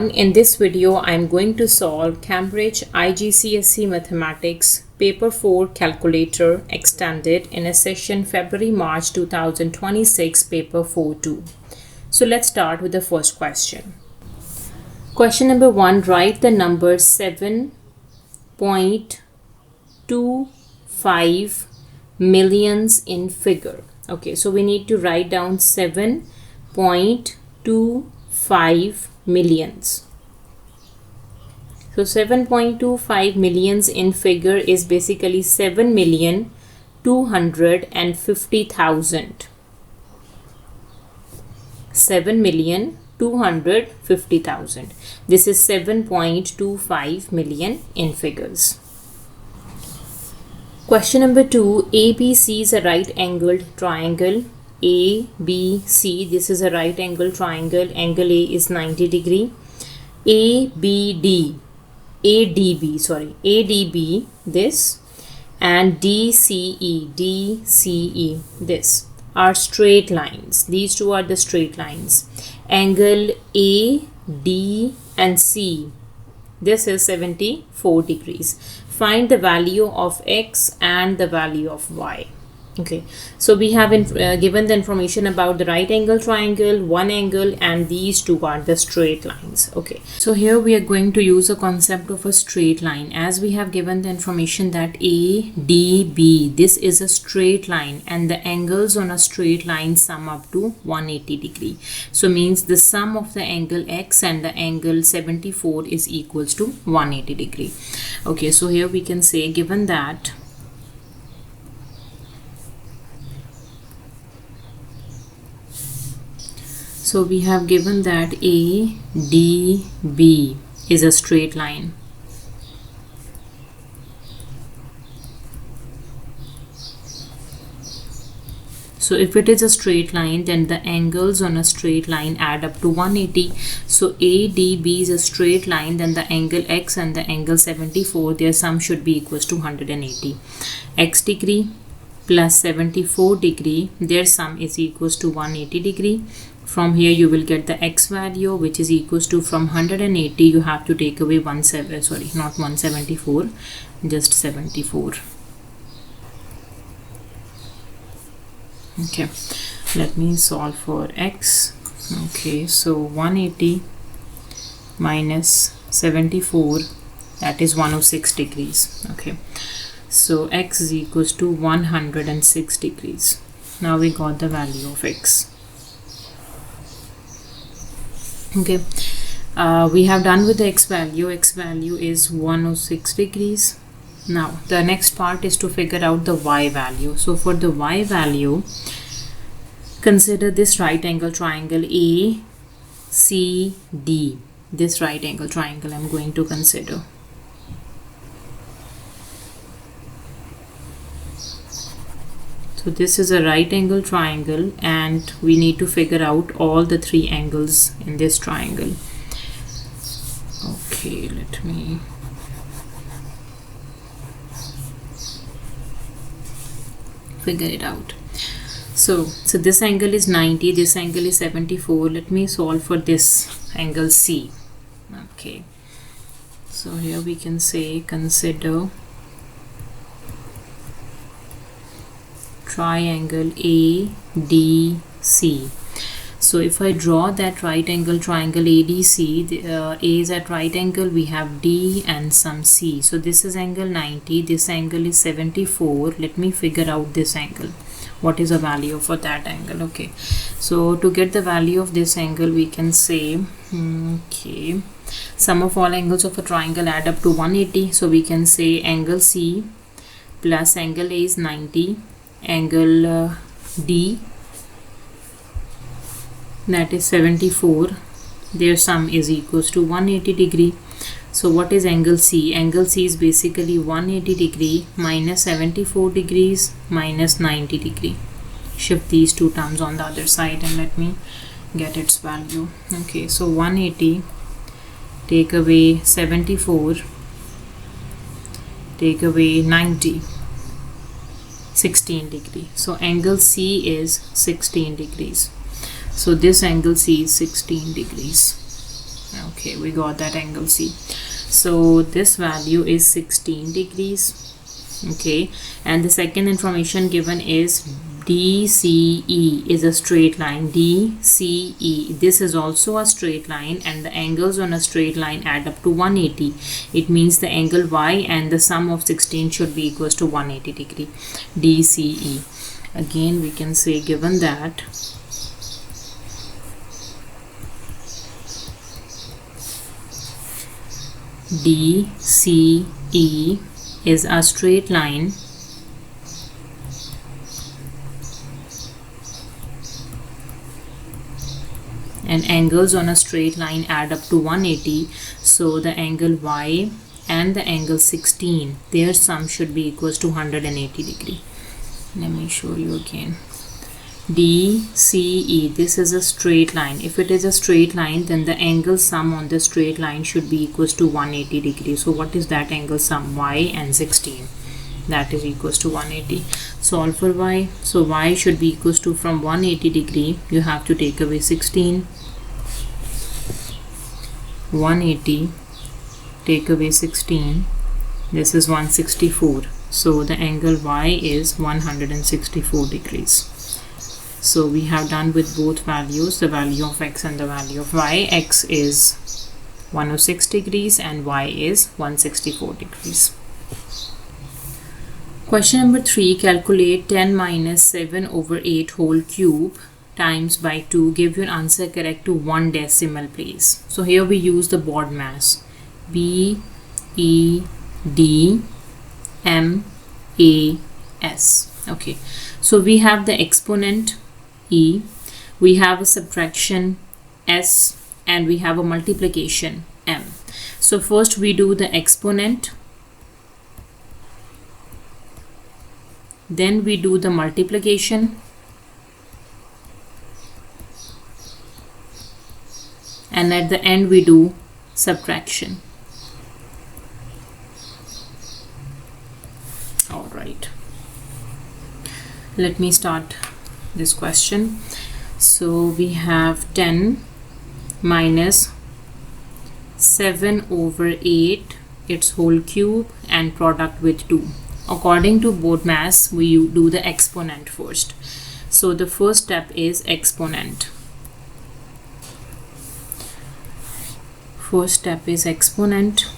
In this video, I am going to solve Cambridge IGCSE Mathematics Paper 4 Calculator Extended in a session February-March 2026 Paper 4-2. So let's start with the first question. Question number 1, write the number 7.25 millions in figure. Okay, so we need to write down 7.25 millions. So 7.25 millions in figure is basically 7,250,000. 7,250,000. This is 7.25 million in figures. Question number 2, ABC is a right angled triangle. ABC, this is a right angle triangle. Angle A is 90 degree. ADB, this, and DCE, this are straight lines. These two are the straight lines. Angle A, D and C, this is 74 degrees. Find the value of X and the value of Y. Okay, so we have given the information about the right angle triangle, one angle, and these two are the straight lines. Okay, so here we are going to use a concept of a straight line, as we have given the information that ADB, this is a straight line, and the angles on a straight line sum up to 180 degree. So means the sum of the angle X and the angle 74 is equals to 180 degree. Okay, so here we can say, given that so we have given that ADB is a straight line. So if it is a straight line, then the angles on a straight line add up to 180. So ADB is a straight line, then the angle X and the angle 74, their sum should be equals to 180. X degree plus 74 degree, their sum is equals to 180 degree. From here you will get the X value, which is equals to, from 180 you have to take away 174, just 74. Okay, let me solve for X. Okay, so 180 minus 74, that is 106 degrees. Okay, so X is equals to 106 degrees. Now we got the value of X. Okay, we have done with the X value. X value is 106 degrees. Now the next part is to figure out the Y value. So for the Y value, consider this right angle triangle ACD. This right angle triangle I'm going to consider. So this is a right angle triangle, and we need to figure out all the three angles in this triangle. Okay, let me figure it out. So this angle is 90, this angle is 74. Let me solve for this angle C. Okay, so here we can say, consider triangle ADC. So if I draw that right angle triangle ADC, A is at right angle, we have D and some C. So this is angle 90, this angle is 74. Let me figure out this angle. What is the value for that angle? Okay, so to get the value of this angle, we can say, okay, sum of all angles of a triangle add up to 180. So we can say angle C plus angle A is 90, angle D, that is 74, their sum is equals to 180 degree. So what is angle C? Angle C is basically 180 degree minus 74 degrees minus 90 degree. Shift these two terms on the other side and let me get its value. Okay, so 180, take away 74, take away 90, 16 degree. So angle C is 16 degrees. So this angle C is 16 degrees. Okay, we got that angle C. So this value is 16 degrees. Okay, and the second information given is DCE is a straight line. DCE, this is also a straight line, and the angles on a straight line add up to 180. It means the angle Y and the sum of 16 should be equals to 180 degree. DCE. Again, we can say, given that DCE is a straight line and angles on a straight line add up to 180, so the angle Y and the angle 16, their sum should be equals to 180 degree. Let me show you again. DCE, this is a straight line. If it is a straight line, then the angle sum on the straight line should be equals to 180 degrees. So what is that angle sum? Y and 16. That is equals to 180. Solve for Y. So Y should be equals to, from 180 degree, you have to take away 16. 180, take away 16. This is 164. So the angle Y is 164 degrees. So we have done with both values, the value of X and the value of Y. X is 106 degrees and Y is 164 degrees. Question number 3, calculate 10 minus 7 over 8 whole cube times by 2. Give your answer correct to 1 decimal place. So here we use the board mass. B, E, D, M, A, S. Okay, so we have the exponent E, we have a subtraction S, and we have a multiplication M. So first we do the exponent, then we do the multiplication, and at the end we do subtraction. All right, let me start this question. So we have 10 minus 7 over 8, its whole cube, and product with 2. According to board mass, we do the exponent first. So the first step is exponent. First step is exponent.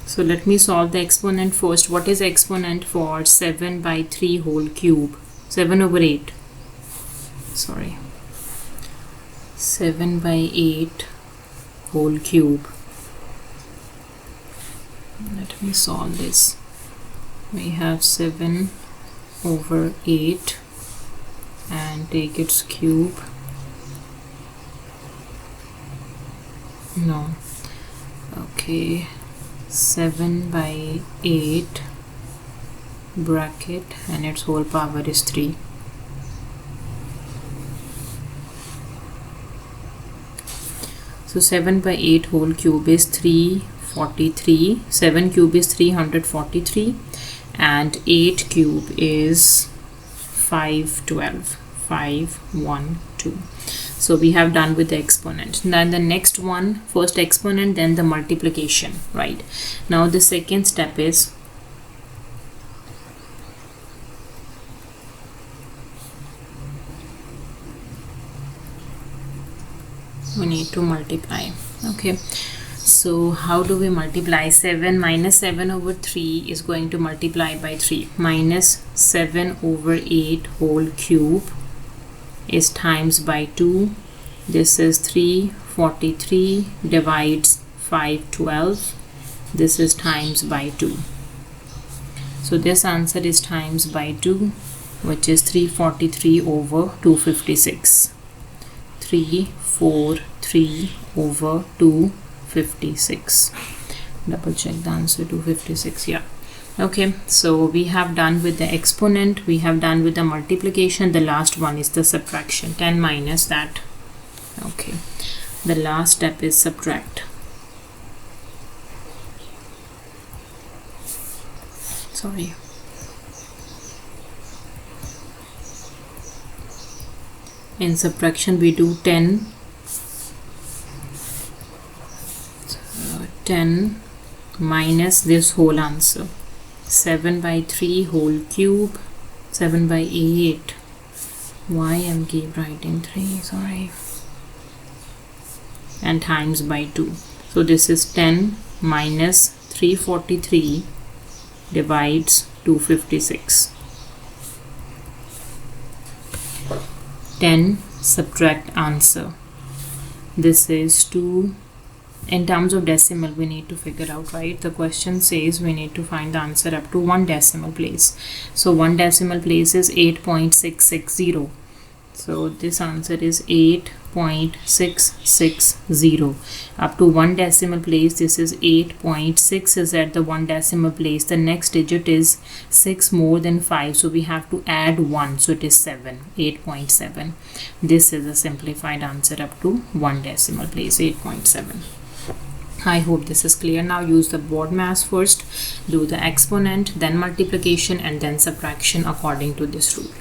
So let me solve the exponent first. What is exponent for 7 by 3 whole cube? 7 over 8. Sorry. 7 by 8 whole cube. Let me solve this. We have 7 over 8 and take its cube. No. Okay. 7 by 8 bracket and its whole power is 3. So 7 by 8 whole cube is 343. 7 cube is 343 and 8 cube is 512. 512. So we have done with the exponent. Then the next one, first exponent, then the multiplication, right? Now the second step is we need to multiply. Okay, so how do we multiply? 7 minus 7 over 3 is going to multiply by 3. Minus 7 over 8 whole cube is times by 2. This is 343 divides 512. This is times by 2. So this answer is times by 2, which is 343 over 256. 343 over 256. Double check the answer. 256. Yeah. Okay, so we have done with the exponent, we have done with the multiplication. The last one is the subtraction. 10 minus that. Okay, the last step is subtract. Sorry. In subtraction we do 10 10 minus this whole answer, 7 by 3 whole cube, 7 by 8. Why I'm keep writing 3, sorry, and times by 2. So this is 10 minus 343 divides 256. 10 subtract answer. This is 2. In terms of decimal we need to figure out, right? The question says we need to find the answer up to 1 decimal place. So 1 decimal place is 8.660. So this answer is 8.660. Up to 1 decimal place, this is 8.6 is at the 1 decimal place. The next digit is 6 more than 5. So we have to add 1. So it is 7. 8.7. This is a simplified answer up to 1 decimal place, 8.7. I hope this is clear. Now use the board mass first. Do the exponent, then multiplication, and then subtraction according to this rule.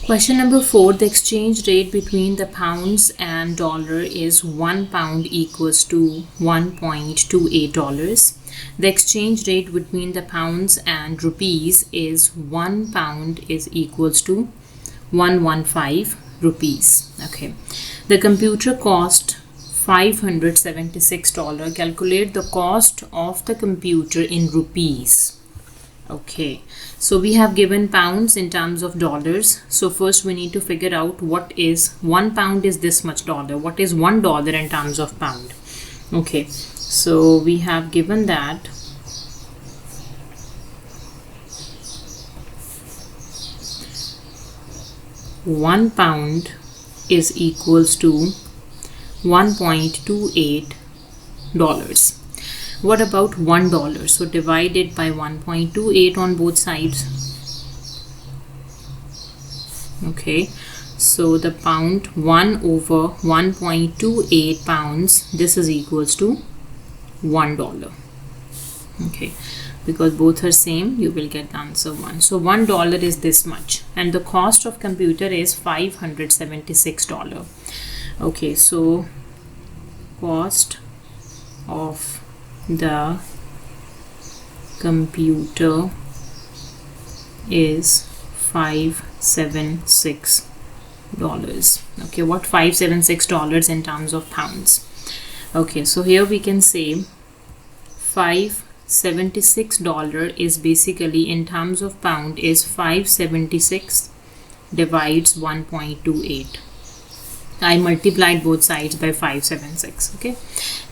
Question number 4. The exchange rate between the pounds and dollar is 1 pound equals to $1.28. The exchange rate between the pounds and rupees is 1 pound is equals to 115 rupees. Okay. The computer cost $576. Calculate the cost of the computer in rupees. Okay, so we have given pounds in terms of dollars. So first we need to figure out what is 1 pound is this much dollar. What is $1 in terms of pound? Okay, so we have given that £1 is equals to $1.28. What about $1? So divide it by 1.28 on both sides. Okay, so the pound 1 over 1.28 pounds, this is equals to $1. Okay, because both are same, you will get the answer 1. So $1 is this much, and the cost of computer is $576. Okay, so cost of the computer is $576. Okay, what $576 in terms of pounds? Okay, so here we can say $576 is basically in terms of pound is 576 divides 1.28. I multiplied both sides by 576. Okay,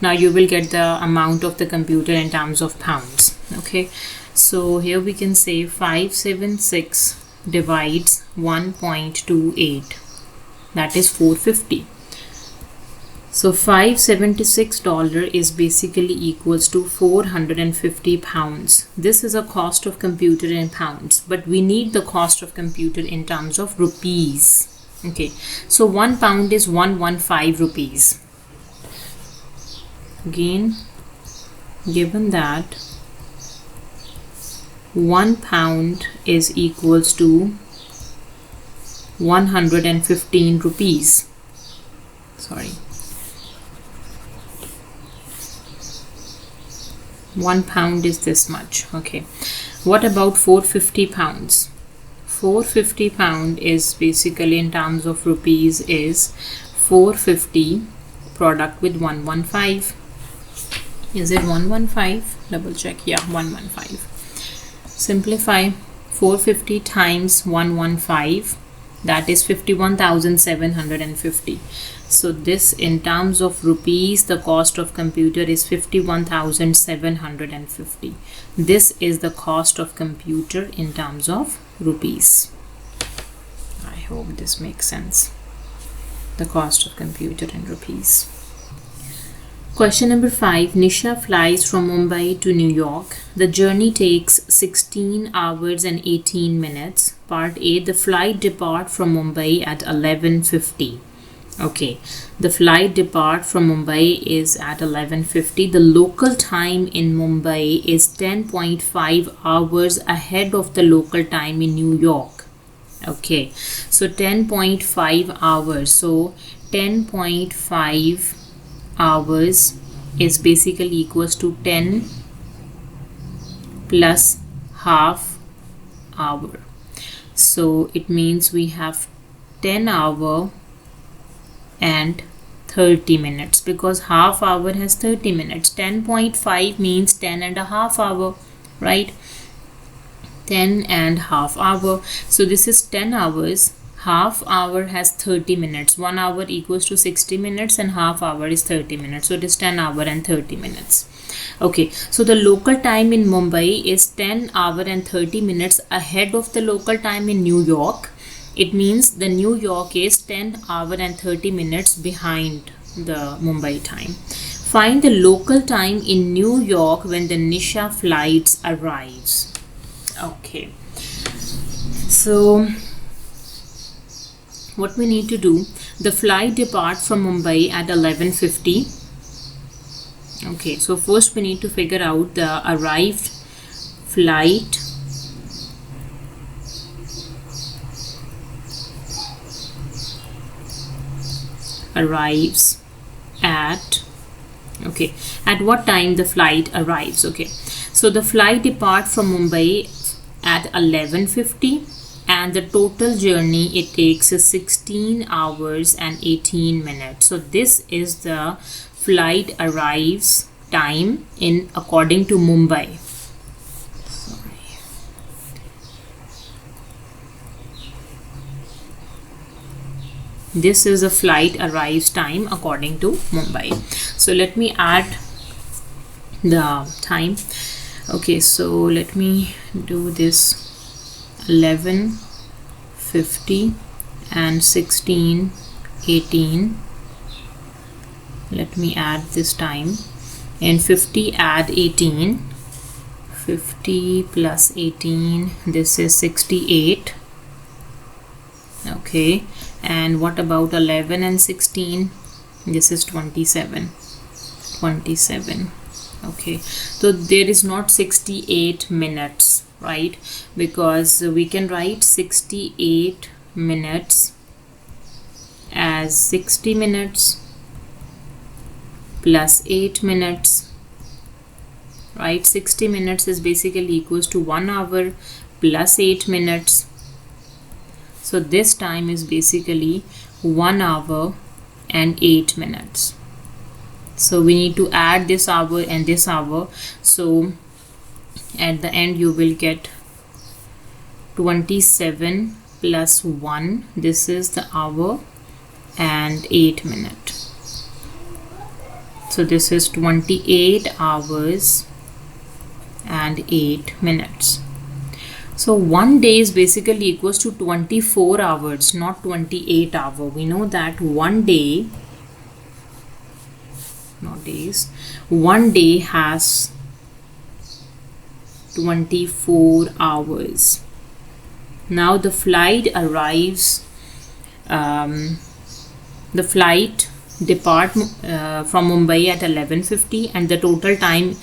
now you will get the amount of the computer in terms of pounds. Okay, so here we can say 576 divides 1.28, that is 450. So $576 is basically equals to 450 pounds. This is a cost of computer in pounds, but we need the cost of computer in terms of rupees. Okay, so 1 pound is 115 rupees. Again, given that 1 pound is equals to 115 rupees. Sorry. 1 pound is this much. Okay, what about 450 pounds? 450 pound is basically in terms of rupees is 450 product with 115. Is it 115? Double check. Yeah, 115. Simplify 450 times 115, that is 51,750. So this in terms of rupees, the cost of computer is 51,750. This is the cost of computer in terms of rupees. I hope this makes sense. The cost of computer in rupees. Question number 5. Nisha flies from Mumbai to New York. The journey takes 16 hours and 18 minutes. Part A. The flight departs from Mumbai at 11:50. Okay, the flight depart from Mumbai is at 11:50. The local time in Mumbai is 10.5 hours ahead of the local time in New York. Okay, so 10.5 hours. So 10.5 hours is basically equals to 10 plus half hour. So it means we have 10 hour and 30 minutes, because half hour has 30 minutes. 10.5 means 10 and a half hour, right? 10 and half hour. So this is 10 hours. Half hour has 30 minutes. 1 hour equals to 60 minutes and half hour is 30 minutes. So it is 10 hour and 30 minutes. Okay, so the local time in Mumbai is 10 hour and 30 minutes ahead of the local time in New York. It means the New York is 10 hour and 30 minutes behind the Mumbai time. Find the local time in New York when the Nisha flights arrives. Okay, so what we need to do, the flight departs from Mumbai at 11:50. Okay, so first we need to figure out the arrived flight arrives at, okay, at what time the flight arrives. Okay, so the flight departs from Mumbai at 11:50 and the total journey it takes is 16 hours and 18 minutes. So this is the flight arrives time in according to Mumbai. This is a flight arrives time according to Mumbai. So let me add the time. Okay, so let me do this 11:50 and 16:18. Let me add this time. And 50 add 18. 50 plus 18, this is 68. Okay, and what about 11 and 16? This is 27. Okay, so there is not 68 minutes, right? Because we can write 68 minutes as 60 minutes plus 8 minutes, right? 60 minutes is basically equals to 1 hour plus 8 minutes. So this time is basically 1 hour and 8 minutes. So we need to add this hour and this hour. So at the end you will get 27 plus 1. This is the hour and 8 minutes. So this is 28 hours and 8 minutes. So 1 day is basically equals to 24 hours, not 28 hours. We know that 1 day, not days, 1 day has 24 hours. Now the flight arrives, the flight depart from Mumbai at 11:50 and the total time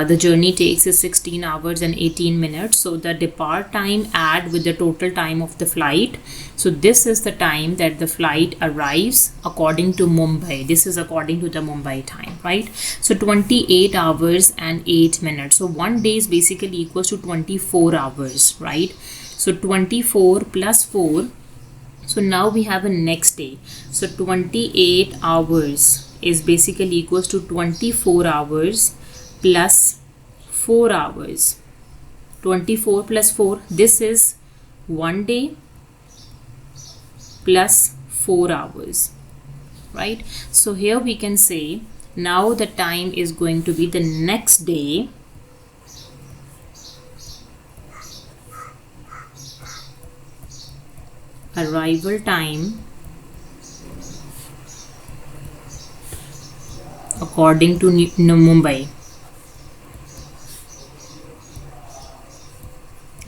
the journey takes is 16 hours and 18 minutes. So the depart time add with the total time of the flight. So this is the time that the flight arrives according to Mumbai. This is according to the Mumbai time, right? So 28 hours and 8 minutes. So 1 day is basically equals to 24 hours, right? So 24 plus 4. So now we have a next day. So 28 hours is basically equals to 24 hours plus 4 hours. 24 plus 4, this is 1 day plus 4 hours, right? So here we can say now the time is going to be the next day. Arrival time according to Mumbai.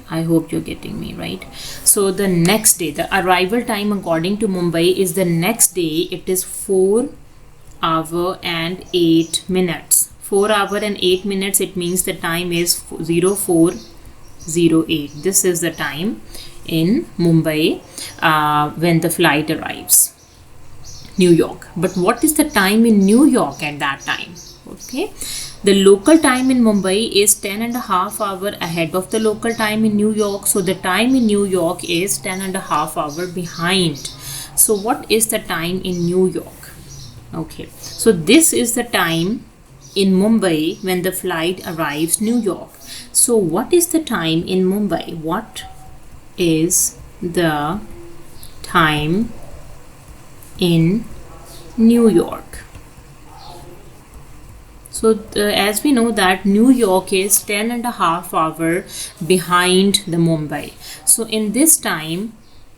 I hope you're getting me right. So the next day, the arrival time according to Mumbai is the next day. It is 4 hour and 8 minutes. 4 hour and 8 minutes. It means the time is 0408. This is the time in Mumbai when the flight arrives, New York. But what is the time in New York at that time? Okay, the local time in Mumbai is 10.5 hours ahead of the local time in New York. So the time in New York is 10.5 hours behind. So what is the time in New York? Okay, so this is the time in Mumbai when the flight arrives New York. So what is the time in Mumbai? What is the time in New York? So as we know that New York is 10.5 hours behind the Mumbai. So in this time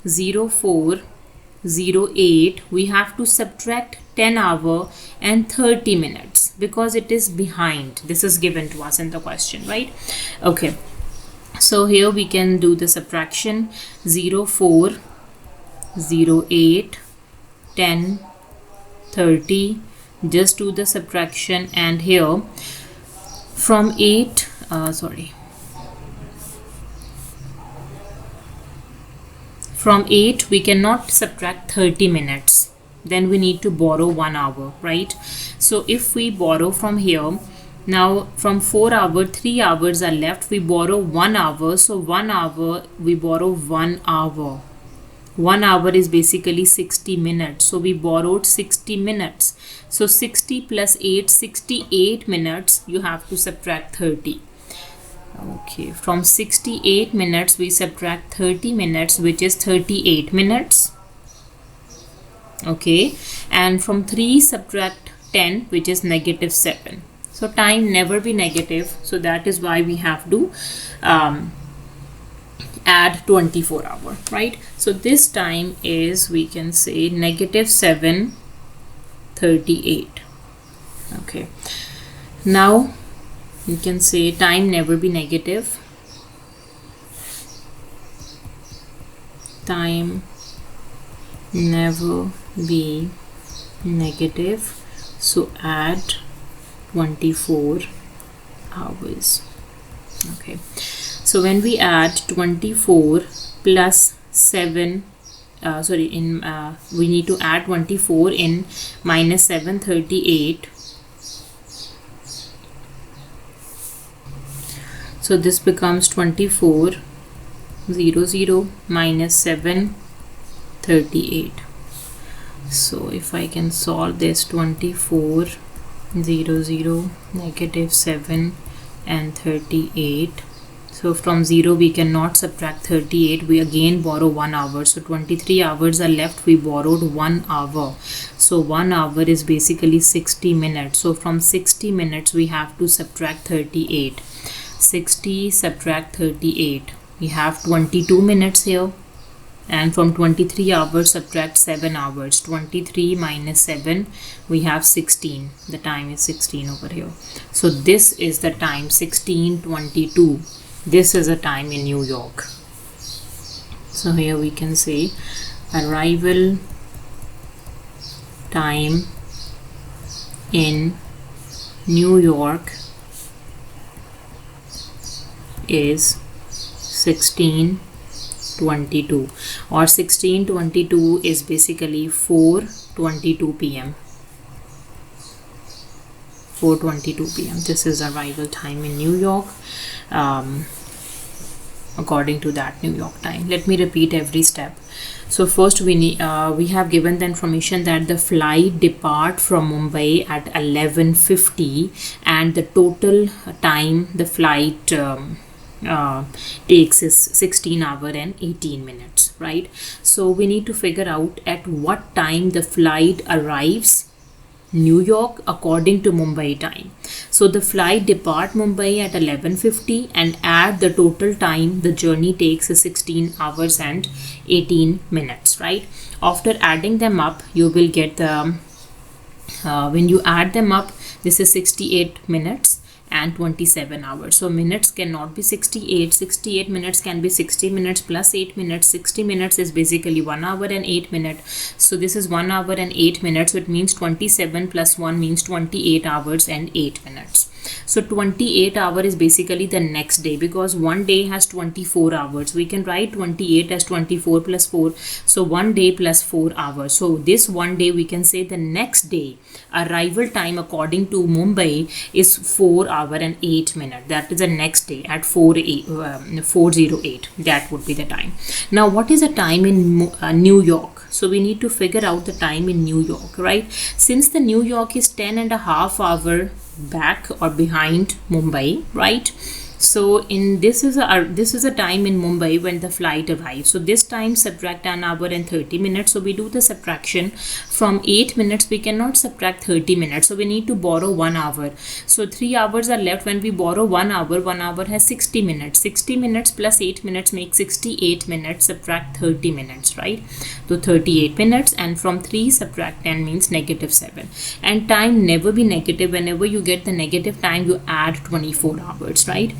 0408 we have to subtract 10 hours and 30 minutes because it is behind. This is given to us in the question, right? Okay, so here we can do the subtraction. 0408 10 30, just do the subtraction, and here from 8 from 8 we cannot subtract 30 minutes, then we need to borrow 1 hour, right? So if we borrow from here, now from 4 hours 3 hours are left, we borrow 1 hour, so 1 hour we borrow 1 hour. 1 hour is basically 60 minutes, so we borrowed 60 minutes. So 60 plus 8, 68 minutes, you have to subtract 30. Okay, from 68 minutes we subtract 30 minutes, which is 38 minutes. Okay, and from 3 subtract 10, which is -7. So time never be negative, so that is why we have to add 24 hours, right? So this time is, we can say, -7:38. Okay, now you can say time never be negative. Time never be negative, so add 24 hours. Okay, so when we add 24 plus 7, we need to add 24 in -7:38. So this becomes 24:00 minus 7:38. So if I can solve this, 24:00 -7 and 38. So from 0 we cannot subtract 38, we again borrow 1 hour. So 23 hours are left, we borrowed 1 hour. So 1 hour is basically 60 minutes. So from 60 minutes we have to subtract 38. 60 subtract 38, we have 22 minutes here. And from 23 hours subtract 7 hours. 23 minus 7, we have 16. The time is 16 over here. So this is the time, 16:22. This is a time in New York. So here we can say arrival time in New York is 16:22, or 16:22 is basically 4:22 p.m. 4:22 p.m. This is arrival time in New York, according to that New York time. Let me repeat every step. So first we have given the information that the flight depart from Mumbai at 11:50, and the total time the flight takes is 16 hours and 18 minutes, right? So we need to figure out at what time the flight arrives New York according to Mumbai time. So the flight depart Mumbai at 11:50, and add the total time the journey takes is 16 hours and 18 minutes, right? After adding them up, you will get the when you add them up, this is 68 minutes and 27 hours. So minutes cannot be 68. 68 minutes can be 60 minutes plus 8 minutes. 60 minutes is basically 1 hour and 8 minutes. So this is 1 hour and 8 minutes. So it means 27 plus 1 means 28 hours and 8 minutes. So 28 hour is basically the next day, because one day has 24 hours. We can write 28 as 24 plus 4. So one day plus 4 hours. So this one day, we can say the next day arrival time according to Mumbai is 4 hour and 8 minutes. That is the next day at 4:08. That would be the time. Now, what is the time in New York? So we need to figure out the time in New York, right? Since the New York is 10.5 hours back or behind Mumbai, right? So in this is a time in Mumbai when the flight arrives. So this time subtract 1 hour and 30 minutes. So we do the subtraction from 8 minutes. We cannot subtract 30 minutes. So we need to borrow 1 hour. So 3 hours are left. When we borrow 1 hour, 1 hour has 60 minutes. 60 minutes plus 8 minutes make 68 minutes. Subtract 30 minutes, right? So 38 minutes, and from 3 subtract 10 means -7. And time never be negative. Whenever you get the negative time, you add 24 hours, right?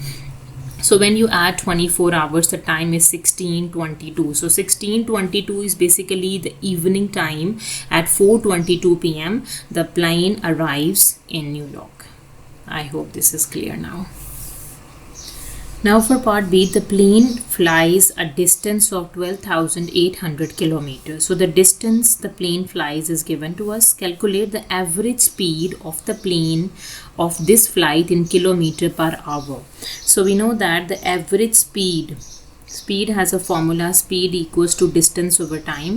So when you add 24 hours, the time is 16:22. So 16:22 is basically the evening time. At 4:22 p.m. the plane arrives in New York. I hope this is clear now. Now for part B, the plane flies a distance of 12,800 kilometers. So the distance the plane flies is given to us. Calculate the average speed of the plane of this flight in kilometer per hour. So we know that the average speed has a formula. Speed equals to distance over time.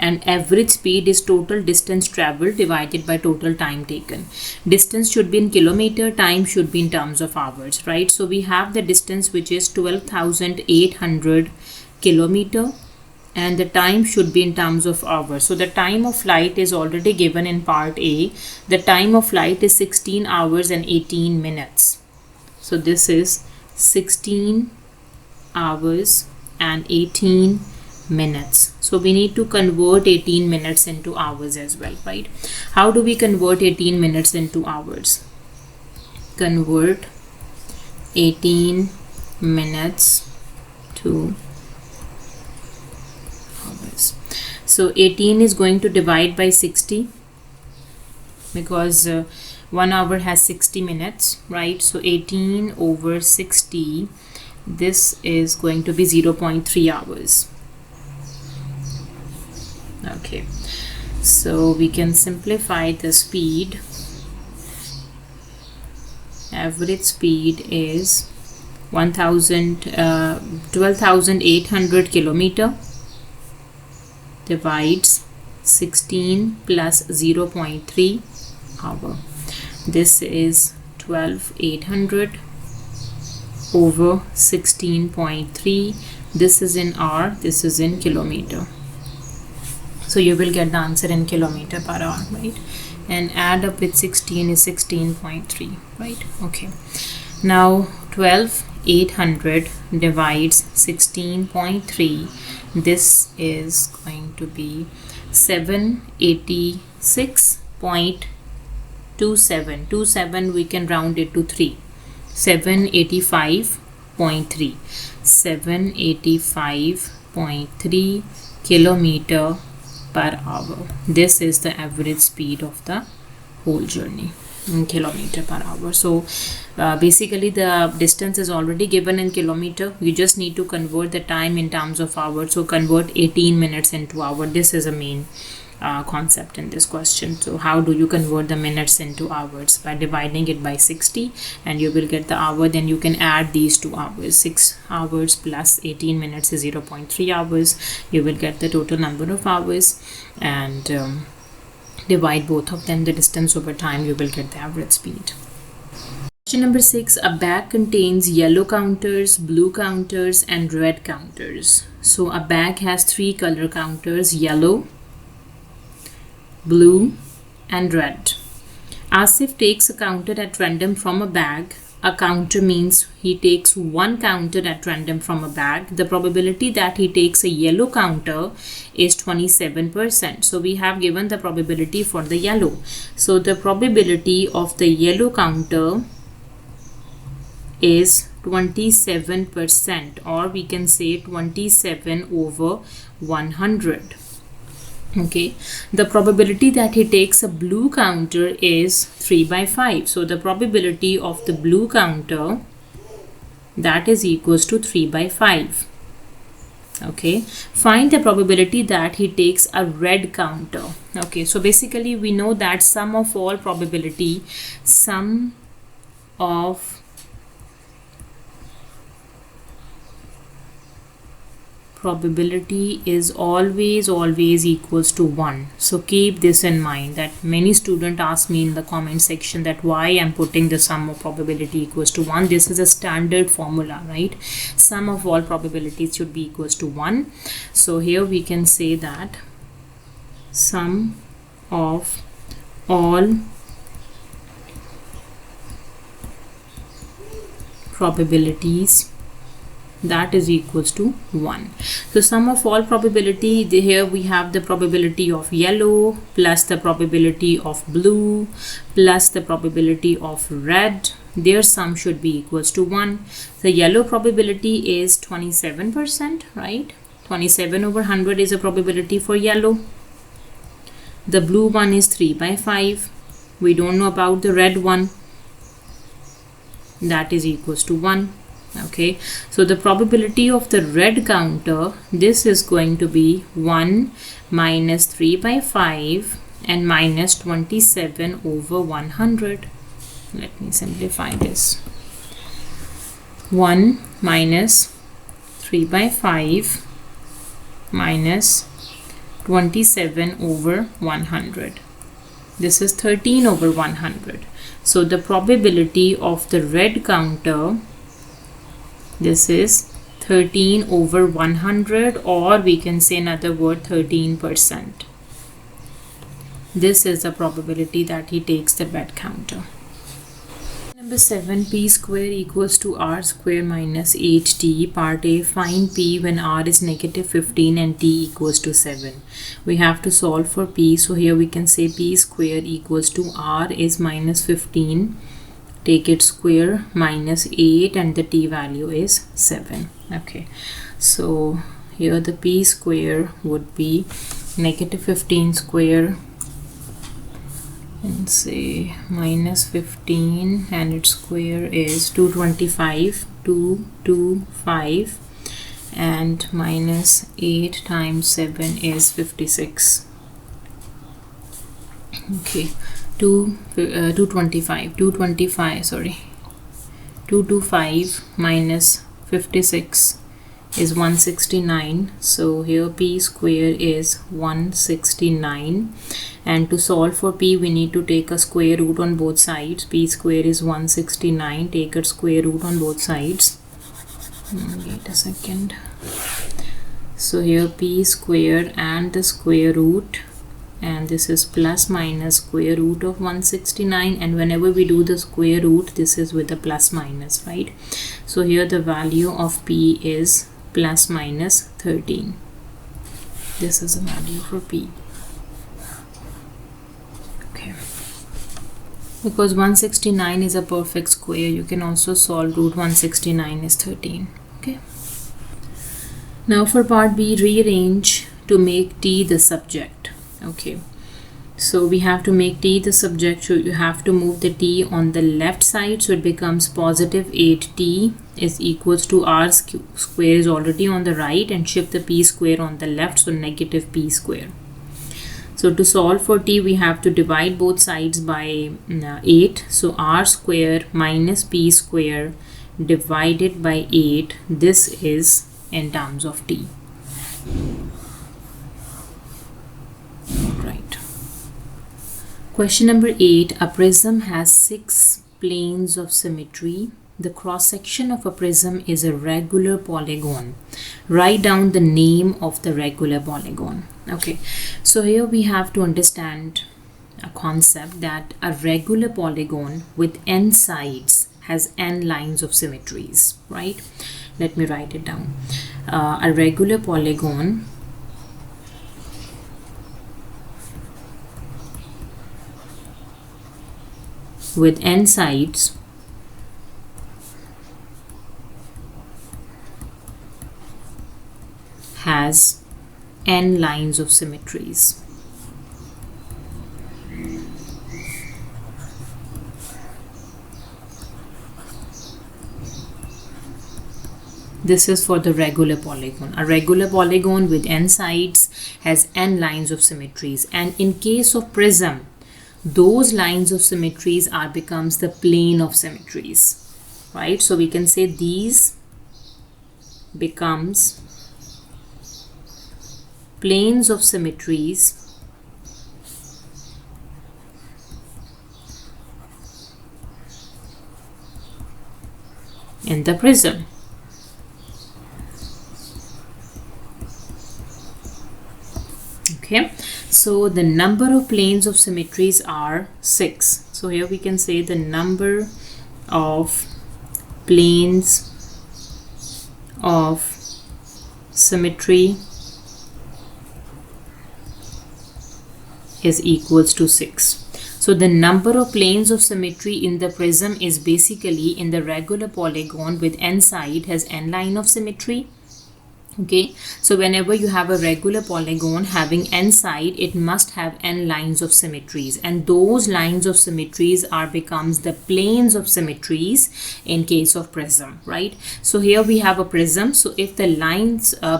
And average speed is total distance traveled divided by total time taken. Distance should be in kilometer, time should be in terms of hours, right? So we have the distance, which is 12,800 kilometer, and the time should be in terms of hours. So the time of flight is already given in part A. The time of flight is 16 hours and 18 minutes. So this is 16 hours and 18 minutes. So we need to convert 18 minutes into hours as well, right? How do we convert 18 minutes into hours? Convert 18 minutes to hours. So 18 is going to divide by 60, because 1 hour has 60 minutes, right? So 18 over 60, this is going to be 0.3 hours. Okay, so we can simplify the speed. Average speed is 12,800 kilometer divides 16 plus 0.3 hour. This is 12,800 over 16.3. This is in hour, this is in kilometer. So you will get the answer in kilometer per hour, right? And add up with 16 is 16.3, right? Okay. Now 12,800 divides 16.3. This is going to be 786.27. 27 we can round it to 3. 785.3. 785.3 kilometer per hour. This is the average speed of the whole journey in kilometer per hour. So basically the distance is already given in kilometer. You just need to convert the time in terms of hours. So convert 18 minutes into hour. This is a main concept in this question. So how do you convert the minutes into hours? By dividing it by 60, and you will get the hour. Then you can add these two hours. 6 hours plus 18 minutes is 0.3 hours. You will get the total number of hours, and divide both of them, the distance over time, you will get the average speed. Question number 6. A bag contains yellow counters, blue counters, and red counters. So a bag has 3 color counters: yellow, blue, and red. Asif takes a counter at random from a bag. A counter means he takes one counter at random from a bag. The probability that he takes a yellow counter is 27%. So we have given the probability for the yellow. So the probability of the yellow counter is 27%, or we can say 27 over 100. Okay, the probability that he takes a blue counter is 3 by 5. So the probability of the blue counter, that is equals to 3 by 5. Okay, find the probability that he takes a red counter. Okay, so basically we know that sum of all probability, sum of probability is always equals to 1. So keep this in mind, that many students ask me in the comment section that why I'm putting the sum of probability equals to 1. This is a standard formula, right? Sum of all probabilities should be equals to 1. So here we can say that sum of all probabilities, that is equals to 1. So sum of all probability, here we have the probability of yellow plus the probability of blue plus the probability of red. Their sum should be equals to 1. The yellow probability is 27%, right? 27 over 100 is a probability for yellow. The blue one is 3 by 5. We don't know about the red one. That is equals to 1. Okay, so the probability of the red counter, this is going to be 1 minus 3 by 5 and minus 27 over 100. Let me simplify this. 1 minus 3 by 5 minus 27 over 100. This is 13 over 100. So the probability of the red counter, this is 13 over 100, or we can say another word, 13%. This is the probability that he takes the red counter. Number 7, p square equals to r square minus 8t. Part A, find p when r is negative 15 and t equals to 7. We have to solve for p. So here we can say p square equals to r is minus 15. Take its square minus 8 and the t value is 7. Okay, so here the p square would be negative 15 square and say minus 15 and its square is 225, 225, and minus 8 times 7 is 56. Okay, 225 minus 56 is 169. So here p square is 169, and to solve for p we need to take a square root on both sides. P square is 169, take a square root on both sides. Wait a second. So here p square and the square root, and this is plus minus square root of 169, and whenever we do the square root, this is with the plus minus, right? So here the value of p is plus minus 13. This is the value for p. Okay, because 169 is a perfect square, you can also solve root 169 is 13. Okay, now for part B, rearrange to make t the subject. Okay, so we have to make t the subject, so you have to move the t on the left side, so it becomes positive 8t is equals to r square is already on the right, and shift the p square on the left, so negative p square. So to solve for t, we have to divide both sides by 8, so r square minus p square divided by 8, this is in terms of t. Right. Question number 8. A prism has 6 planes of symmetry. The cross section of a prism is a regular polygon. Write down the name of the regular polygon. Okay, so here we have to understand a concept that a regular polygon with n sides has n lines of symmetries, right? Let me write it down. A regular polygon with n sides has n lines of symmetries. This is for the regular polygon. A regular polygon with n sides has n lines of symmetries, and in case of prism, those lines of symmetries becomes the plane of symmetries, right? So we can say these becomes planes of symmetries in the prism. Okay, so the number of planes of symmetries are 6. So here we can say the number of planes of symmetry is equals to 6. So the number of planes of symmetry in the prism is basically in the regular polygon with n side has n line of symmetry. Okay, so whenever you have a regular polygon having n side, it must have n lines of symmetries, and those lines of symmetries becomes the planes of symmetries in case of prism, right? So here we have a prism. So if the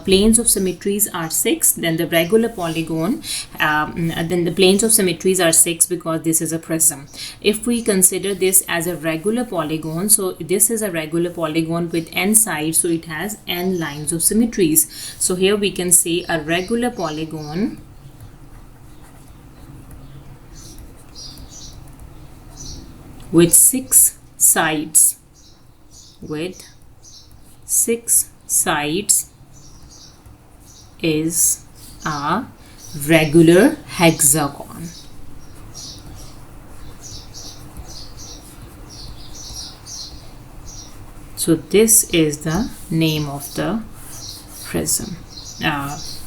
planes of symmetries are 6, then the regular polygon, then the planes of symmetries are 6 because this is a prism. If we consider this as a regular polygon, so this is a regular polygon with n sides, so it has n lines of symmetry. So here we can say a regular polygon with 6 sides, is a regular hexagon. So this is the name of the prism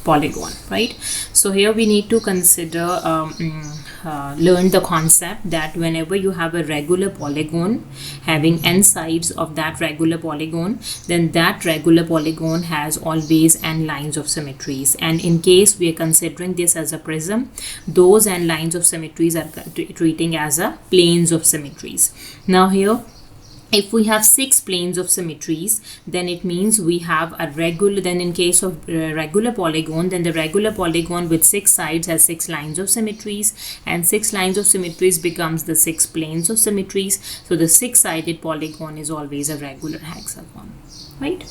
polygon, right? So here we need to consider learn the concept that whenever you have a regular polygon having n sides of that regular polygon, then that regular polygon has always n lines of symmetries, and in case we are considering this as a prism, those n lines of symmetries are treating as a planes of symmetries. Now here, if we have 6 planes of symmetries, then it means we have a regular, then in case of regular polygon, then the regular polygon with 6 sides has 6 lines of symmetries, and 6 lines of symmetries becomes the 6 planes of symmetries. So the 6-sided polygon is always a regular hexagon, right?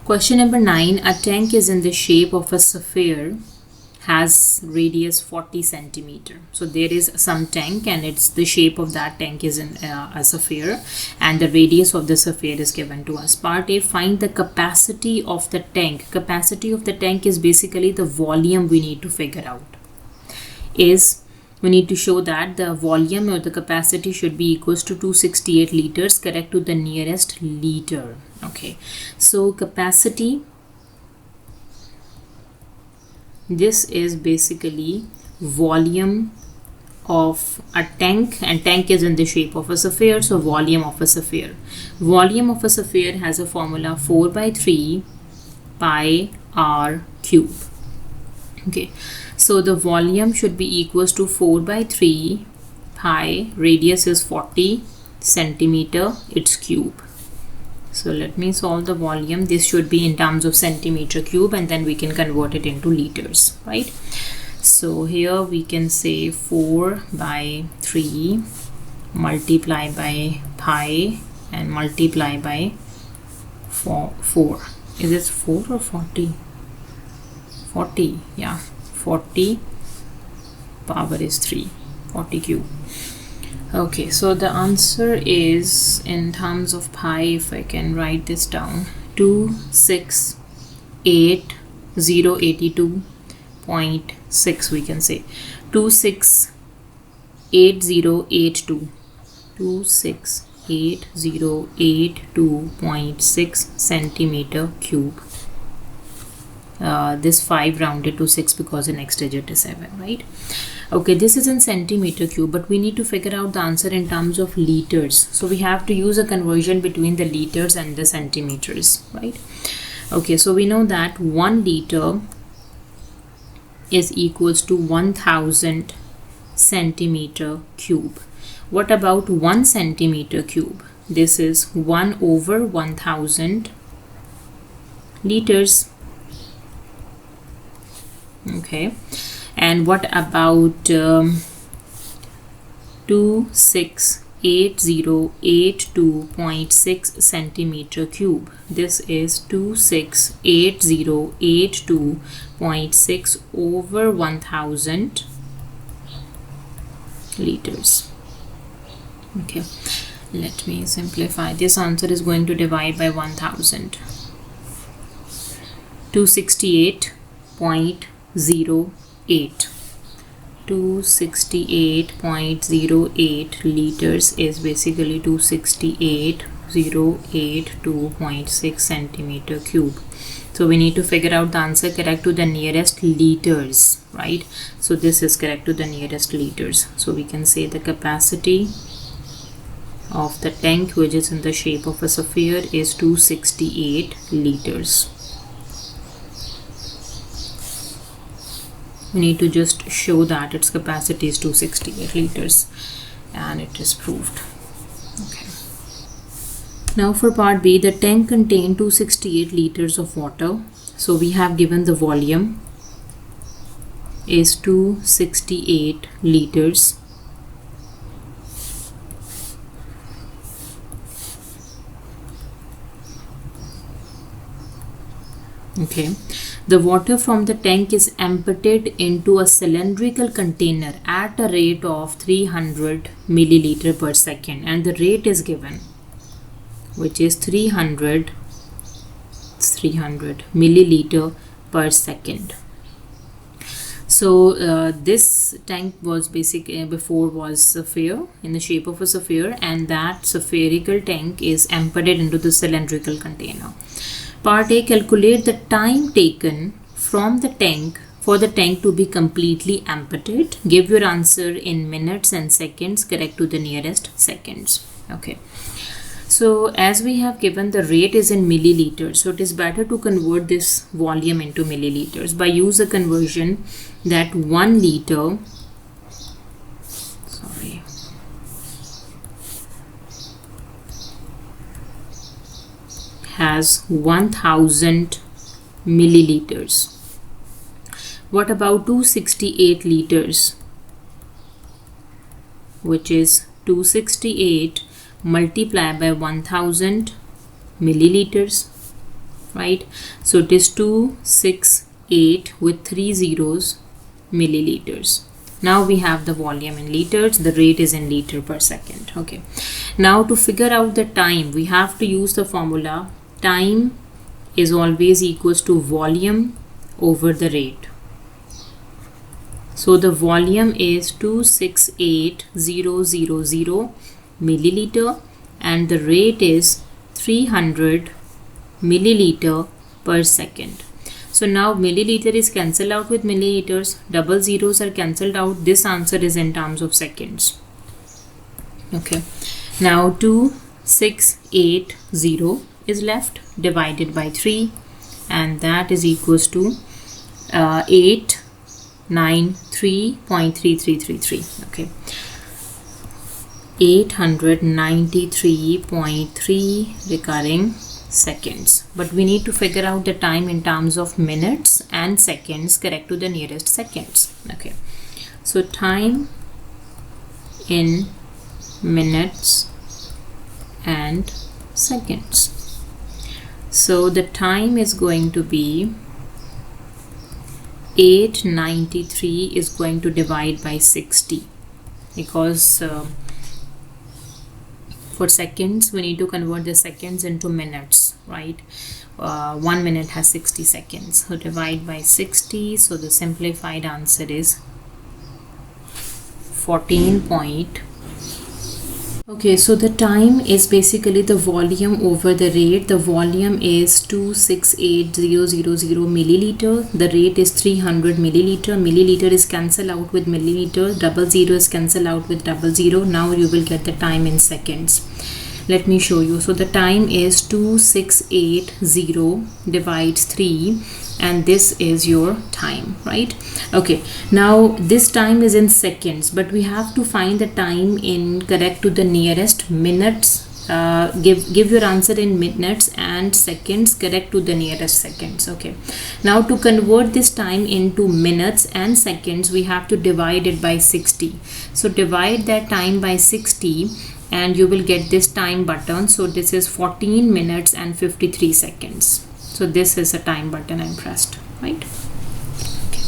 Question number 9. A tank is in the shape of a sphere, has radius 40 centimeter. So there is some tank, and it's the shape of that tank is in a sphere, and the radius of the sphere is given to us. Part A, find the capacity of the tank. Capacity of the tank is basically the volume we need to figure out. We need to show that the volume or the capacity should be equals to 268 liters, correct to the nearest liter. Okay, so capacity, this is basically volume of a tank, and tank is in the shape of a sphere, so volume of a sphere. Volume of a sphere has a formula 4/3 pi r cube. Okay, so the volume should be equals to 4/3 pi, radius is 40 centimeter, its cube. So let me solve the volume. This should be in terms of centimeter cube, and then we can convert it into liters, right? So here we can say 4/3 multiply by pi and multiply by 4. Is this 4 or 40? 40, yeah. 40 power is 3, 40 cube. Okay, so the answer is in terms of pi, if I can write this down, 268,082.6, we can say 268082, 268,082.6 centimeter cube. This 5 rounded to 6 because the next digit is 7, right? Okay, this is in centimeter cube, but we need to figure out the answer in terms of liters. So we have to use a conversion between the liters and the centimeters, right? Okay, so we know that 1 liter is equals to 1000 centimeter cube. What about 1 centimeter cube? This is 1 over 1000 liters. Okay, and what about 268082.6 centimeter cube? This is 268082.6 over 1000 liters. Okay, let me simplify. This answer is going to divide by 1000. 268.08. 268.08 liters is basically 268.082.6 centimeter cube. So we need to figure out the answer correct to the nearest liters, right? So this is correct to the nearest liters. So we can say the capacity of the tank, which is in the shape of a sphere, is 268 liters. We need to just show that its capacity is 268 liters, and it is proved. Okay. Now for part B, the tank contained 268 liters of water. So we have given the volume is 268 liters. Okay, the water from the tank is emptied into a cylindrical container at a rate of 300 milliliter per second, and the rate is given, which is 300 milliliter per second. So this tank was basically before was a sphere, in the shape of a sphere, and that spherical tank is emptied into the cylindrical container. Part A, calculate the time taken from the tank for the tank to be completely emptied. Give your answer in minutes and seconds, correct to the nearest seconds. Okay. So as we have given, the rate is in milliliters, so it is better to convert this volume into milliliters by use a conversion that 1 liter has 1000 milliliters. What about 268 liters, which is 268 multiplied by 1000 milliliters, right? So it is 268 with 3 zeros milliliters. Now we have the volume in liters, the rate is in liter per second. Okay, now to figure out the time, we have to use the formula time is always equals to volume over the rate. So the volume is 268,000 milliliter and the rate is 300 milliliter per second. So now milliliter is cancelled out with milliliters, double zeros are cancelled out. This answer is in terms of seconds. Okay, now 2680 is left, divided by 3, and that is equals to 893.3333. okay, 893.3 recurring seconds. But we need to figure out the time in terms of minutes and seconds, correct to the nearest seconds. Okay, so time in minutes and seconds. So the time is going to be 893 is going to divide by 60, because for seconds we need to convert the seconds into minutes, right? 1 minute has 60 seconds, so divide by 60. So the simplified answer is 14. Okay, so the time is basically the volume over the rate. The volume is 268,000 milliliter. The rate is 300 milliliter. Milliliter is cancelled out with milliliter. Double zero is cancelled out with double zero. Now you will get the time in seconds. Let me show you. So the time is 2680 divides 3, and this is your time, right? Okay, now this time is in seconds, but we have to find the time in correct to the nearest minutes. Give your answer in minutes and seconds correct to the nearest seconds. Okay, now to convert this time into minutes and seconds, we have to divide it by 60. So divide that time by 60 and you will get this time button. So this is 14 minutes and 53 seconds. So this is a time button I pressed, right? Okay.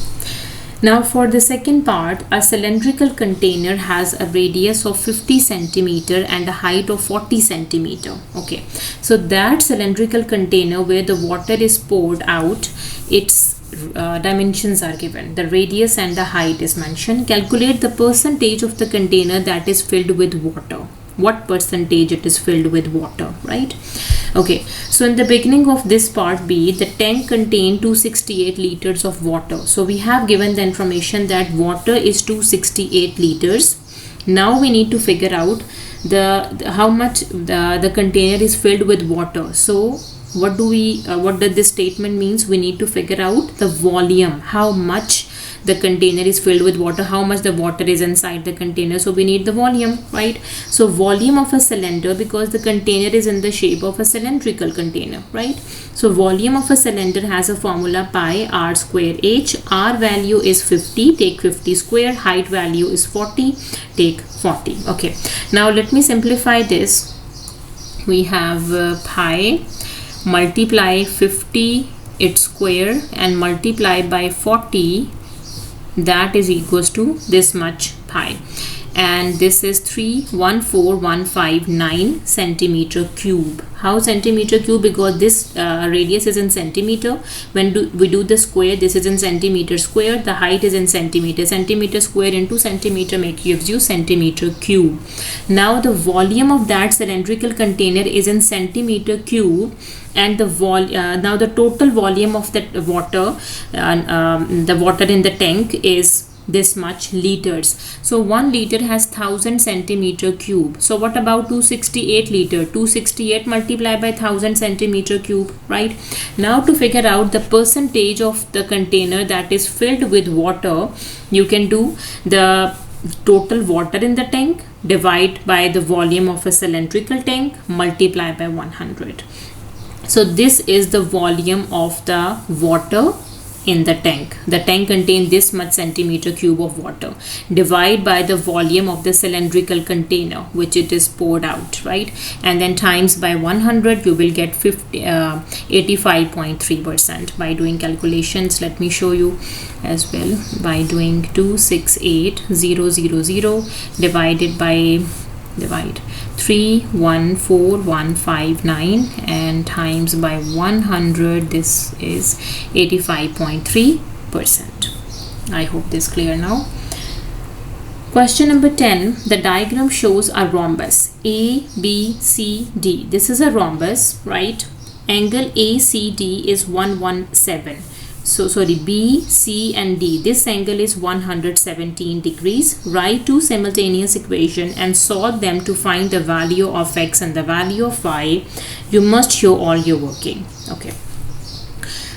Now for the second part, a cylindrical container has a radius of 50 centimeter and a height of 40 centimeter. Okay, so that cylindrical container where the water is poured out, its dimensions are given. The radius and the height is mentioned. Calculate the percentage of the container that is filled with water. What percentage it is filled with water, right? Okay, so in the beginning of this part B, the tank contained 268 liters of water. So we have given the information that water is 268 liters. Now we need to figure out how much the container is filled with water. So what does this statement means? We need to figure out the volume, how much the container is filled with water, how much the water is inside the container. So we need the volume, right? So volume of a cylinder, because the container is in the shape of a cylindrical container, right? So volume of a cylinder has a formula pi r square h. R value is 50, take 50 square. Height value is 40, take 40. Okay, now let me simplify this. We have pi multiply 50 its square and multiply by 40, that is equals to this much pi, and this is 314,159 centimeter cube. How centimeter cube? Because this radius is in centimeter. When we do the square, this is in centimeter square. The height is in centimeter. Centimeter square into centimeter gives you centimeter cube. Now the volume of that cylindrical container is in centimeter cube, and now the total volume of the water in the tank is this much liters. So 1 liter has 1000 centimeter cube. So what about 268 liter? 268 multiplied by 1000 centimeter cube, right? Now to figure out the percentage of the container that is filled with water, you can do the total water in the tank divide by the volume of a cylindrical tank multiply by 100. So this is the volume of the water in the tank. The tank contains this much centimeter cube of water. Divide by the volume of the cylindrical container which it is poured out, right? And then times by 100, you will get 85.3%. By doing calculations, let me show you as well. By doing 268,000 divided by 314,159 and times by 100, this is 85.3%. I hope this is clear now. Question number 10. The diagram shows a rhombus A, B, C, D. This is a rhombus, right? Angle ACD is 117. So sorry, B, C and D. This angle is 117 degrees. Write two simultaneous equations and solve them to find the value of x and the value of y. You must show all your working. Okay.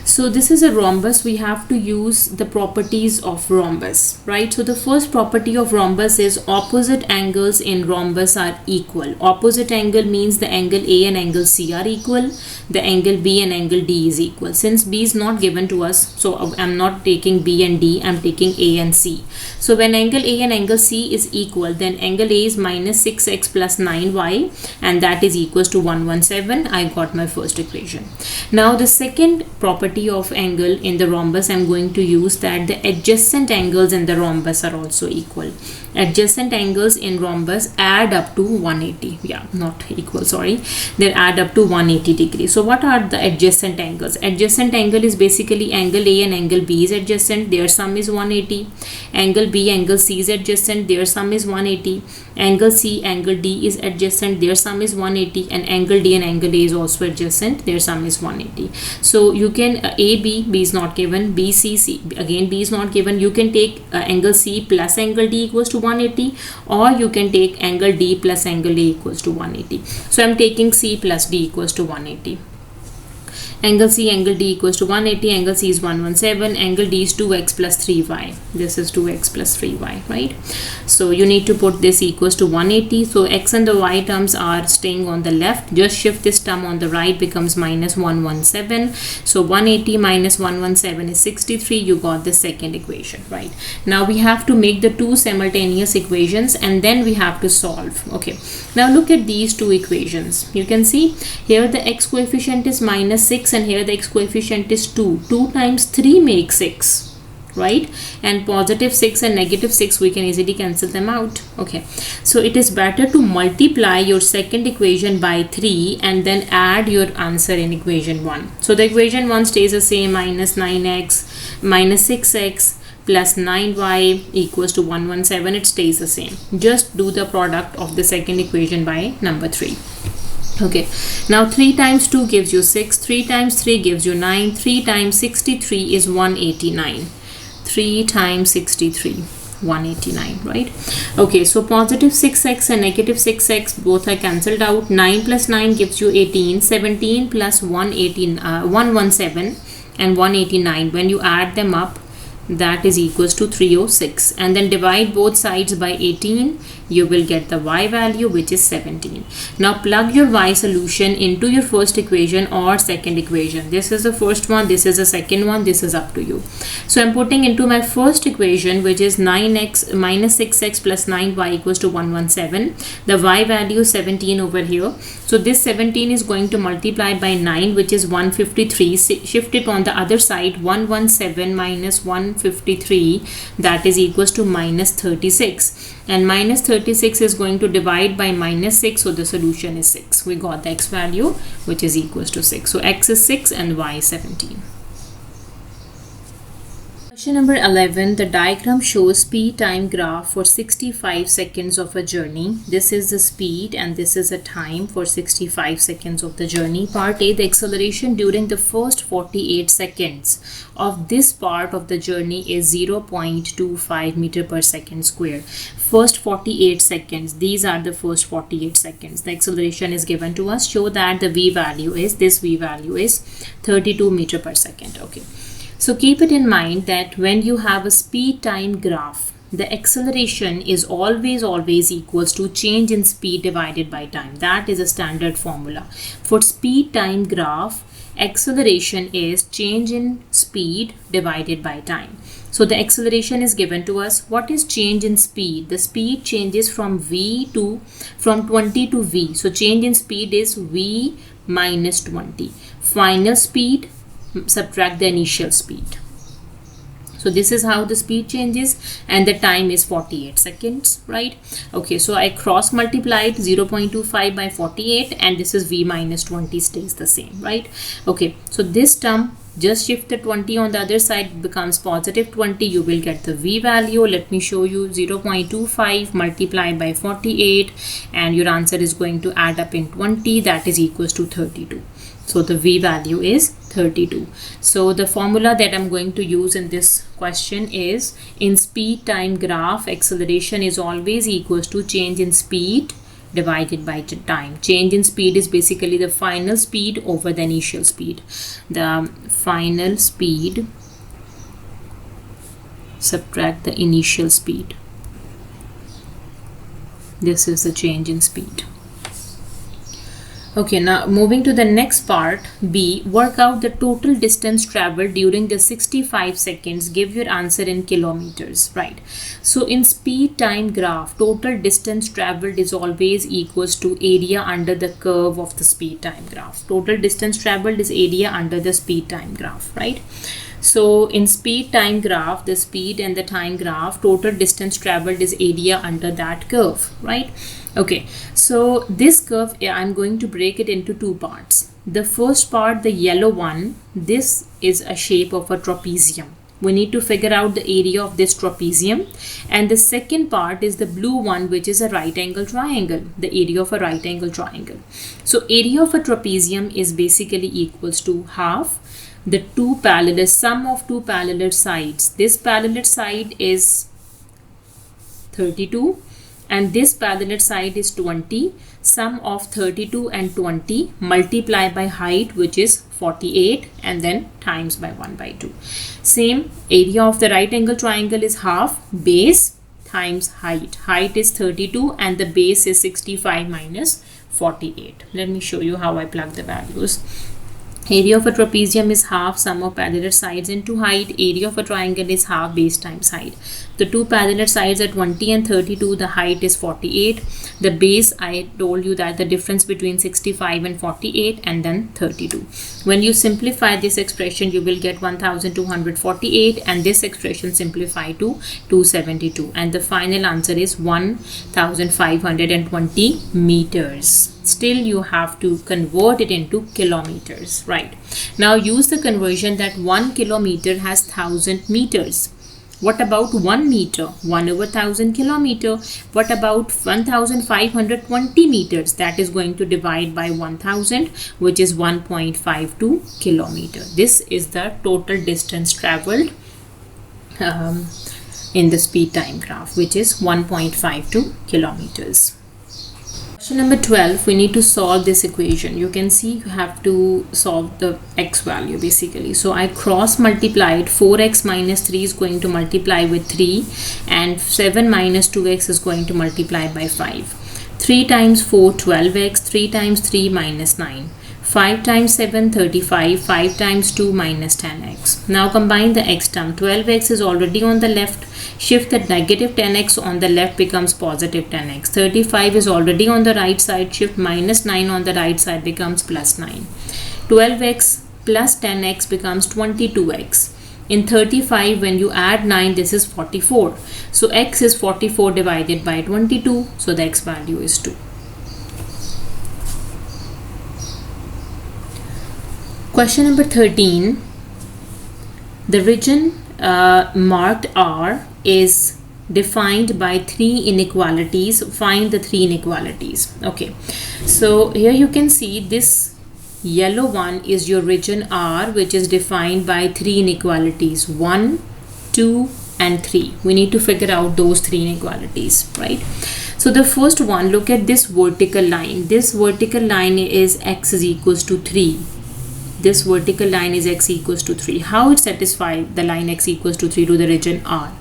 So this is a rhombus. We have to use the properties of rhombus, right? So the first property of rhombus is opposite angles in rhombus are equal. Opposite angle means the angle A and angle C are equal. The angle B and angle D is equal. Since B is not given to us, so I'm not taking B and D, I'm taking A and C. So when angle A and angle C is equal, then angle A is minus 6x plus 9y, and that is equals to 117. I got my first equation. Now the second property of angle in the rhombus, I'm going to use that the adjacent angles in the rhombus are also equal. Adjacent angles in rhombus add up to 180. Yeah, not equal, sorry. They add up to 180 degrees. So what are the adjacent angles? Adjacent angle is basically angle A and angle B is adjacent. Their sum is 180. Angle B, angle C is adjacent. Their sum is 180. Angle C, angle D is adjacent. Their sum is 180. And angle D and angle A is also adjacent. Their sum is 180. So you can AB, B is not given, BC, C, again B is not given. You can take angle C plus angle D equals to 180, or you can take angle D plus angle A equals to 180. So I'm taking C plus D equals to 180. Angle C, angle D equals to 180, angle C is 117, angle D is 2x plus 3y. This is 2x plus 3y, right? So you need to put this equals to 180. So x and the y terms are staying on the left. Just shift this term on the right, becomes minus 117. So 180 minus 117 is 63. You got the second equation, right? Now we have to make the two simultaneous equations and then we have to solve. Okay. Now look at these two equations. You can see here the x coefficient is minus 6 and here the x coefficient is 2. 2 times 3 makes 6, right? And positive 6 and negative 6, we can easily cancel them out. Okay, so it is better to multiply your second equation by 3 and then add your answer in equation 1. So the equation 1 stays the same, minus 9x minus 6x plus 9y equals to 117. It stays the same. Just do the product of the second equation by number 3. Okay, now 3 times 2 gives you 6, 3 times 3 gives you 9, 3 times 63 is 189. 3 times 63, 189, right? Okay, so positive 6x and negative 6x both are cancelled out. 9 plus 9 gives you 18, 17 plus 117 and 189. When you add them up, that is equals to 306, and then divide both sides by 18. You will get the y value, which is 17. Now plug your y solution into your first equation or second equation. This is the first one, this is the second one, this is up to you. So I'm putting into my first equation, which is 9x minus 6x plus 9y equals to 117. The y value is 17 over here. So this 17 is going to multiply by 9, which is 153. Shift it on the other side, 117 minus 153, that is equals to minus 36. And minus 36 is going to divide by minus 6, so the solution is 6. We got the x value, which is equals to 6. So x is 6 and y is 17. Question number 11. The diagram shows speed time graph for 65 seconds of a journey. This is the speed and this is the time for 65 seconds of the journey. Part A, the acceleration during the first 48 seconds of this part of the journey is 0.25 meter per second square. First 48 seconds, these are the first 48 seconds. The acceleration is given to us. Show that the v value is, this v value is 32 meter per second. Okay. So keep it in mind that when you have a speed time graph, the acceleration is always equals to change in speed divided by time. That is a standard formula. For speed time graph, acceleration is change in speed divided by time. So the acceleration is given to us. What is change in speed? The speed changes from 20 to v. So change in speed is v minus 20. Final speed, subtract the initial speed. So this is how the speed changes, and the time is 48 seconds, right? Okay, so I cross multiplied 0.25 by 48, and this is v minus 20 stays the same, right? Okay, so this term, just shift the 20 on the other side, becomes positive 20. You will get the v value. Let me show you. 0.25 multiplied by 48, and your answer is going to add up in 20. That is equals to 32. So the v value is 32. So the formula that I'm going to use in this question is, in speed time graph, acceleration is always equals to change in speed divided by time. Change in speed is basically the final speed over the initial speed. The final speed subtract the initial speed. This is the change in speed. Okay, now moving to the next part, B, work out the total distance traveled during the 65 seconds. Give your answer in kilometers, right? So in speed time graph, total distance traveled is always equals to area under the curve of the speed time graph. Total distance traveled is area under the speed time graph, right? So in speed time graph, the speed and the time graph, total distance traveled is area under that curve, right? Okay, so this curve, I'm going to break it into two parts. The first part, the yellow one, this is a shape of a trapezium. We need to figure out the area of this trapezium. And the second part is the blue one, which is a right angle triangle, the area of a right angle triangle. So area of a trapezium is basically equals to half the sum of two parallel sides. This parallel side is 32 and this parallel side is 20. Sum of 32 and 20 multiply by height, which is 48, and then times by 1/2. Same, area of the right angle triangle is half base times height. Height is 32 and the base is 65 minus 48. Let me show you how I plug the values. Area of a trapezium is half sum of parallel sides into height. Area of a triangle is half base times height. The two parallel sides are 20 and 32. The height is 48. The base, I told you that the difference between 65 and 48, and then 32. When you simplify this expression, you will get 1248, and this expression simplify to 272, and the final answer is 1520 meters. Still you have to convert it into kilometers, right? Now use the conversion that 1 kilometer has 1000 meters. What about 1 meter? 1 over 1000 kilometer. What about 1520 meters? That is going to divide by 1000, which is 1.52 kilometer. This is the total distance traveled in the speed time graph, which is 1.52 kilometers. Question number 12, we need to solve this equation. You can see you have to solve the x value basically. So I cross multiplied. 4x minus 3 is going to multiply with 3, and 7 minus 2x is going to multiply by 5. 3 times 4, 12x. 3 times 3 minus 9. 5 times 7, 35. 5 times 2 minus 10x. Now combine the x term. 12x is already on the left. Shift the negative 10x on the left becomes positive 10x. 35 is already on the right side. Shift minus 9 on the right side becomes plus 9. 12x plus 10x becomes 22x. In 35, when you add 9, this is 44. So x is 44 divided by 22. So the x value is 2. Question number 13. The region marked R is defined by 3 inequalities. Find the 3 inequalities. Okay, so here you can see this yellow one is your region R, which is defined by 3 inequalities, 1, 2 and 3. We need to figure out those 3 inequalities, right? So the first one, look at this vertical line. This vertical line is x is equals to 3. This vertical line is x equals to 3. How it satisfies the line x equals to 3 to the region R?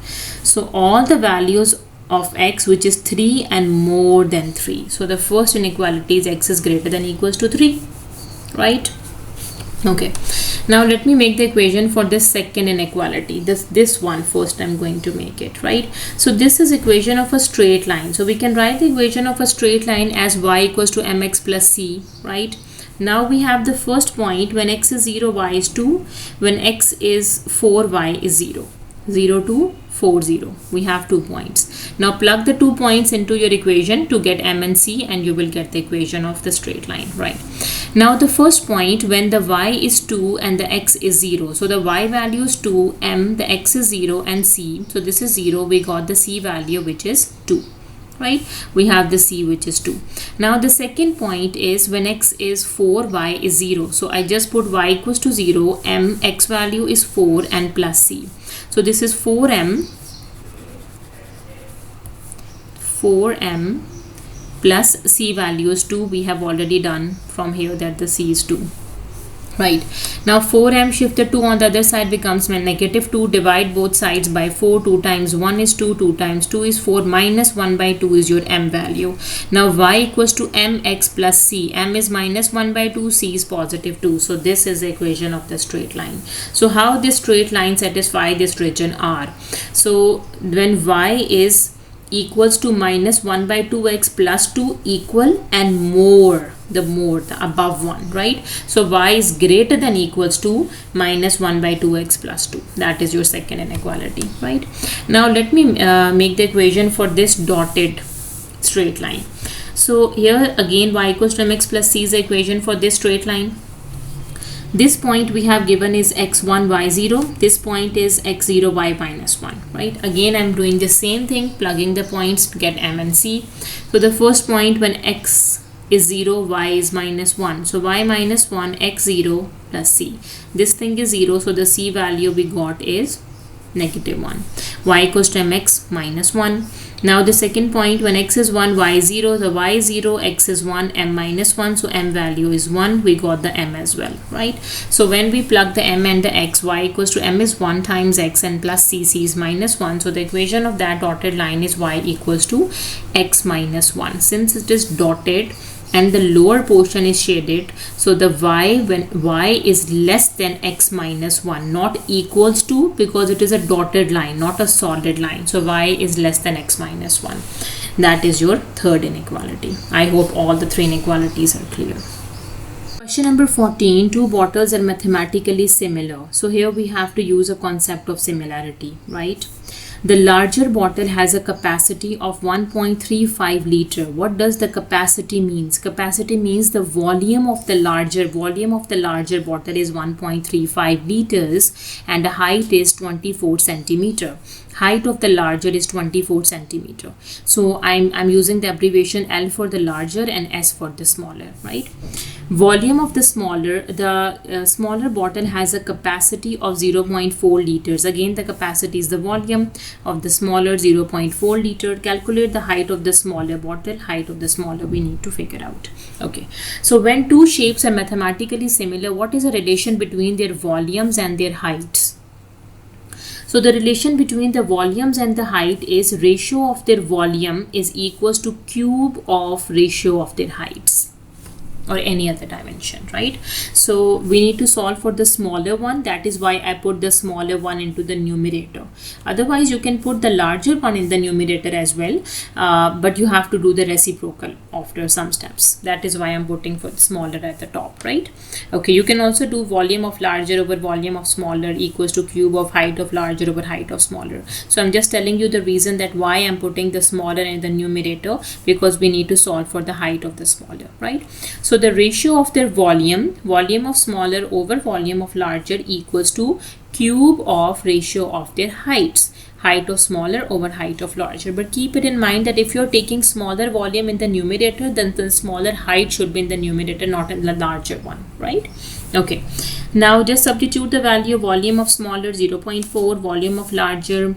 So all the values of x which is 3 and more than 3. So the first inequality is x is greater than equals to 3, right? Okay. Now let me make the equation for this second inequality. This one first I'm going to make it, right? So this is equation of a straight line. So we can write the equation of a straight line as y equals to mx plus c, right? Now we have the first point, when x is 0, y is 2. When x is 4, y is 0. 0 to 4, 0. We have 2 points. Now plug the 2 points into your equation to get m and c, and you will get the equation of the straight line, right? Now the first point, when the y is 2 and the x is 0. So the y value is 2, m, the x is 0 and c. So this is 0. We got the c value, which is 2. Right, we have the c, which is 2. Now the second point is when x is 4, y is 0. So I just put y equals to 0, m, x value is 4 and plus c. So this is 4m plus c value is 2. We have already done from here that the c is 2. Right, now 4m, shift the 2 on the other side becomes negative 2. Divide both sides by 4. 2 times 1 is 2. 2 times 2 is 4. Minus 1/2 is your m value. Now y equals to mx plus c. M is minus 1/2. C is positive 2. So this is the equation of the straight line. So how this straight line satisfy this region R? So when y is equals to minus 1/2x plus 2 equal and more, the above one, right? So y is greater than equals to minus 1/2x plus 2. That is your second inequality, right? Now let me make the equation for this dotted straight line. So here again y equals to mx plus c is the equation for this straight line. This point we have given is x1, y0. This point is x0, y minus 1, right? Again, I'm doing the same thing, plugging the points to get m and c. So the first point, when x is 0, y is minus 1. So y minus 1, x 0 plus c. This thing is 0, so the c value we got is negative 1. Y equals to mx minus 1. Now the second point, when x is 1, y is 0, the y is 0, x is 1, m minus 1, so m value is 1, we got the m as well, right? So when we plug the m and the x, y equals to m is 1 times x and plus c is minus 1, so the equation of that dotted line is y equals to x minus 1. Since it is dotted and the lower portion is shaded, so the y, when y is less than x minus 1, not equals to, because it is a dotted line, not a solid line, so y is less than x minus 1. That is your third inequality. I hope all the three inequalities are clear. Question number 14, two bottles are mathematically similar. So here we have to use a concept of similarity, right? The larger bottle has a capacity of 1.35 liter. What does the capacity means? Capacity means the volume of the larger bottle is 1.35 liters and the height is 24 centimeter. Height of the larger is 24 centimeter. So I'm using the abbreviation L for the larger and S for the smaller, right? Volume of the smaller bottle has a capacity of 0.4 liters. Again, the capacity is the volume of the smaller 0.4 liter. Calculate the height of the smaller bottle. Height of the smaller we need to figure out. Okay, so when two shapes are mathematically similar, what is the relation between their volumes and their heights? So the relation between the volumes and the height is ratio of their volume is equals to cube of ratio of their heights, or any other dimension, right? So we need to solve for the smaller one. That is why I put the smaller one into the numerator. Otherwise, you can put the larger one in the numerator as well, but you have to do the reciprocal after some steps. That is why I'm putting for the smaller at the top, right? Okay, you can also do volume of larger over volume of smaller equals to cube of height of larger over height of smaller. So I'm just telling you the reason that why I'm putting the smaller in the numerator, because we need to solve for the height of the smaller, right? So the ratio of their volume of smaller over volume of larger equals to cube of ratio of their heights. Height of smaller over height of larger. But keep it in mind that if you're taking smaller volume in the numerator, then the smaller height should be in the numerator, not in the larger one, right? Okay, now just substitute the value of volume of smaller 0.4, volume of larger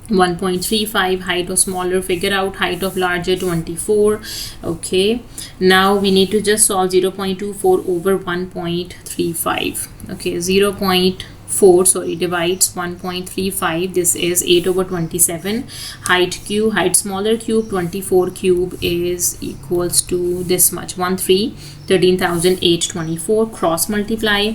1.35, height of smaller, figure out height of larger 24. Okay, now we need to just solve 0.24 over 1.35. okay, 0.4 divides 1.35. this is 8 over 27. Height smaller cube 24 cube is equals to this much, 13,824. Cross multiply.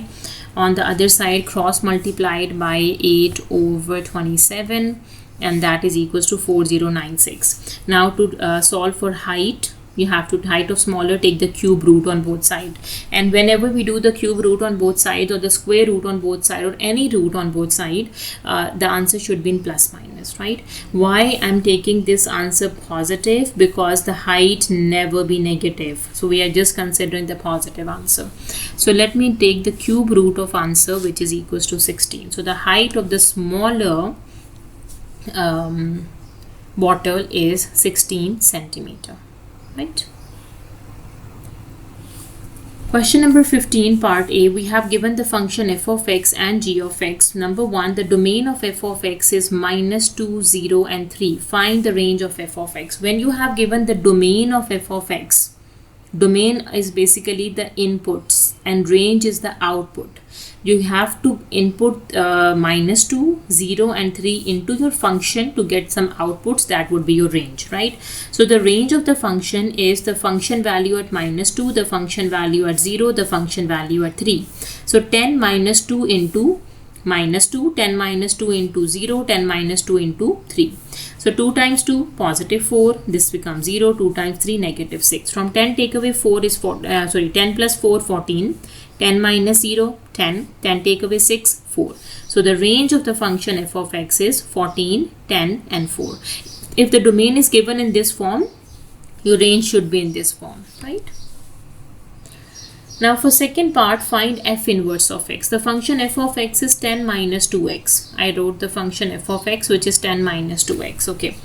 On the other side, cross multiplied by 8 over 27, and that is equals to 4096. Now to solve for height, you have to height of smaller, take the cube root on both sides, and whenever we do the cube root on both sides or the square root on both sides or any root on both sides, the answer should be in plus minus, right? Why I'm taking this answer positive? Because the height never be negative, so we are just considering the positive answer. So let me take the cube root of answer, which is equals to 16. So the height of the smaller bottle is 16 centimeter, right? Question number 15, part A. We have given the function f of x and g of x. Number 1, the domain of f of x is -2, 0 and 3. Find the range of f of x. When you have given the domain of f of x, domain is basically the inputs and range is the output. You have to input -2, 0 and 3 into your function to get some outputs. That would be your range, right? So the range of the function is the function value at -2, the function value at 0, the function value at 3. So 10 minus 2 into -2, 10 minus 2 into 0, 10 minus 2 into 3. So 2 times 2, positive 4. This becomes 0. 2 times 3, negative 6. From 10 take away 4 is 10 plus 4, 14. 10 minus 0, 10. 10 take away 6, 4. So the range of the function f of x is 14, 10 and 4. If the domain is given in this form, your range should be in this form, right? Now for second part, find f inverse of x. The function f of x is 10 minus 2x. I wrote the function f of x, which is 10 minus 2x. Okay.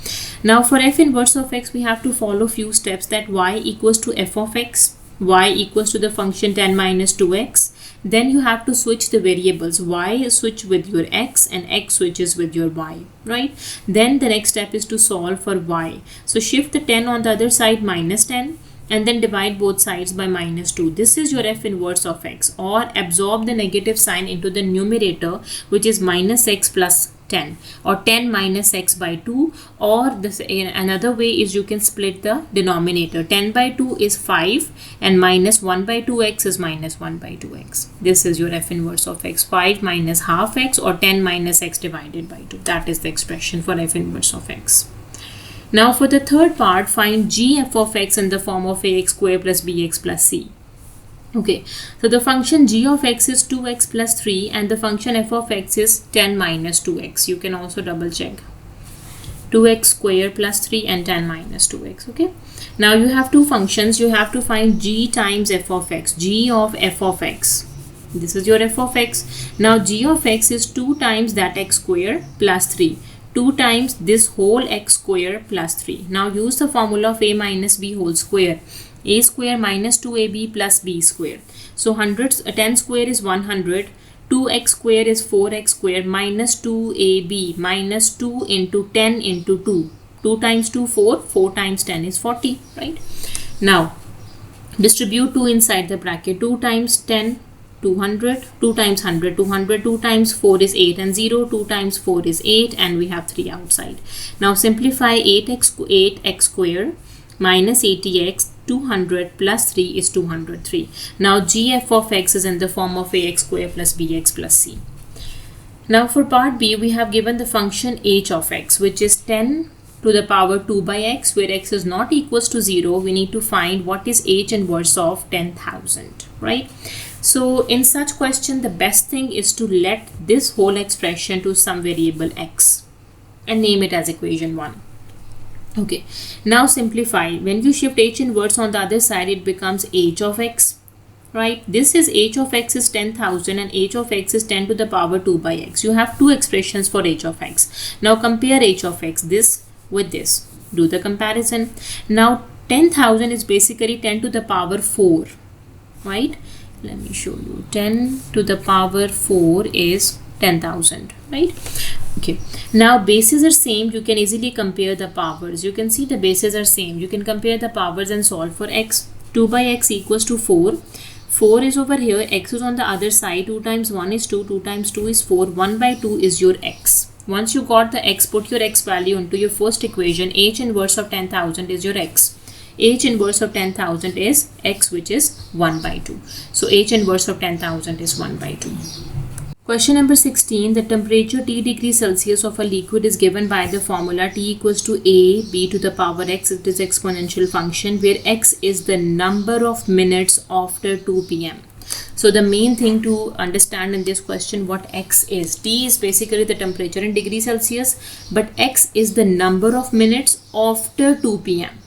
Now for f inverse of x, we have to follow few steps, that y equals to f of x, y equals to the function 10 minus 2x. Then you have to switch the variables. Y switch with your x and x switches with your y, right? Then the next step is to solve for y. So shift the 10 on the other side, minus 10, and then divide both sides by minus 2. This is your f inverse of x, or absorb the negative sign into the numerator, which is minus x plus 10, or 10 minus x by 2, or this another way is you can split the denominator. 10 by 2 is 5 and minus 1 by 2x is minus 1 by 2x. This is your f inverse of x, 5 minus half x, or 10 minus x divided by 2. That is the expression for f inverse of x. Now for the third part, find g f of x in the form of ax square plus bx plus c. Okay, so the function g of x is 2x plus 3 and the function f of x is 10 minus 2x. You can also double check. 2x square plus 3 and 10 minus 2x. Okay, now you have two functions. You have to find g times f of x. G of f of x. This is your f of x. Now g of x is 2 times that x square plus 3. 2 times this whole x square plus 3. Now use the formula of a minus b whole square. A square minus 2ab plus b square. So 10 square is 100. 2x square is 4x square minus 2ab minus 2 into 10 into 2. 2 times 2, 4. 4 times 10 is 40, right? Now distribute 2 inside the bracket. 2 times 10, 200, 2 times 100, 200, 2 times 4 is 8 and 0, 2 times 4 is 8 and we have 3 outside. Now simplify 8x square minus 80x, 200 plus 3 is 203. Now gf of x is in the form of ax square plus bx plus c. Now for part b, we have given the function h of x, which is 10 to the power 2 by x, where x is not equals to 0. We need to find what is h inverse of 10,000, right? So in such question, the best thing is to let this whole expression to some variable x and name it as equation 1. Okay, now simplify. When you shift h inverse on the other side, it becomes h of x, right? This is h of x is 10,000 and h of x is 10 to the power 2 by x. You have two expressions for h of x. Now compare h of x, this with this. Do the comparison. Now 10,000 is basically 10 to the power 4, right? Let me show you. 10 to the power 4 is 10,000, right? Okay, now bases are same. You can easily compare the powers. You can see the bases are same. You can compare the powers and solve for x. 2 by x equals to 4. 4 is over here. X is on the other side. 2 times 1 is 2. 2 times 2 is 4. 1 by 2 is your x. Once you got the x, put your x value into your first equation. H inverse of 10,000 is your x. H inverse of 10,000 is x, which is 1 by 2. So H inverse of 10,000 is 1 by 2. Question number 16. The temperature T degrees Celsius of a liquid is given by the formula T equals to A B to the power x. It is exponential function where x is the number of minutes after 2 p.m. So the main thing to understand in this question, what x is. T is basically the temperature in degrees Celsius, but x is the number of minutes after 2 p.m.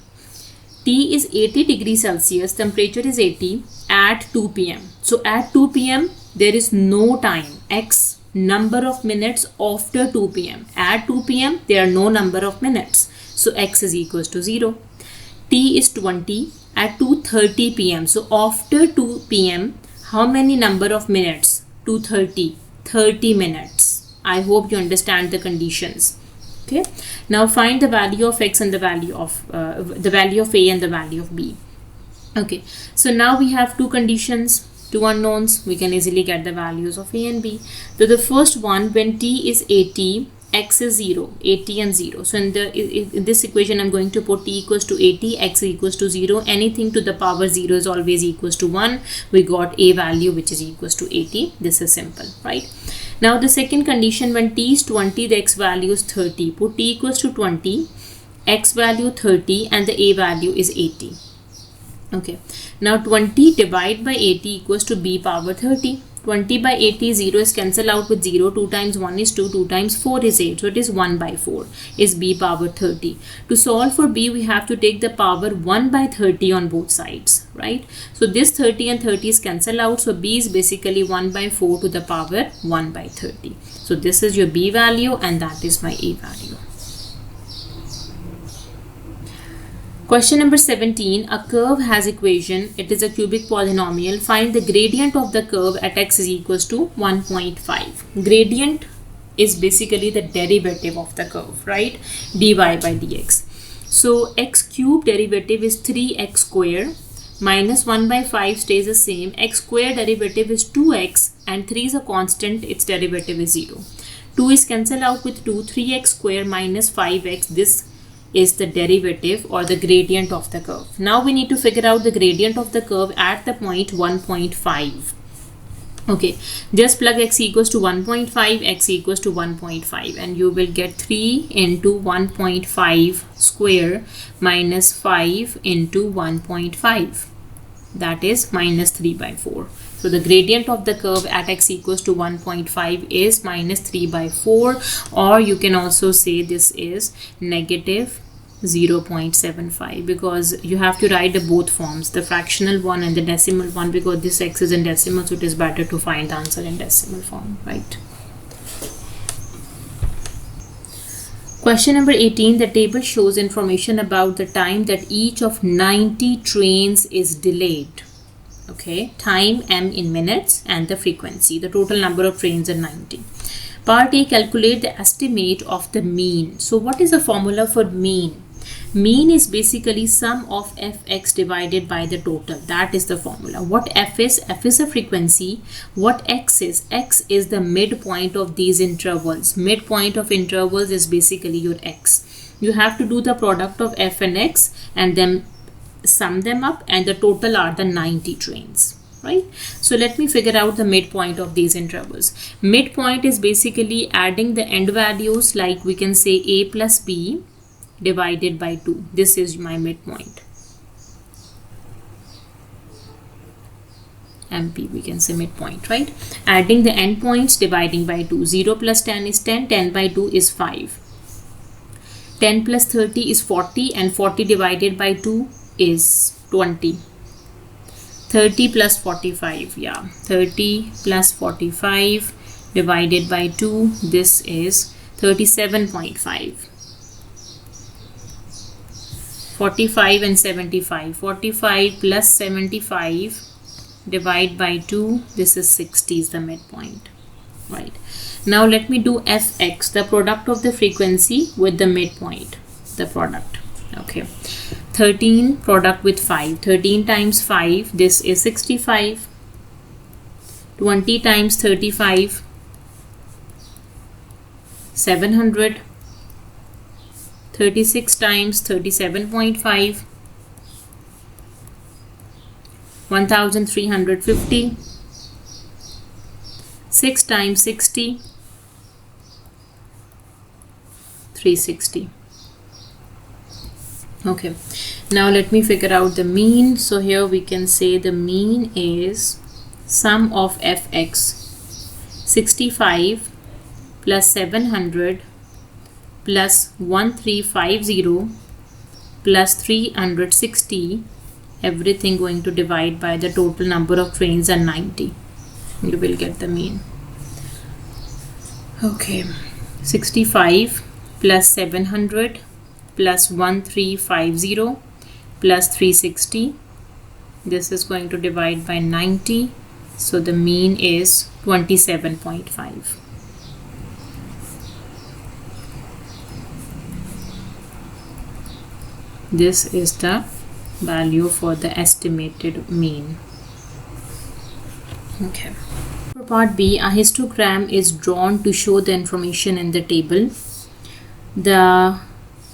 T is 80 degrees Celsius, temperature is 80 at 2 p.m. So at 2 p.m. there is no time, x number of minutes after 2 p.m. At 2 p.m. there are no number of minutes. So x is equals to 0. T is 20 at 2:30 p.m. So after 2 p.m. how many number of minutes? 2:30, 30 minutes. I hope you understand the conditions. Okay, now find the value of x and the value of A and the value of B. Okay, so now we have two conditions, two unknowns. We can easily get the values of A and B. So the first one, when T is 80, x is 0, 80 and 0. So in this equation, I'm going to put T equals to 80, x equals to 0. Anything to the power 0 is always equals to 1. We got A value, which is equals to 80. This is simple, right? Now the second condition, when T is 20, the x value is 30. Put T equals to 20, x value 30 and the A value is 80. Okay, now 20 divided by 80 equals to B power 30. 20 by 80, 0 is cancelled out with 0. 2 times 1 is 2. 2 times 4 is 8. So it is 1 by 4 is B power 30. To solve for B, we have to take the power 1 by 30 on both sides, right? So this 30 and 30 is cancelled out. So B is basically 1 by 4 to the power 1 by 30. So this is your B value and that is my A value. Question number 17. A curve has equation. It is a cubic polynomial. Find the gradient of the curve at x is equals to 1.5. Gradient is basically the derivative of the curve, right? dy by dx. So x cube derivative is 3x square minus 1 by 5 stays the same. X square derivative is 2x and 3 is a constant. Its derivative is 0. 2 is cancelled out with 2. 3x square minus 5x. This is the derivative or the gradient of the curve. Now we need to figure out the gradient of the curve at the point 1.5. Okay, just plug x equals to 1.5, x equals to 1.5, and you will get 3 into 1.5 square minus 5 into 1.5. That is minus 3 by 4. So the gradient of the curve at x equals to 1.5 is minus 3 by 4, or you can also say this is negative 0.75, because you have to write the both forms, the fractional one and the decimal one, because this x is in decimal, so it is better to find the answer in decimal form, right? Question number 18. The table shows information about the time that each of 90 trains is delayed. Okay, time m in minutes and the frequency. The total number of trains are 90. Part A, calculate the estimate of the mean. So what is the formula for mean? Mean is basically sum of fx divided by the total. That is the formula. What f is? F is a frequency. What x is? X is the midpoint of these intervals. Midpoint of intervals is basically your x. You have to do the product of f and x and then sum them up, and the total are the 90 trains, right? So let me figure out the midpoint of these intervals. Midpoint is basically adding the end values, like we can say a plus b divided by 2. This is my midpoint. MP, we can say midpoint, right? Adding the endpoints, dividing by 2. 0 plus 10 is 10. 10 by 2 is 5. 10 plus 30 is 40, and 40 divided by 2 is 20. 30 plus 45, yeah, 30 plus 45 divided by 2, this is 37.5. 45 and 75. 45 plus 75 divide by 2, this is 60 is the midpoint, right? Now let me do fx, the product of the frequency with the midpoint, the product. Okay, 13 product with 5. 13 times 5, this is 65. 20 times 35, 700. 36 times 37.5, 1350. 6 times 60, 360. Okay, now let me figure out the mean. So here we can say the mean is sum of fx, 65 plus 700 plus 1350 plus 360, everything going to divide by the total number of trains are 90. You will get the mean. Okay, 65 plus 700 plus 1350 plus 360, this is going to divide by 90, so the mean is 27.5. This is the value for the estimated mean. Okay. For part B, a histogram is drawn to show the information in the table. The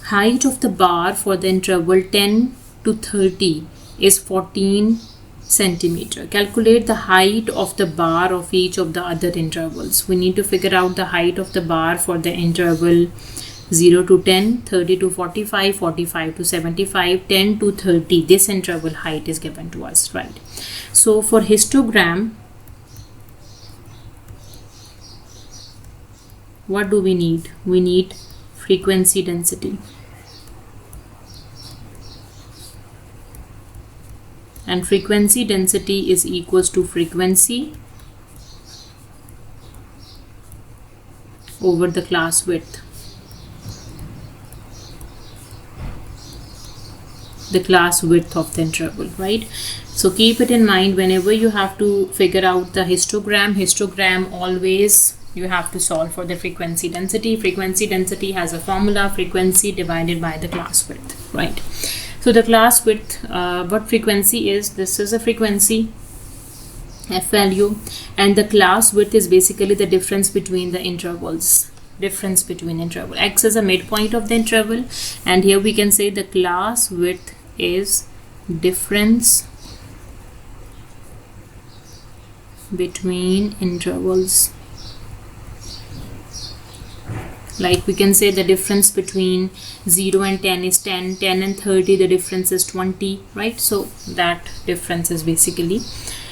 height of the bar for the interval 10 to 30 is 14 centimeter. Calculate the height of the bar of each of the other intervals. We need to figure out the height of the bar for the interval 0 to 10, 30 to 45, 45 to 75, 10 to 30. This interval height is given to us, right? So for histogram, what do we need? We need frequency density. And frequency density is equals to frequency over the class width. the class width of the interval, right? So keep it in mind whenever you have to figure out the histogram always you have to solve for the frequency density. Frequency density has a formula, frequency divided by the class width, right? So the class width, what frequency is, this is a frequency f value, and the class width is basically the difference between the intervals. X is a midpoint of the interval, and here we can say the class width is difference between intervals. Like we can say the difference between 0 and 10 is 10, 10 and 30, the difference is 20, right? So that difference is basically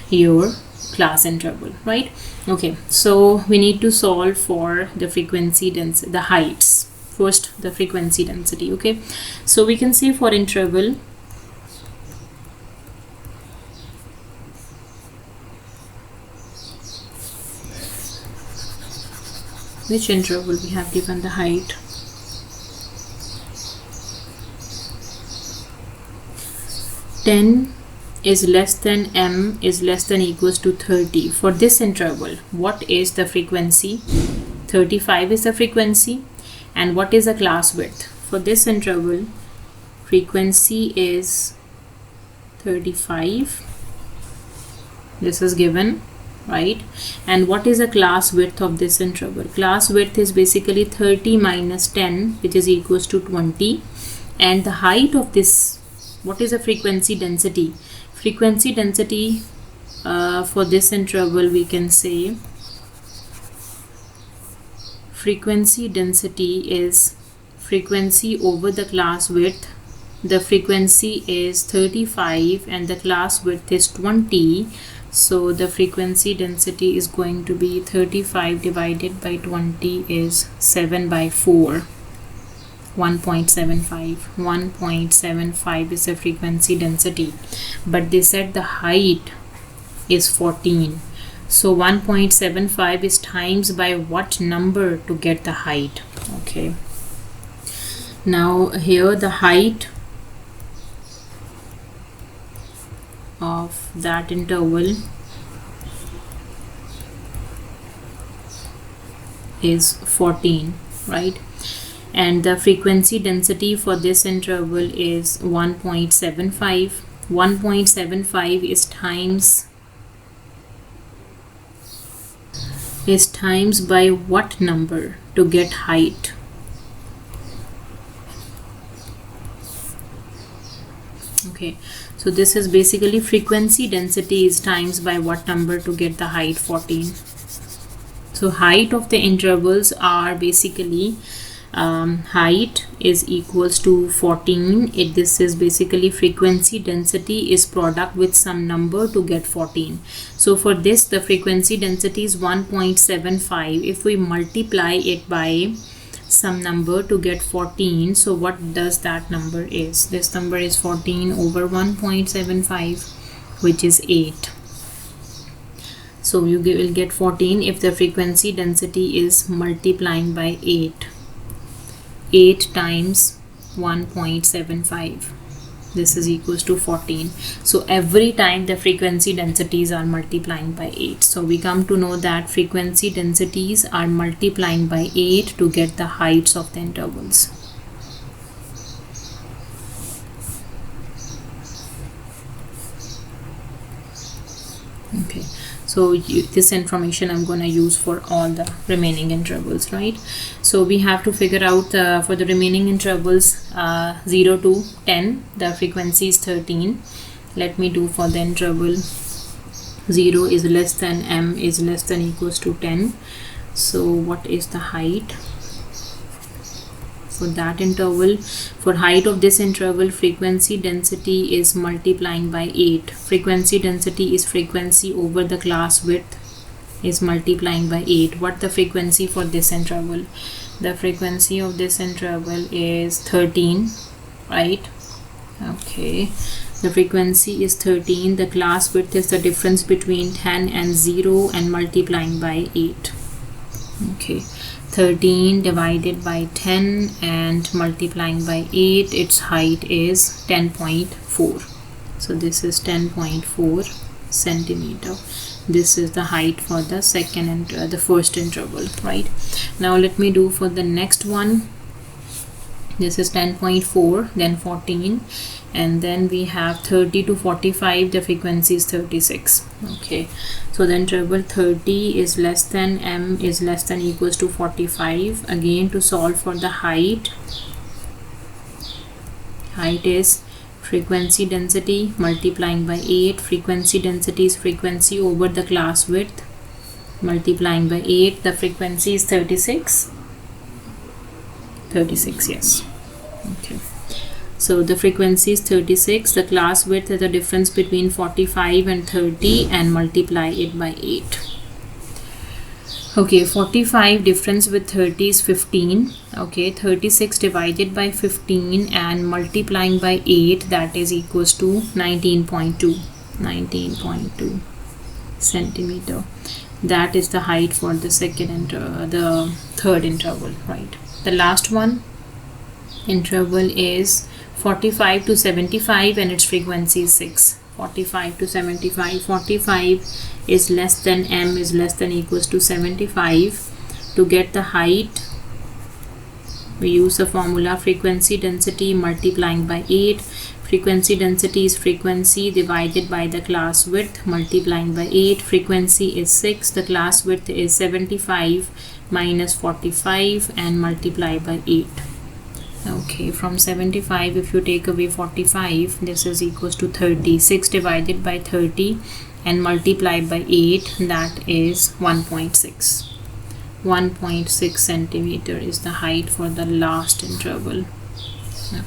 your class interval, right? Okay, so we need to solve for the frequency density, the heights. First, the frequency density, okay? So we can say for interval, which interval we have given the height? (10) is less than m is less than equals to 30. For this interval, what is the frequency? 35 is the frequency. And what is the class width? For this interval, frequency is 35. This is given, right? And what is the class width of this interval? Class width is basically 30 minus 10, which is equals to 20. And the height of this, what is the frequency density? Frequency density for this interval, we can say frequency density is frequency over the class width. The frequency is 35 and the class width is 20. So the frequency density is going to be 35 divided by 20 is 7 by 4. 1.75. 1.75 is the frequency density, but they said the height is 14. So 1.75 is times by what number to get the height? Okay, now here the height of that interval is 14, right? And the frequency density for this interval is 1.75. 1.75 is times by what number to get height? Okay, so this is basically frequency density is times by what number to get the height? 14. So height of the intervals are basically height is equals to 14. This is basically frequency density is product with some number to get 14. So for this, the frequency density is 1.75. If we multiply it by some number to get 14, so what does that number is? This number is 14 over 1.75, which is 8. So you will get 14 if the frequency density is multiplying by 8. 8 times 1.75, this is equals to 14. So every time the frequency densities are multiplying by 8. So we come to know that frequency densities are multiplying by 8 to get the heights of the intervals. Okay, so this information I'm going to use for all the remaining intervals, right? So we have to figure out for the remaining intervals 0 to 10, the frequency is 13. Let me do for the interval 0 is less than m is less than equals to 10. So what is the height for that interval? For height of this interval, frequency density is multiplying by 8. Frequency density is frequency over the class width is multiplying by 8. What the frequency for this interval? The frequency of this interval is 13, right? Okay, the frequency is 13. The class width is the difference between 10 and 0 and multiplying by 8. Okay, 13 divided by 10 and multiplying by 8, its height is 10.4. So this is 10.4 centimeter. This is the height for the second and the first interval, right? Now let me do for the next one. This is 10.4, then 14, and then we have 30 to 45. The frequency is 36. Okay, so the interval 30 is less than m is less than equals to 45. Again, to solve for the height is frequency density multiplying by 8. Frequency density is frequency over the class width multiplying by 8. The frequency is 36. 36, yes. Okay, so the frequency is 36. The class width is the difference between 45 and 30, and multiply it by 8. Okay, 45 difference with 30 is 15. Okay, 36 divided by 15 and multiplying by 8, that is equals to 19.2 centimeter. That is the height for the the third interval, right? The last one interval is 45 to 75 and its frequency is 6. 45 to 75. 45 is less than m is less than equals to 75. To get the height, we use the formula frequency density multiplying by 8. Frequency density is frequency divided by the class width multiplying by 8. Frequency is 6. The class width is 75 minus 45 and multiply by 8. Okay, from 75, if you take away 45, this is equals to 30. 6 divided by 30 and multiply by 8, that is 1.6. 1.6 centimeter is the height for the last interval.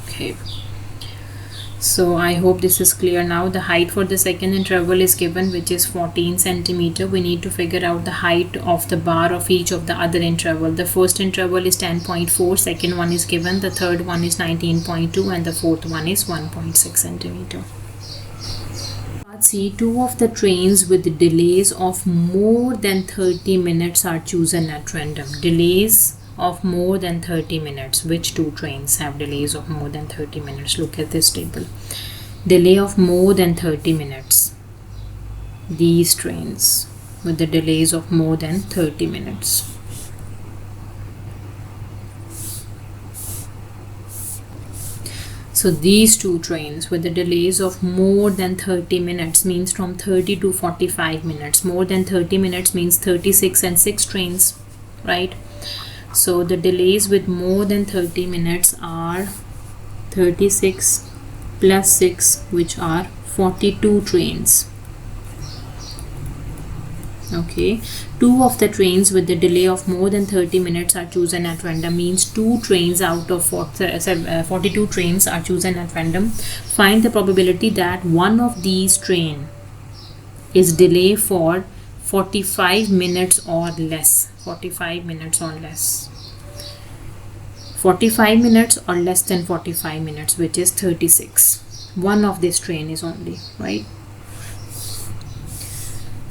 Okay, so I hope this is clear now. The height for the second interval is given, which is 14 centimeter. We need to figure out the height of the bar of each of the other interval. The first interval is 10.4, second one is given, the third one is 19.2, and the fourth one is 1.6 centimeter. Part C, 2 of the trains with delays of more than 30 minutes are chosen at random. Delays of more than 30 minutes. Which two trains have delays of more than 30 minutes? Look at this table. Delay of more than 30 minutes. These trains with the delays of more than 30 minutes. So these two trains with the delays of more than 30 minutes means from 30 to 45 minutes. More than 30 minutes means 36 and 6 trains, right? So the delays with more than 30 minutes are 36 plus 6, which are 42 trains. Okay, 2 of the trains with the delay of more than 30 minutes are chosen at random, means 2 trains out of 42 trains are chosen at random. Find the probability that one of these train is delayed for 45 minutes or less. 45 minutes or less. 45 minutes or less than 45 minutes, which is 36. One of this train is only, right?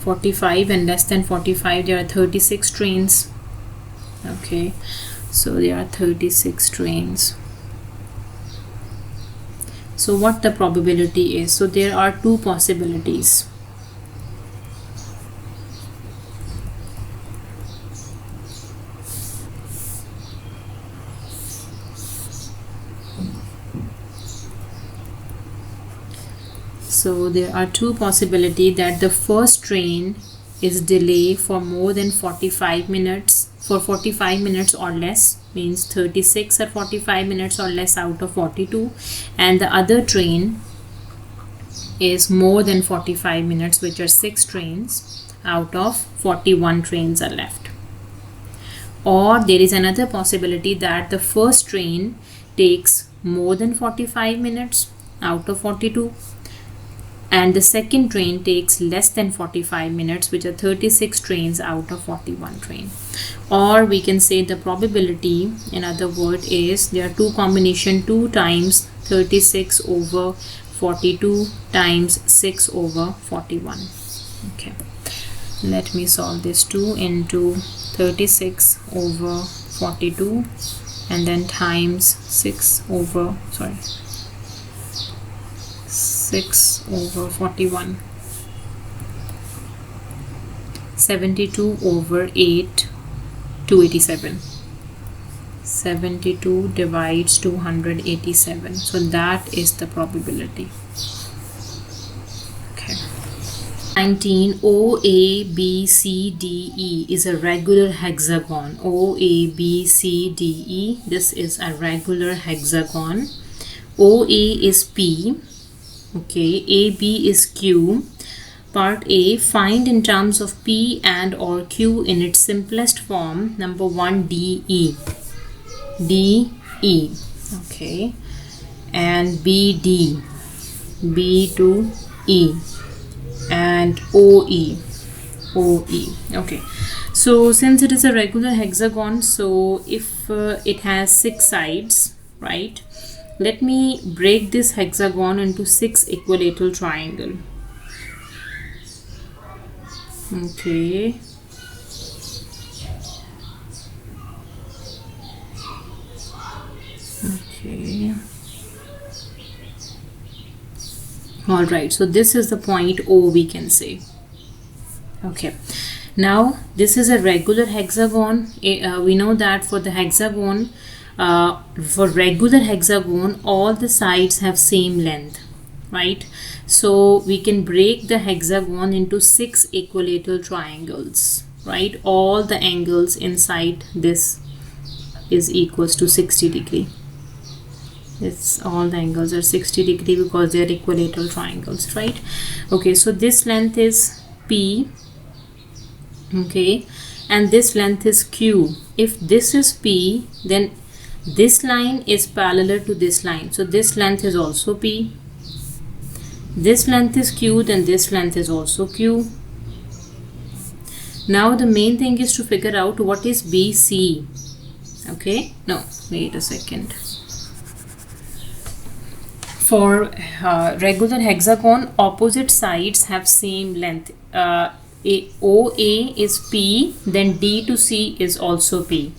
45 and less than 45, there are 36 trains. Okay, so there are 36 trains. So what the probability is? So there are 2 possibilities. So there are 2 possibilities that the first train is delayed for more than 45 minutes, for 45 minutes or less, means 36 or 45 minutes or less out of 42, and the other train is more than 45 minutes, which are 6 trains out of 41 trains are left. Or there is another possibility that the first train takes more than 45 minutes out of 42, and the second train takes less than 45 minutes, which are 36 trains out of 41 train. Or we can say the probability, in other words, is there are 2 combination, 2 times 36 over 42 times 6 over 41. Okay, let me solve this. 2 into 36 over 42 and then times 6 over 41. 72 over 8, 287. 72 divides 287. So that is the probability. Okay. 19. OABCDE is a regular hexagon. OABCDE. This is a regular hexagon. OA is P. Okay. AB is Q. Part A, find in terms of P and or Q in its simplest form. Number 1, DE. DE. Okay. And BD. B to E. And OE. OE. Okay. So since it is a regular hexagon, so if it has 6 sides, right? Let me break this hexagon into 6 equilateral triangles. Okay. Okay. All right. So this is the point O, we can say. Okay. Now this is a regular hexagon. We know that for the hexagon, for regular hexagon, all the sides have same length, right? So we can break the hexagon into 6 equilateral triangles, right? All the angles inside this is equals to 60 degree. It's all the angles are 60 degree because they are equilateral triangles, right? Okay, so this length is P, okay, and this length is Q. If this is P, then this line is parallel to this line, so this length is also P. This length is Q, then this length is also Q. Now the main thing is to figure out what is BC. Okay, no, wait a second. For regular hexagon, opposite sides have same length. OA is P, then D to C is also P.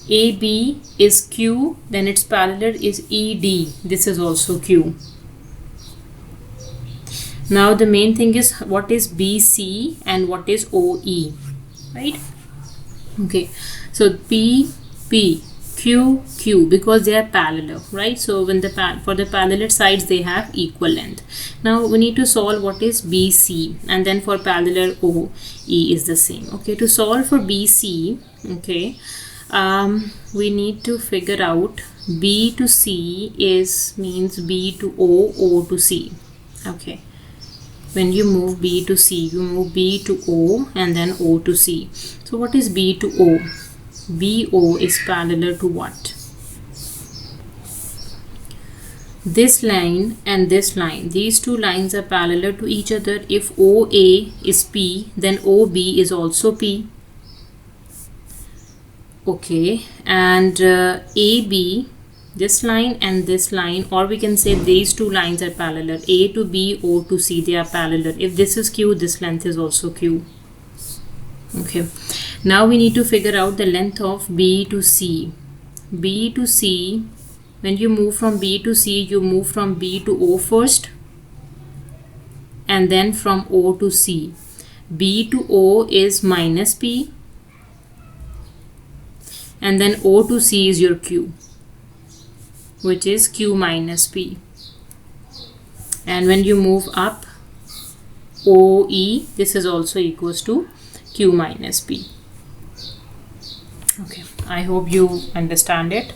AB is Q, then its parallel is ED. This is also Q. Now the main thing is what is BC and what is OE, right? Okay, so P, P, Q, Q, because they are parallel, right? So when for the parallel sides they have equal length. Now we need to solve what is BC, and then for parallel OE is the same. Okay, to solve for BC, okay, we need to figure out B to C means B to O, O to C. Okay. When you move B to C, you move B to O and then O to C. So what is B to O? BO is parallel to what? This line and this line. These two lines are parallel to each other. If OA is P, then OB is also P. Okay, and AB, this line and this line, or we can say these two lines are parallel. A to B, O to C, they are parallel. If this is Q, this length is also Q. Okay, now we need to figure out the length of B to C. B to C, when you move from B to C, you move from B to O first and then from O to C. B to O is minus P and then O to C is your Q, which is Q minus P. And when you move up, OE, this is also equals to Q minus P. Okay, I hope you understand it.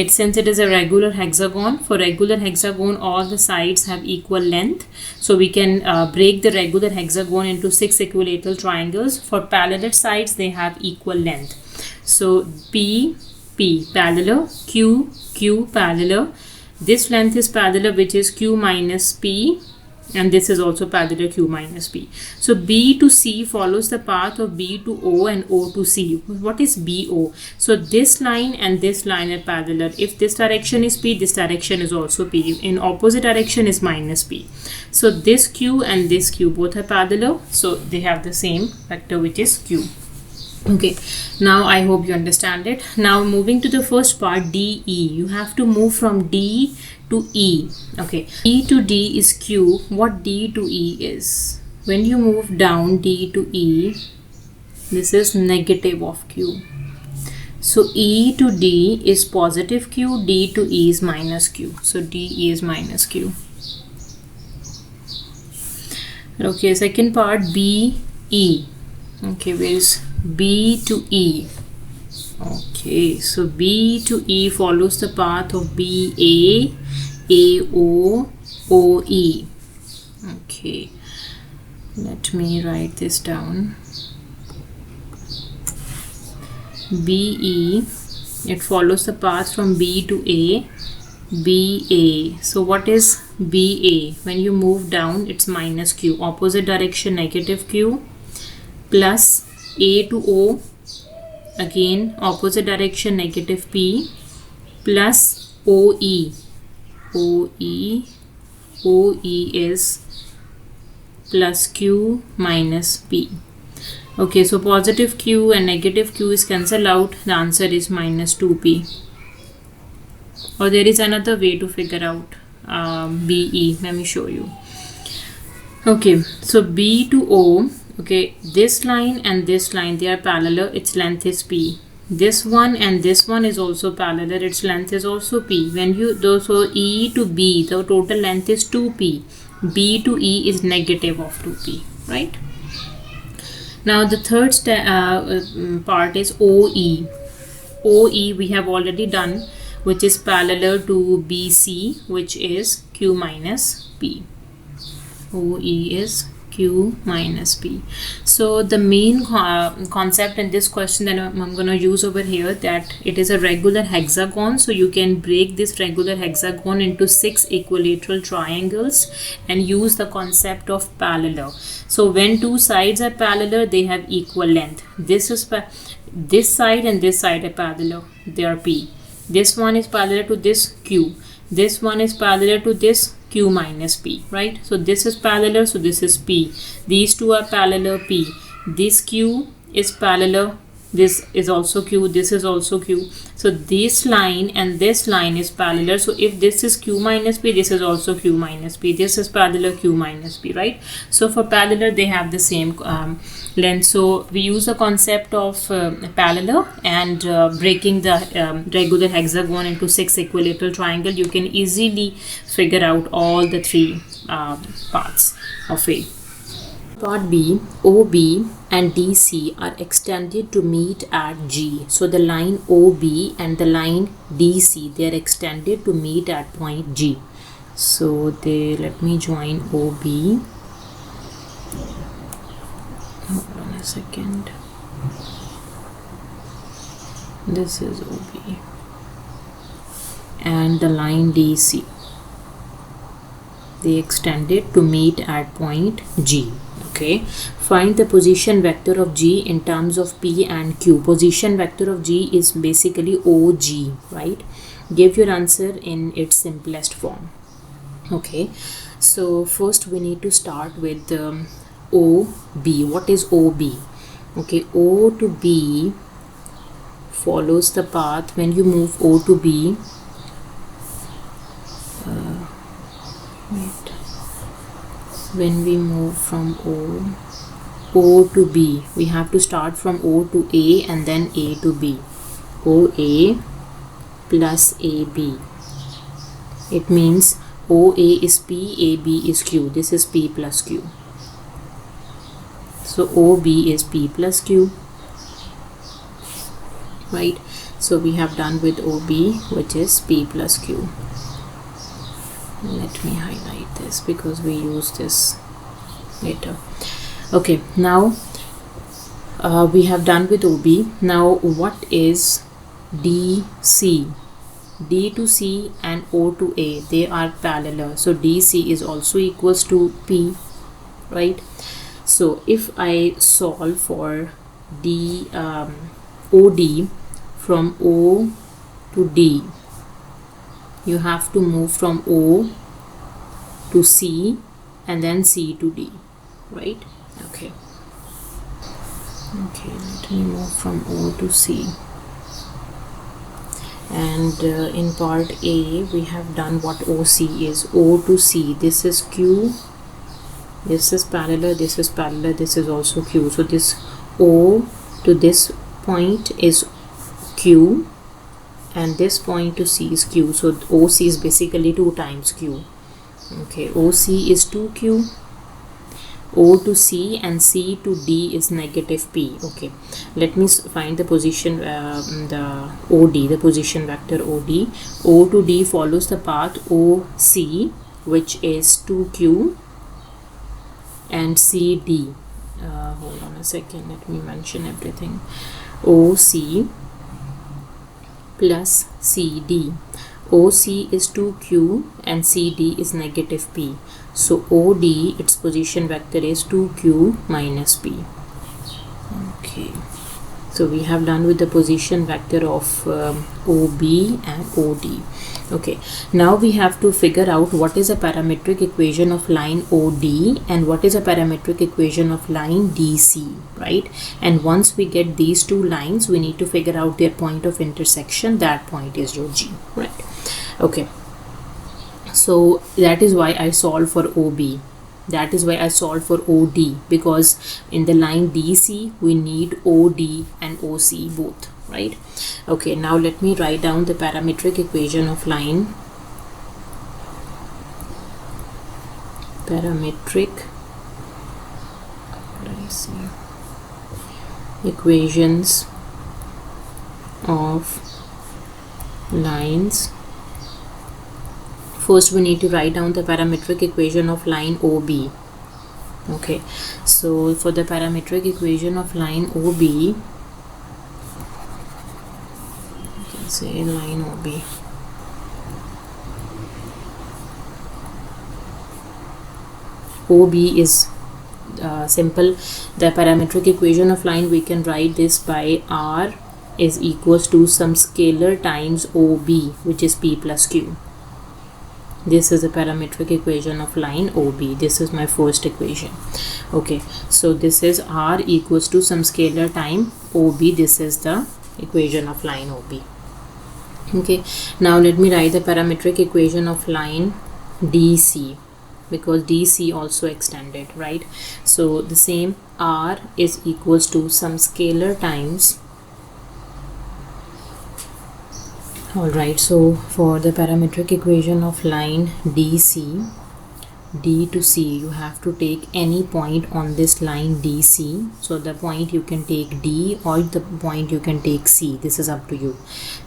Since it is a regular hexagon, for regular hexagon all the sides have equal length, so we can break the regular hexagon into 6 equilateral triangles. For parallel sides they have equal length. So P, P parallel, Q, Q parallel. This length is parallel, which is Q minus P, and this is also parallel Q minus P. So B to C follows the path of B to O and O to C. What is BO? So this line and this line are parallel. If this direction is P, this direction is also P. In opposite direction is minus P. So this Q and this Q both are parallel, so they have the same vector, which is Q. Okay, now I hope you understand it. Now moving to the first part, DE. You have to move from D to E. Okay, E to D is Q. What D to E is? When you move down D to E, this is negative of Q. So E to D is positive Q, D to E is minus Q. So DE is minus Q. Okay, second part, BE. Okay, where is B to E? Okay, so B to E follows the path of BA, AO, OE. Okay, let me write this down. BE, it follows the path from B to A, BA. So what is BA? When you move down, it's minus Q. Opposite direction, negative Q, plus A to O. Again, opposite direction, negative P, plus OE. OE is plus Q minus P. Okay, so positive Q and negative Q is cancelled out. The answer is minus 2P. Or there is another way to figure out BE. Let me show you. Okay, so B to O. Okay, this line and this line, they are parallel. Its length is P. This one and this one is also parallel. Its length is also P. When you so E to B, the total length is 2P. B to E is negative of 2P, right? Now the third part is OE. OE we have already done, which is parallel to BC, which is Q minus P. OE is Q minus P. So the main concept in this question that I'm going to use over here, that it is a regular hexagon. So you can break this regular hexagon into 6 equilateral triangles and use the concept of parallel. So when two sides are parallel, they have equal length. This side and this side are parallel. They are P. This one is parallel to this Q. This one is parallel to this Q minus P, right? So this is parallel, so this is P. These two are parallel, P. This Q is parallel, this is also Q, this is also Q. So this line and this line is parallel. So if this is Q minus P, this is also Q minus P. This is parallel Q minus P, right? So for parallel, they have the same length. So we use the concept of parallel and breaking the regular hexagon into 6 equilateral triangle. You can easily figure out all the 3 parts of A. Part B, OB and DC are extended to meet at G. So the line OB and the line DC, they are extended to meet at point G. So let me join OB. Hold on a second. This is OB. And the line DC, they extended to meet at point G. Okay, find the position vector of G in terms of P and Q. Position vector of G is basically OG, right? Give your answer in its simplest form. Okay, so first we need to start with OB. What is OB? Okay, O to B follows the path. When you move O to B, when we move from O to B, we have to start from O to A and then A to B. OA plus AB. It means OA is P, AB is Q. This is P plus Q. So OB is P plus Q, right? So we have done with OB, which is P plus Q. Let me highlight this because we use this later. Okay, now we have done with OB. Now what is DC? D to C and O to A, they are parallel. So DC is also equals to P, right? So if I solve for OD from O to D, you have to move from O to C and then C to D, right? Okay. Okay, let me move from O to C. And in part A we have done what OC is. O to C, this is Q, this is parallel, this is parallel, this is also Q. So this O to this point is Q and this point to C is Q. So OC is basically 2 times Q. Okay, OC is 2Q, O to C, and C to D is negative P. Okay, let me find the position, the OD, the position vector OD. O to D follows the path OC, which is 2Q, and CD. Hold on a second, let me mention everything. OC plus CD. OC is 2Q and CD is negative P. So OD, its position vector is 2Q minus P. Okay, so we have done with the position vector of OB and OD. Okay, now we have to figure out what is a parametric equation of line OD and what is a parametric equation of line DC, right? And once we get these two lines, we need to figure out their point of intersection. That point is your G, right? Okay, so that is why I solve for OB. That is why I solve for OD, because in the line DC we need OD and OC both, right? Okay, now let me write down the parametric equation of line. Parametric, equations of lines. First we need to write down the parametric equation of line OB. Okay, so for the parametric equation of line OB, you can say line OB. OB is simple. The parametric equation of line, we can write this by R is equals to some scalar times OB, which is P plus Q. This is the parametric equation of line OB. This is my first equation. Okay, so this is R equals to some scalar time OB. This is the equation of line OB. Okay, now let me write the parametric equation of line DC, because DC also extended, right? So the same, R is equals to some scalar times. Alright, so for the parametric equation of line DC, D to C, you have to take any point on this line DC. So the point you can take D or the point you can take C. This is up to you.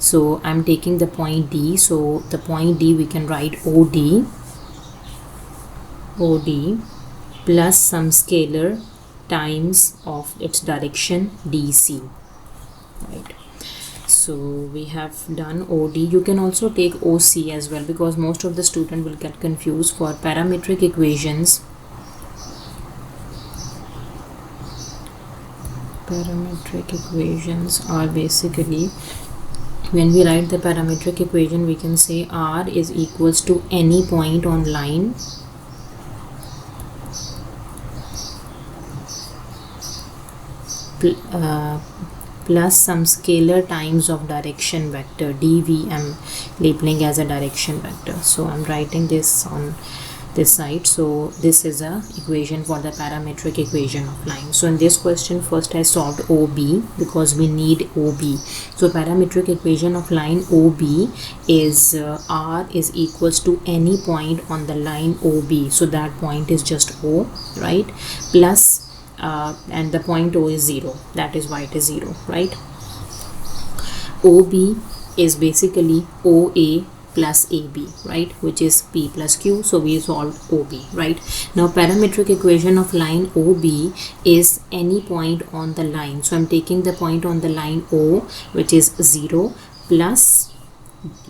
So I'm taking the point D. So the point D we can write OD plus some scalar times of its direction DC, right? So we have done OD. You can also take OC as well, because most of the student will get confused. For parametric equations, parametric equations are basically, when we write the parametric equation, we can say R is equals to any point on line plus some scalar times of direction vector dv. I'm labeling as a direction vector, so I'm writing this on this side. So this is a equation for the parametric equation of line. So in this question, first I solved OB because we need OB. So parametric equation of line OB is R is equals to any point on the line OB. So that point is just O, right? Plus and the point O is 0. That is why it is 0, right? OB is basically OA plus AB, right, which is P plus Q. So we solved OB, right? Now parametric equation of line OB is any point on the line. So I'm taking the point on the line O, which is 0, plus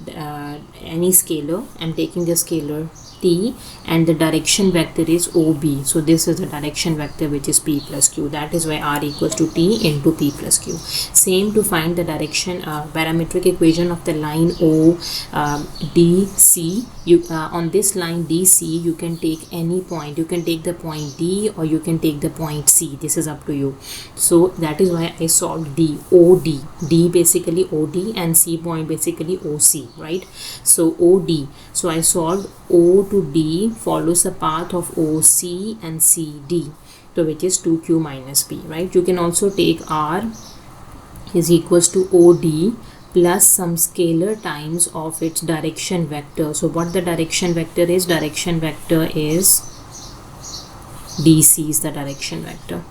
any scalar. I'm taking the scalar T t, and the direction vector is OB. So this is the direction vector which is P plus Q. That is why R equals to T into P plus Q. Same to find the direction parametric equation of the line DC. On this line DC, you can take any point. You can take the point D or you can take the point C. This is up to you. So that is why I solved D. OD. D basically OD and C point basically OC, right? So OD. So I solved O to D follows the path of OC and CD. So which is 2Q minus P, right? You can also take R is equals to OD plus some scalar times of its direction vector. So what the direction vector is? Direction vector is DC is the direction vector.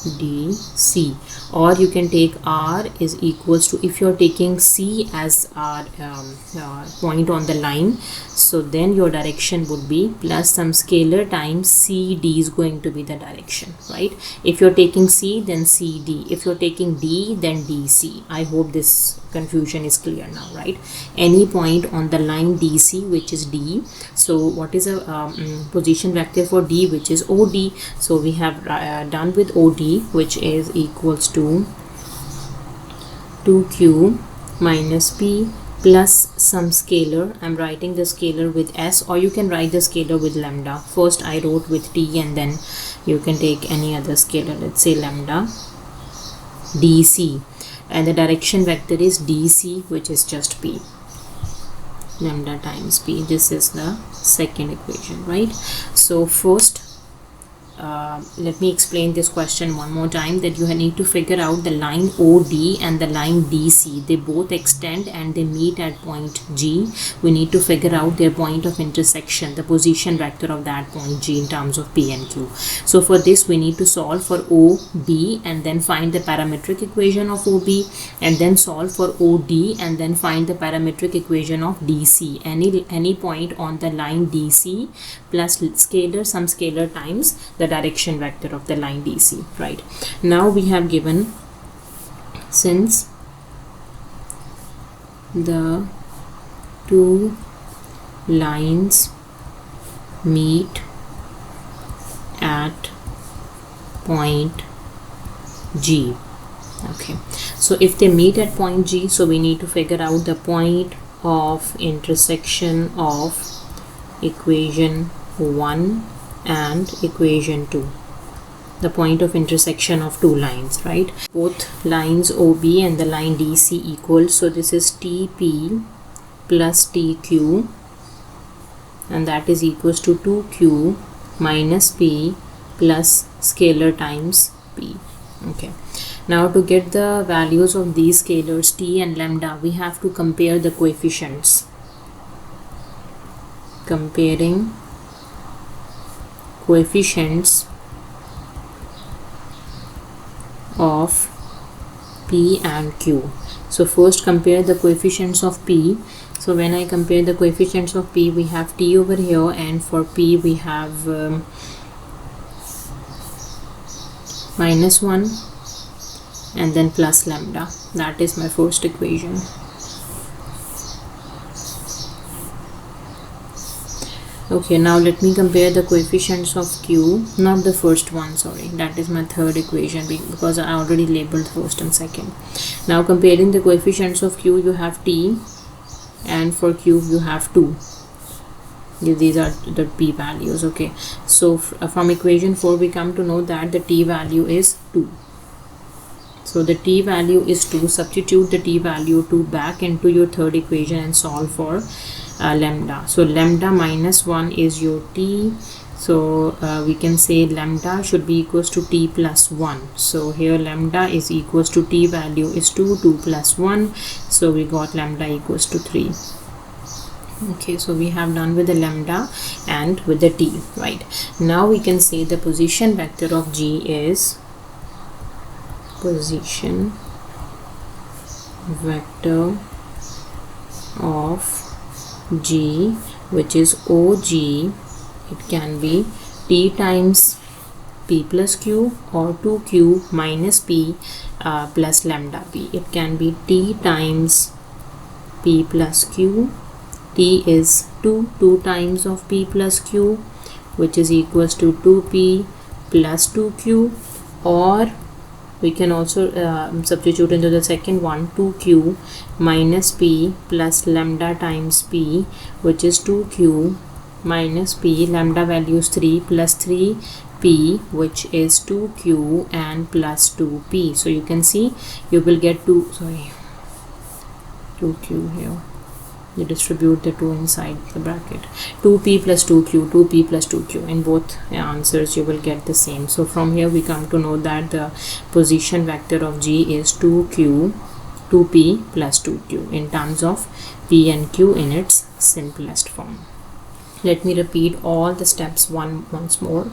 DC. Or you can take R is equals to, if you're taking C as our point on the line, so then your direction would be plus some scalar times CD is going to be the direction, right? If you're taking C, then CD. If you're taking D, then DC. I hope this confusion is clear now, right? Any point on the line DC, which is D. So what is a position vector for D, which is OD? So we have done with OD, which is equals to 2Q minus P plus some scalar. I'm writing the scalar with S, or you can write the scalar with lambda. First I wrote with T and then you can take any other scalar. Let's say lambda DC, and the direction vector is DC, which is just P. Lambda times P. This is the second equation, right? So first let me explain this question one more time, that you need to figure out the line OD and the line DC. They both extend and they meet at point G. We need to figure out their point of intersection, the position vector of that point G in terms of P and Q. So for this we need to solve for OB and then find the parametric equation of OB, and then solve for OD and then find the parametric equation of DC. Any point on the line DC plus scalar, some scalar times the direction vector of the line DC, right? Now we have given, since the two lines meet at point G. Okay, so if they meet at point G, so we need to figure out the point of intersection of equation 1 and equation 2, the point of intersection of two lines, right? Both lines OB and the line DC equal, so this is TP plus TQ, and that is equals to 2Q minus P plus scalar times P. Okay, now to get the values of these scalars T and lambda, we have to compare the coefficients. Comparing coefficients of P and Q. So first compare the coefficients of P. So when I compare the coefficients of P, we have T over here, and for P we have minus 1 and then plus lambda. That is my first equation. Okay, now let me compare the coefficients of Q, not the first one, sorry, that is my third equation because I already labeled first and second. Now comparing the coefficients of Q, you have T, and for Q you have 2. These are the P values. Okay, so from equation 4 we come to know that the T value is 2. So the T value is 2. Substitute the T value 2 back into your third equation and solve for lambda. So lambda minus 1 is your T. So we can say lambda should be equals to T plus 1. So here lambda is equals to T value is 2, 2 plus 1. So we got lambda equals to 3. Okay, so we have done with the lambda and with the T, right? Now we can say the position vector of G is position vector of G, which is OG. It can be T times P plus Q or 2Q minus P plus lambda P. It can be T times P plus Q t is 2 times of p plus q, which is equals to 2p plus 2q, or we can also substitute into the second one, 2q minus p plus lambda times p, which is 2q minus p, lambda value is 3, plus 3p, which is 2q and plus 2p. So you can see you will get 2q here. You distribute the 2 inside the bracket. 2p plus 2q, 2p plus 2q. In both answers you will get the same. So from here we come to know that the position vector of G is 2p plus 2q in terms of p and q in its simplest form. Let me repeat all the steps once more.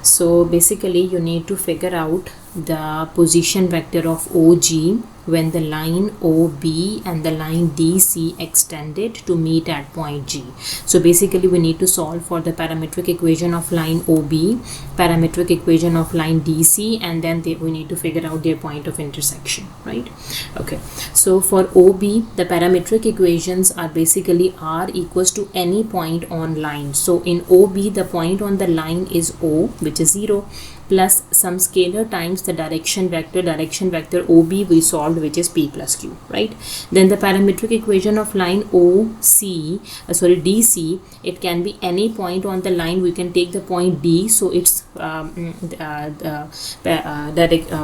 So basically you need to figure out the position vector of OG when the line OB and the line DC extended to meet at point G. So basically we need to solve for the parametric equation of line OB, parametric equation of line DC, and then we need to figure out their point of intersection, right? Okay, so for OB the parametric equations are basically R equals to any point on line. So in OB the point on the line is O, which is 0, plus some scalar times the direction vector OB we solved, which is p plus q, right? Then the parametric equation of line DC, it can be any point on the line. We can take the point D, so its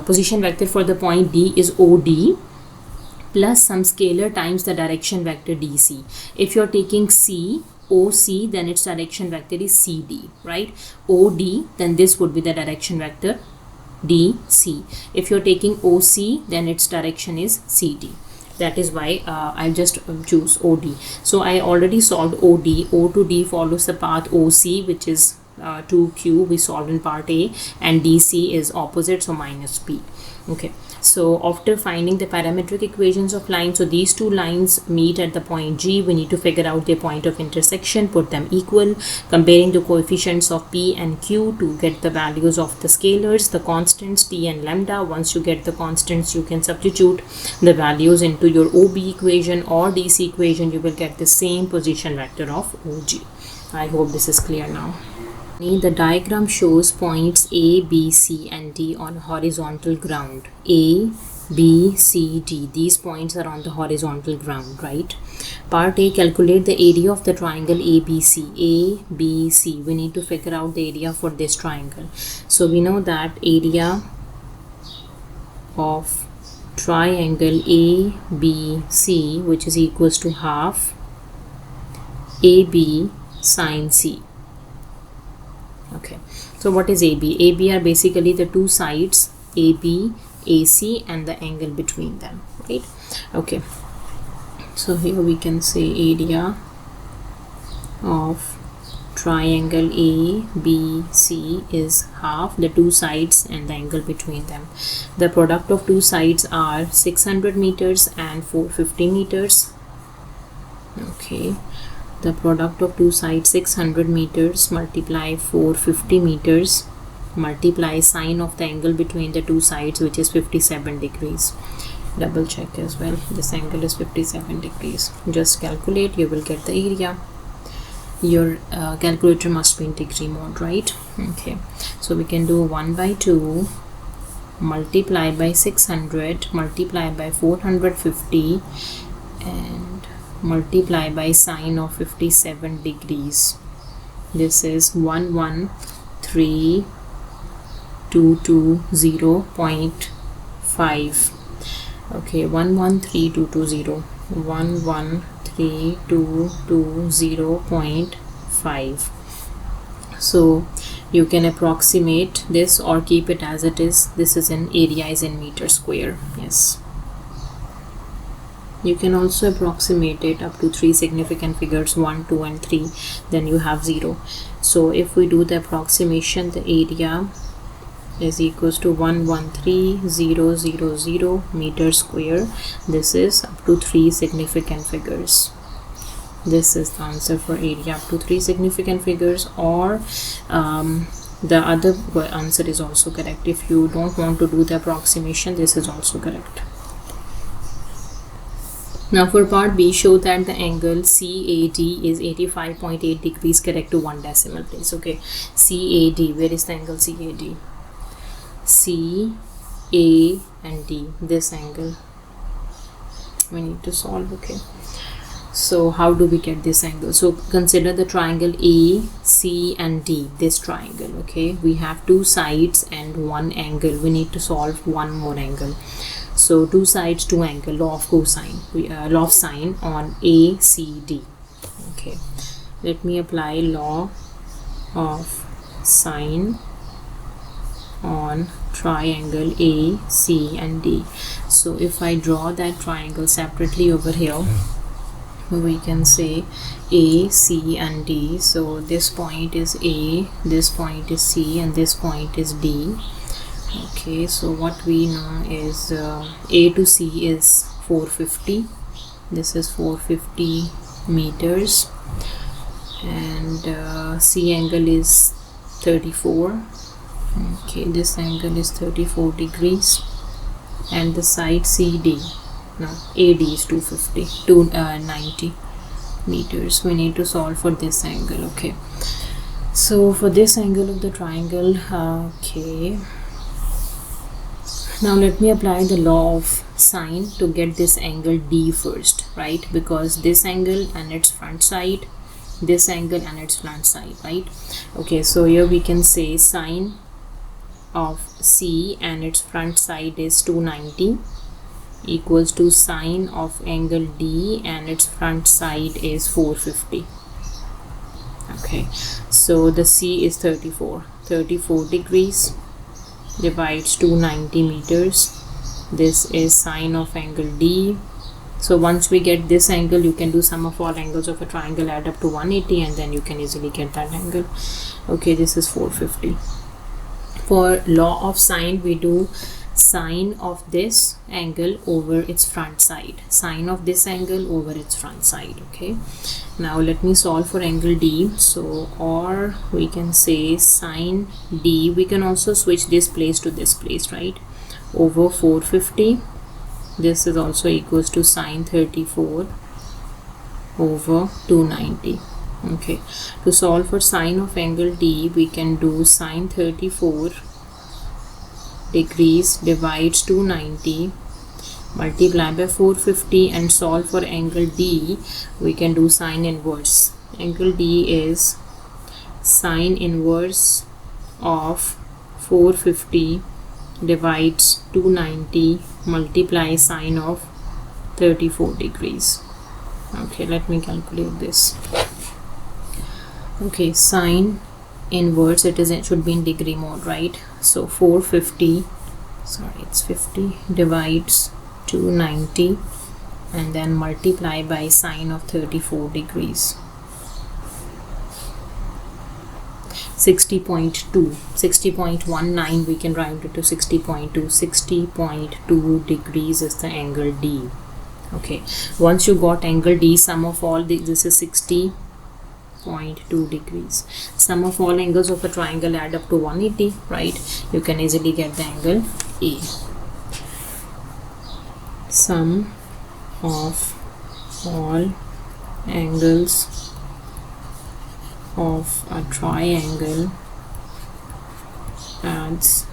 position vector for the point D is OD plus some scalar times the direction vector DC. If you're taking OC, then its direction vector is CD, right? OD, then this would be the direction vector DC. If you're taking OC, then its direction is CD. That is why I'll just choose OD. So I already solved OD. O to D follows the path OC, which is 2q, we solved in part A, and DC is opposite, so minus p. Okay, so after finding the parametric equations of lines, so these two lines meet at the point G, we need to figure out their point of intersection, put them equal, comparing the coefficients of P and Q to get the values of the scalars, the constants T and lambda. Once you get the constants, you can substitute the values into your OB equation or DC equation. You will get the same position vector of OG. I hope this is clear now. The diagram shows points A, B, C and D on horizontal ground. A, B, C, D. These points are on the horizontal ground, right? Part A, calculate the area of the triangle ABC. A, B, C. We need to figure out the area for this triangle. So we know that area of triangle ABC, which is equals to half AB sine C. Okay, so what is AB? AB are basically the two sides AB, AC and the angle between them, right? Okay, so here we can say area of triangle ABC is half the two sides and the angle between them. The product of two sides are 600 meters and 450 meters. Okay, the product of two sides 600 meters multiply 450 meters multiply sine of the angle between the two sides, which is 57 degrees. Double check as well, this angle is 57 degrees. Just calculate, you will get the area. Your calculator must be in degree mode, right? Okay, so we can do 1/2 multiply by 600 multiply by 450 and multiply by sine of 57 degrees. This is 113,220.5. Okay, 113,220 113,220.5. So you can approximate this or keep it as it is. This is in area is in meter square. Yes, you can also approximate it up to 3 significant figures, 1, 2 and 3, then you have 0. So if we do the approximation, the area is equals to 113,000 meters square. This is up to 3 significant figures. This is the answer for area up to 3 significant figures, or the other answer is also correct. If you don't want to do the approximation, this is also correct. Now for part B, show that the angle CAD is 85.8 degrees correct to 1 decimal place. Okay, CAD, where is the angle CAD? C, A and D, this angle we need to solve. Okay, so how do we get this angle? So consider the triangle A, C and D, this triangle. Okay, we have two sides and one angle. We need to solve one more angle. So two sides, two angle, law of cosine, law of sine on ACD. Okay, let me apply law of sine on triangle A, C and D. So if I draw that triangle separately over here, we can say A, C and D. So this point is A, this point is C and this point is D. Okay, so what we know is A to C is 450. This is 450 meters, and C angle is 34. Okay, this angle is 34 degrees, and the side CD, no, AD is 290 meters. We need to solve for this angle. Okay, so for this angle of the triangle, okay, now let me apply the law of sine to get this angle D first, right? Because this angle and its front side, this angle and its front side, right? Okay, so here we can say sine of C and its front side is 290 equals to sine of angle D and its front side is 450. Okay, so the C is 34 degrees divides 290 meters. This is sine of angle D. So once we get this angle, you can do sum of all angles of a triangle, add up to 180, and then you can easily get that angle. Okay, this is 450. For law of sine, we do sine of this angle over its front side, sine of this angle over its front side. Okay, now let me solve for angle D. So, or we can say sine D. We can also switch this place to this place, right? Over 450. This is also equals to sine 34 over 290. Okay, to solve for sine of angle D, we can do sine 34 degrees divides 290 multiply by 450 and solve for angle D. We can do sine inverse. Angle D is sine inverse of 450 divides 290 multiply sine of 34 degrees. Okay, let me calculate this. Okay, sine inverse, it should be in degree mode, right? So 450, sorry, it's 50 divides 290 and then multiply by sine of 34 degrees. 60.19 we can write it to 60.2. 60.2 degrees is the angle D. Okay, once you got angle D, sum of all this is 60.2 degrees. Sum of all angles of a triangle add up to 180, right? You can easily get the angle A. Sum of all angles of a triangle adds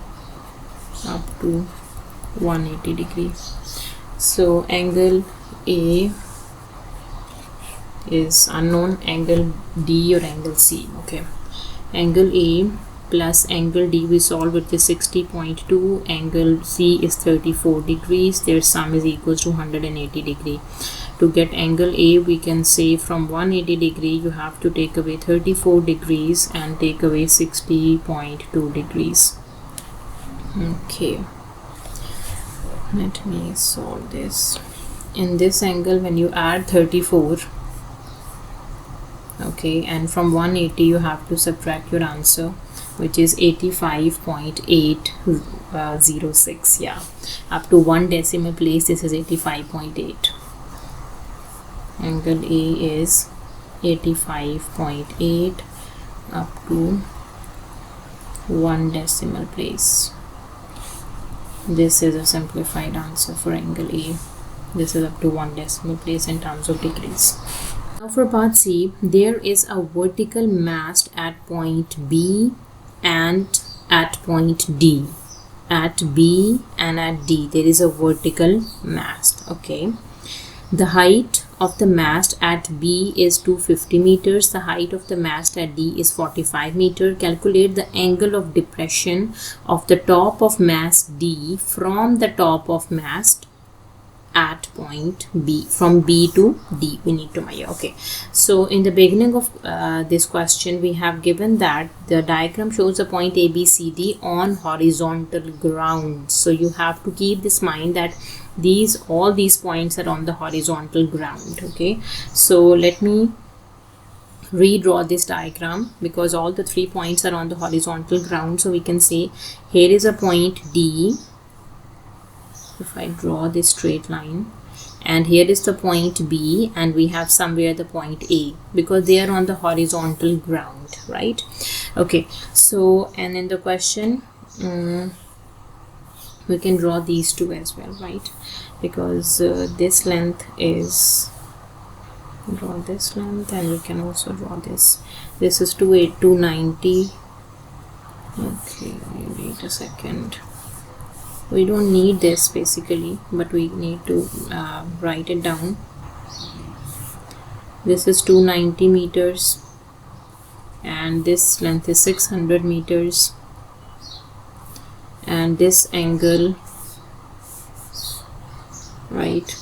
up to 180 degrees. So angle A is unknown, angle D or angle C. Okay, angle A plus angle D we solve with is 60.2, angle C is 34 degrees, their sum is equals to 180 degree. To get angle A, we can say from 180 degree you have to take away 34 degrees and take away 60.2 degrees. Okay, let me solve this. In this angle, when you add 34, okay, and from 180 you have to subtract your answer, which is 85.806. yeah, up to one decimal place this is 85.8. Angle A is 85.8 up to one decimal place. This is a simplified answer for angle A. This is up to 1 decimal place in terms of degrees. Now for part C, there is a vertical mast at point B and at point D. At B and at D, there is a vertical mast. Okay. The height of the mast at B is 250 meters. The height of the mast at D is 45 meters. Calculate the angle of depression of the top of mast D from the top of mast at point B, from B to D we need to measure. Okay, so in the beginning of this question we have given that the diagram shows a point ABCD on horizontal ground. So you have to keep this mind that all these points are on the horizontal ground. Okay, so let me redraw this diagram because all the 3 points are on the horizontal ground. So we can say here is a point D. If I draw this straight line, and here is the point B, and we have somewhere the point A, because they are on the horizontal ground, right? Okay, so and in the question we can draw these two as well, right? Because this length is, draw this length, and we can also draw this. This is 290. Okay, wait a second. We don't need this basically, but we need to write it down. This is 290 meters and this length is 600 meters, and this angle, right?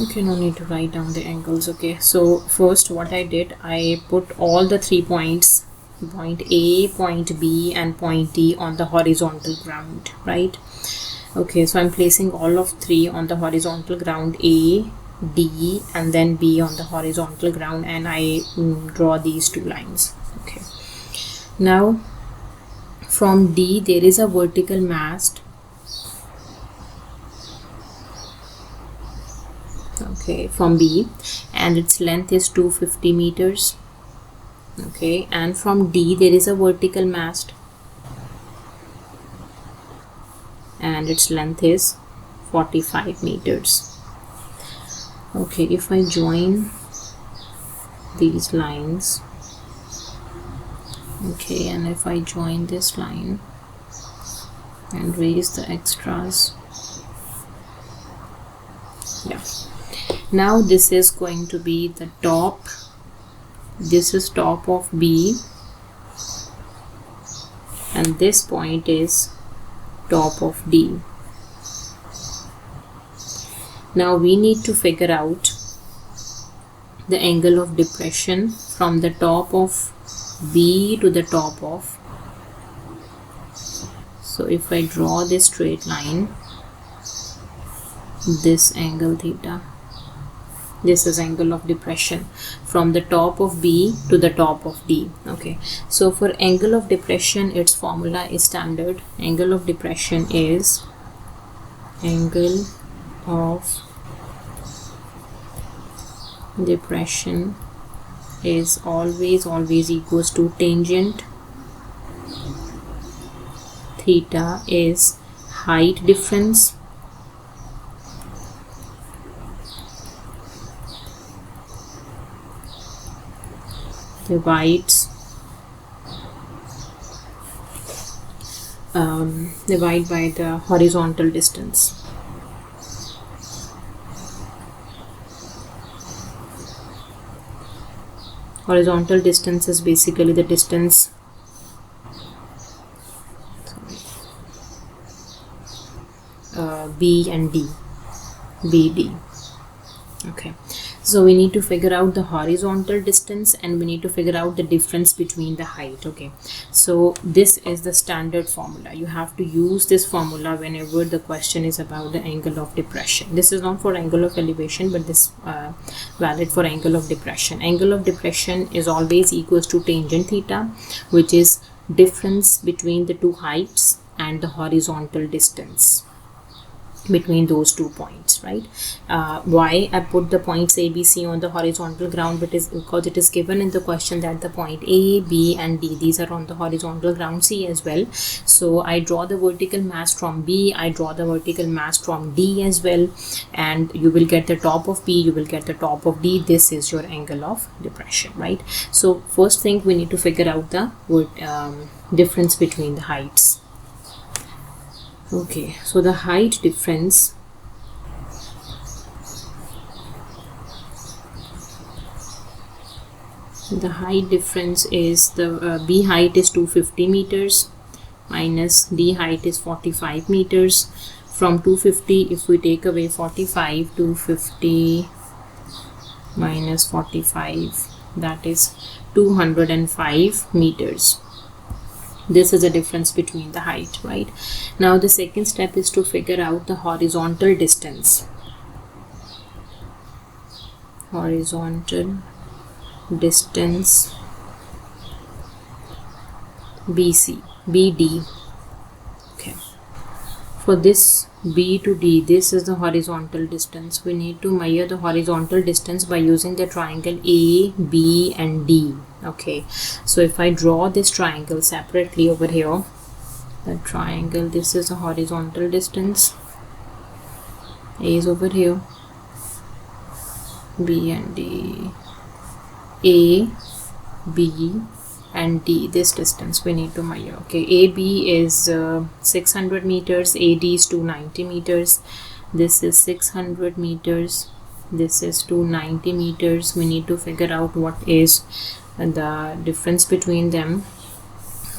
Okay, no need to write down the angles. Okay, so first what I did, I put all the 3 points, point A, point B and point D, on the horizontal ground, right? Okay, so I'm placing all of 3 on the horizontal ground, A, D and then B on the horizontal ground, and I draw these 2 lines. Okay, now from D there is a vertical mast. Okay, from B, and its length is 250 meters. Okay, and from D there is a vertical mast and its length is 45 meters. Okay, if I join these lines, okay, and if I join this line and raise the extras, yeah, now this is going to be the top. This is top of B and this point is top of D. Now we need to figure out the angle of depression from the top of B to the top of. So if I draw this straight line, this angle theta, this is angle of depression from the top of B to the top of D. Okay, so for angle of depression, its formula is standard. Angle of depression is angle of depression is always equals to tangent theta is height difference divides divide by the horizontal distance. Horizontal distance is basically the distance B and D, BD. Okay, so we need to figure out the horizontal distance and we need to figure out the difference between the height. Okay, so this is the standard formula. You have to use this formula whenever the question is about the angle of depression. This is not for angle of elevation, but this valid for angle of depression. Angle of depression is always equals to tangent theta, which is difference between the two heights and the horizontal distance. between those 2 points, right? Why I put the points A, B, C on the horizontal ground? Because it is given in the question that the point A, B and D, these are on the horizontal ground, C as well. So I draw the vertical mass from B, I draw the vertical mass from D as well, and you will get the top of B, you will get the top of D. This is your angle of depression, right? So first thing, we need to figure out the difference between the heights. Okay, so the height difference is the B height is 250 meters minus D height is 45 meters. From 250, if we take away 45, 250 minus 45, that is 205 meters. This is a difference between the height, right? Now the second step is to figure out the horizontal distance. Horizontal distance BD. Okay. For this B to D, this is the horizontal distance. We need to measure the horizontal distance by using the triangle A, B and D. Okay, so if I draw this triangle separately over here, the triangle, this is a horizontal distance, A is over here, B and D, A, B and D, this distance we need to measure. Okay, AB is 600 meters, AD is 290 meters, this is 600 meters, this is 290 meters. We need to figure out what is the difference between them.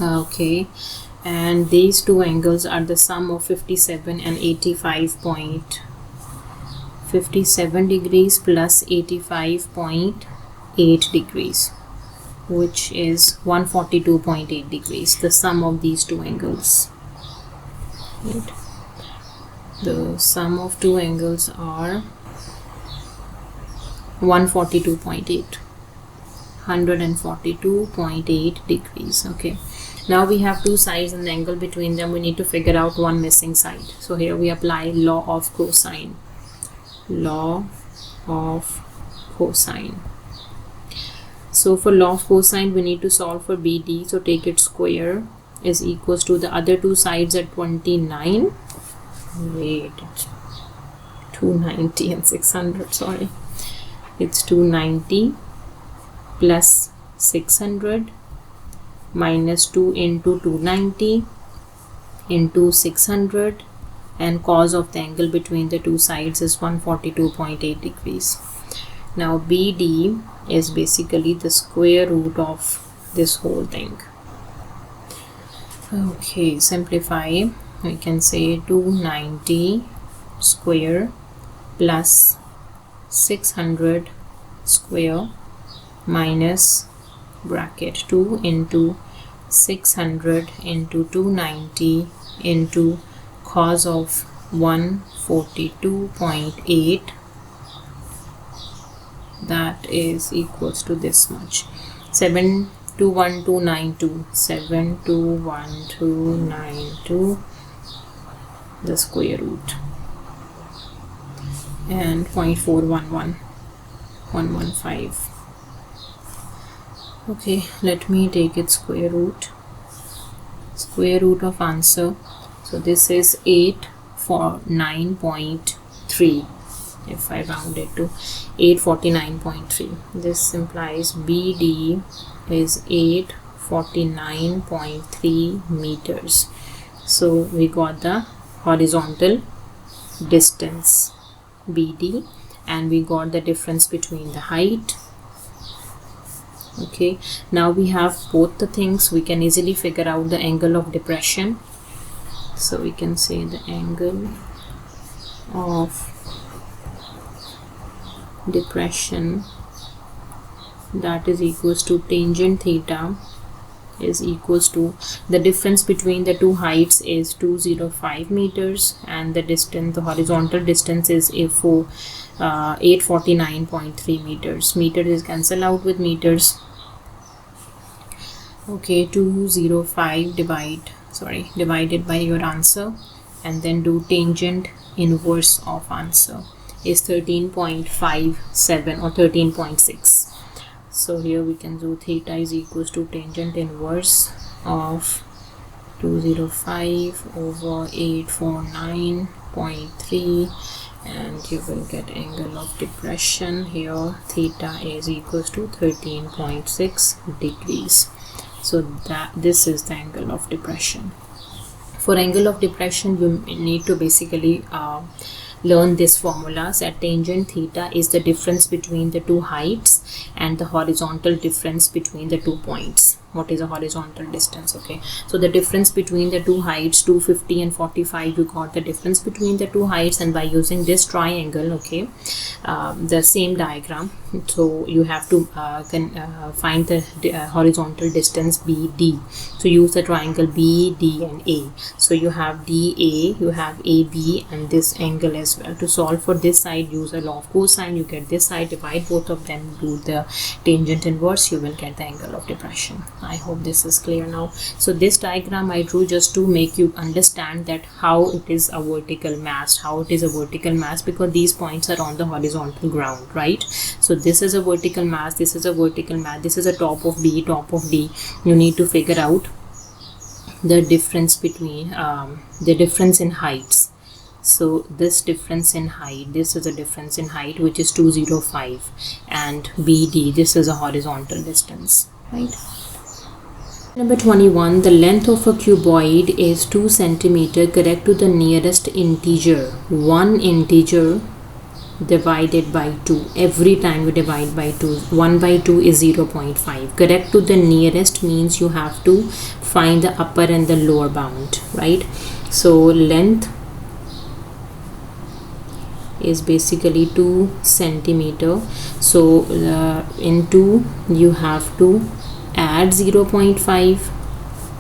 Okay, and these two angles are the sum of 57 and 85.57 degrees plus 85.8 degrees, which is 142.8 degrees, the sum of these two angles, right? The sum of two angles are 142.8 degrees. Okay, now we have two sides and the angle between them. We need to figure out one missing side. So here we apply law of cosine. So for law of cosine, we need to solve for BD. So take its square is equals to the other two sides at 29. Wait, it's 290 and 600, sorry. It's 290 plus 600 minus 2 into 290 into 600, and cos of the angle between the two sides is 142.8 degrees. Now BD is basically the square root of this whole thing. Okay, simplify, we can say 290 square plus 600 square minus bracket 2 into 600 into 290 into cos of 142.8, that is equals to this much, 721,292, the square root, and 0.411115. Okay, let me take its square root of answer. So this is 849.3. if I round it to 849.3. This implies BD is 849.3 meters. So we got the horizontal distance BD, and we got the difference between the height. Okay, now we have both the things. We can easily figure out the angle of depression. So we can say the angle of depression, that is equals to tangent theta is equals to the difference between the two heights is 205 meters, and the distance, the horizontal distance is 849.3 meters. Meters is cancel out with meters. Okay, 205 divided by your answer, and then do tangent inverse of answer is 13.57 or 13.6. So here we can do theta is equals to tangent inverse of 205 over 849.3, and you will get angle of depression here. Theta is equals to 13.6 degrees. So this is the angle of depression. For angle of depression, you need to basically learn this formula, that tangent theta is the difference between the two heights and the horizontal difference between the 2 points. What is a horizontal distance? Okay, so the difference between the two heights, 250 and 45, you got the difference between the two heights, and by using this triangle, okay, the same diagram, so you have to find the horizontal distance BD. So use the triangle BD and A. So you have DA, you have AB, and this angle as well. To solve for this side, use a law of cosine. You get this side, divide both of them, do the tangent inverse, you will get the angle of depression. I hope this is clear now. So this diagram I drew just to make you understand that how it is a vertical mass, because these points are on the horizontal ground, right? So this is a vertical mass, this is a vertical mass, this is a top of D. You need to figure out the difference between the difference in heights. So this difference in height, this is a difference in height, which is 205, and BD, this is a horizontal distance, right? Number 21, the length of a cuboid is 2 cm. Correct to the nearest integer. One integer divided by 2. Every time you divide by 2, 1 by 2 is 0.5. Correct to the nearest means you have to find the upper and the lower bound, right? So length is basically 2 cm. So in 2 you have to add 0.5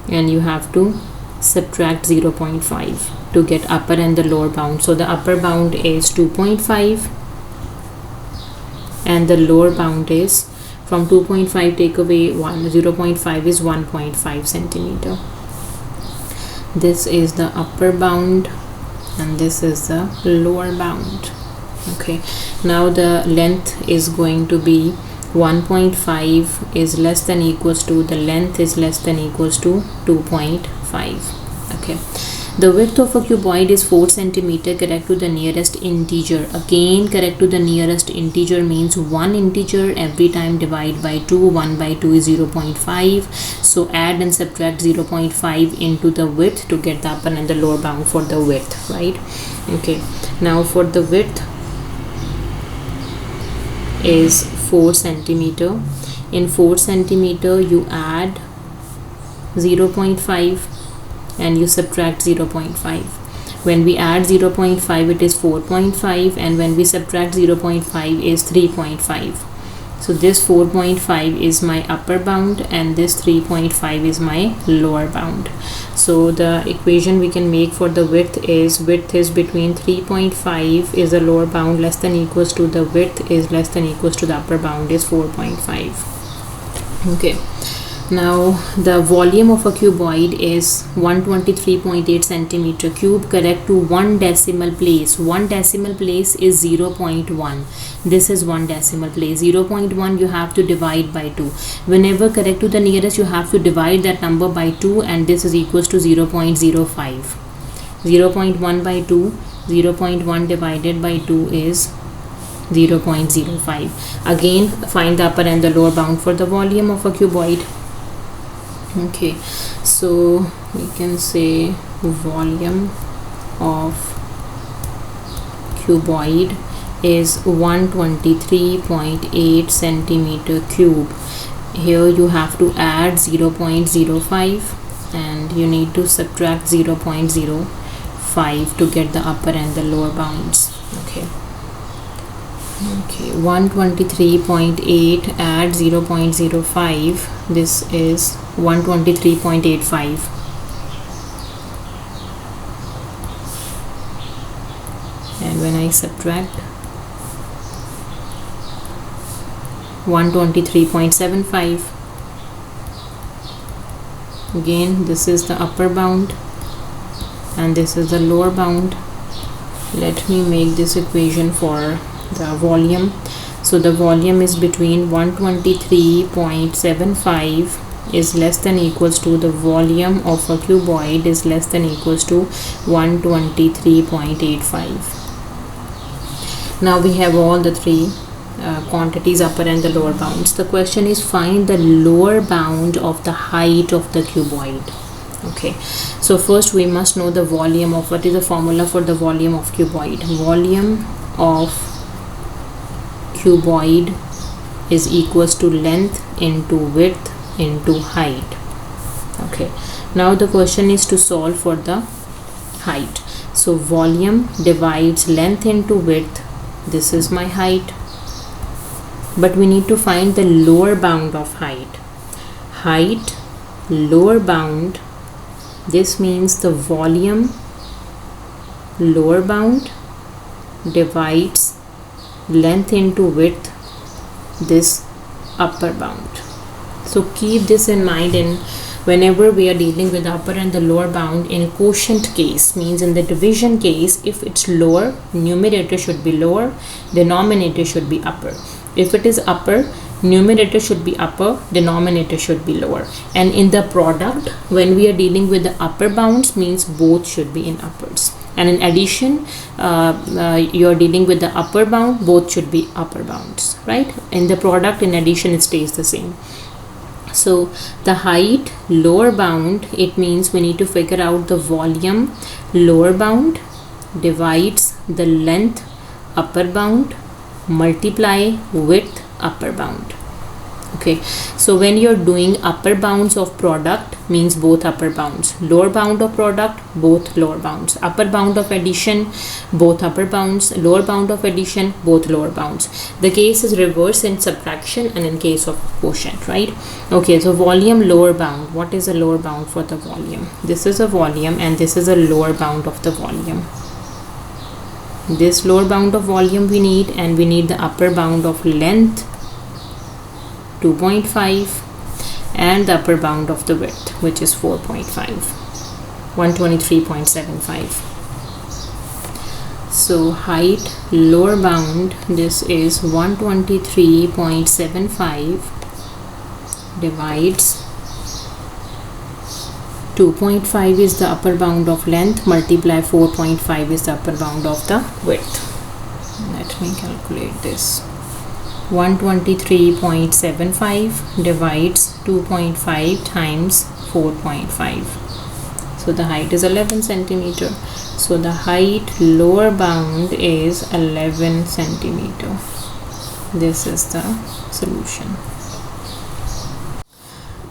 and you have to subtract 0.5 to get upper and the lower bound. So the upper bound is 2.5 and the lower bound is, from 2.5 take away 1, 0.5 is 1.5 centimeter. This is the upper bound and this is the lower bound. Okay, now the length is going to be 1.5 is less than equals to, the length is less than equals to 2.5. okay, the width of a cuboid is 4 cm. Correct to the nearest integer. Again, correct to the nearest integer means one integer. Every time divide by 2. 1 by 2 is 0.5. so add and subtract 0.5 into the width to get the upper and the lower bound for the width, right? Okay, now for the width is 4 cm. In 4 cm you add 0.5 and you subtract 0.5. When we add 0.5 it is 4.5, and when we subtract 0.5 is 3.5. so this 4.5 is my upper bound and this 3.5 is my lower bound. So the equation we can make for the width is between 3.5 is the lower bound less than equals to the width is less than equals to the upper bound is 4.5. okay, now the volume of a cuboid is 123.8 centimeter cube. Correct to one decimal place. One decimal place is 0.1. This is one decimal place. 0.1 you have to divide by 2. Whenever correct to the nearest, you have to divide that number by 2, and this is equals to 0.05. 0.1 by 2, 0.1 divided by 2 is 0.05. Again, find the upper and the lower bound for the volume of a cuboid. Okay, so we can say volume of cuboid is 123.8 centimeter cube. Here you have to add 0.05 and you need to subtract 0.05 to get the upper and the lower bounds. Okay, 123.8 add 0.05, this is 123.85. and when I subtract 123.75, again this is the upper bound and this is the lower bound. Let me make this equation for the volume. So the volume is between 123.75 is less than equals to the volume of a cuboid is less than equals to 123.85. Now we have all the three quantities, upper and the lower bounds. The question is find the lower bound of the height of the cuboid. Okay, so first we must know the volume of, what is the formula for the volume of cuboid? Volume of cuboid is equals to length into width into height. Okay, now the question is to solve for the height. So volume divides length into width. This is my height, but we need to find the lower bound of height. Height, lower bound, this means the volume lower bound divides length into width, this upper bound. So keep this in mind in whenever we are dealing with the upper and the lower bound. In quotient case, means in the division case, if it's lower, numerator should be lower, denominator should be upper. If it is upper, numerator should be upper, denominator should be lower. And in the product, when we are dealing with the upper bounds, means both should be in uppers. And in addition, you are dealing with the upper bound, both should be upper bounds, right? In the product, in addition, it stays the same. So the height lower bound, it means we need to figure out the volume lower bound divides the length upper bound multiply width upper bound. Okay, so when you're doing upper bounds of product, means both upper bounds, lower bound of product, both lower bounds, upper bound of addition, both upper bounds, lower bound of addition, both lower bounds. The case is reverse in subtraction and in case of quotient, right? Okay, so volume lower bound, what is a lower bound for the volume? This is a volume and this is a lower bound of the volume. This lower bound of volume we need, and we need the upper bound of length 2.5 and the upper bound of the width, which is 4.5, 123.75. So height lower bound, this is 123.75 divides 2.5 is the upper bound of length multiply 4.5 is the upper bound of the width. Let me calculate this. 123.75 divides 2.5 times 4.5. So the height is 11 centimeter. So the height lower bound is 11 centimeter. This is the solution.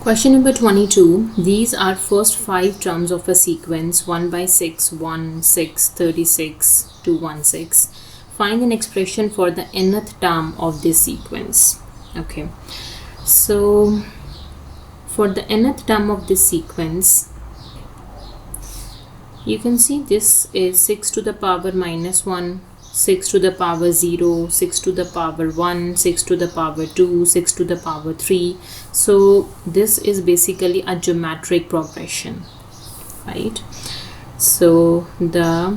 Question number 22. These are first 5 terms of a sequence 1 by 6, 1, 6, 36, 216. Find an expression for the nth term of this sequence. Okay, so for the nth term of this sequence, you can see this is 6 to the power minus 1, 6 to the power 0, 6 to the power 1, 6 to the power 2, 6 to the power 3. So this is basically a geometric progression, right? So the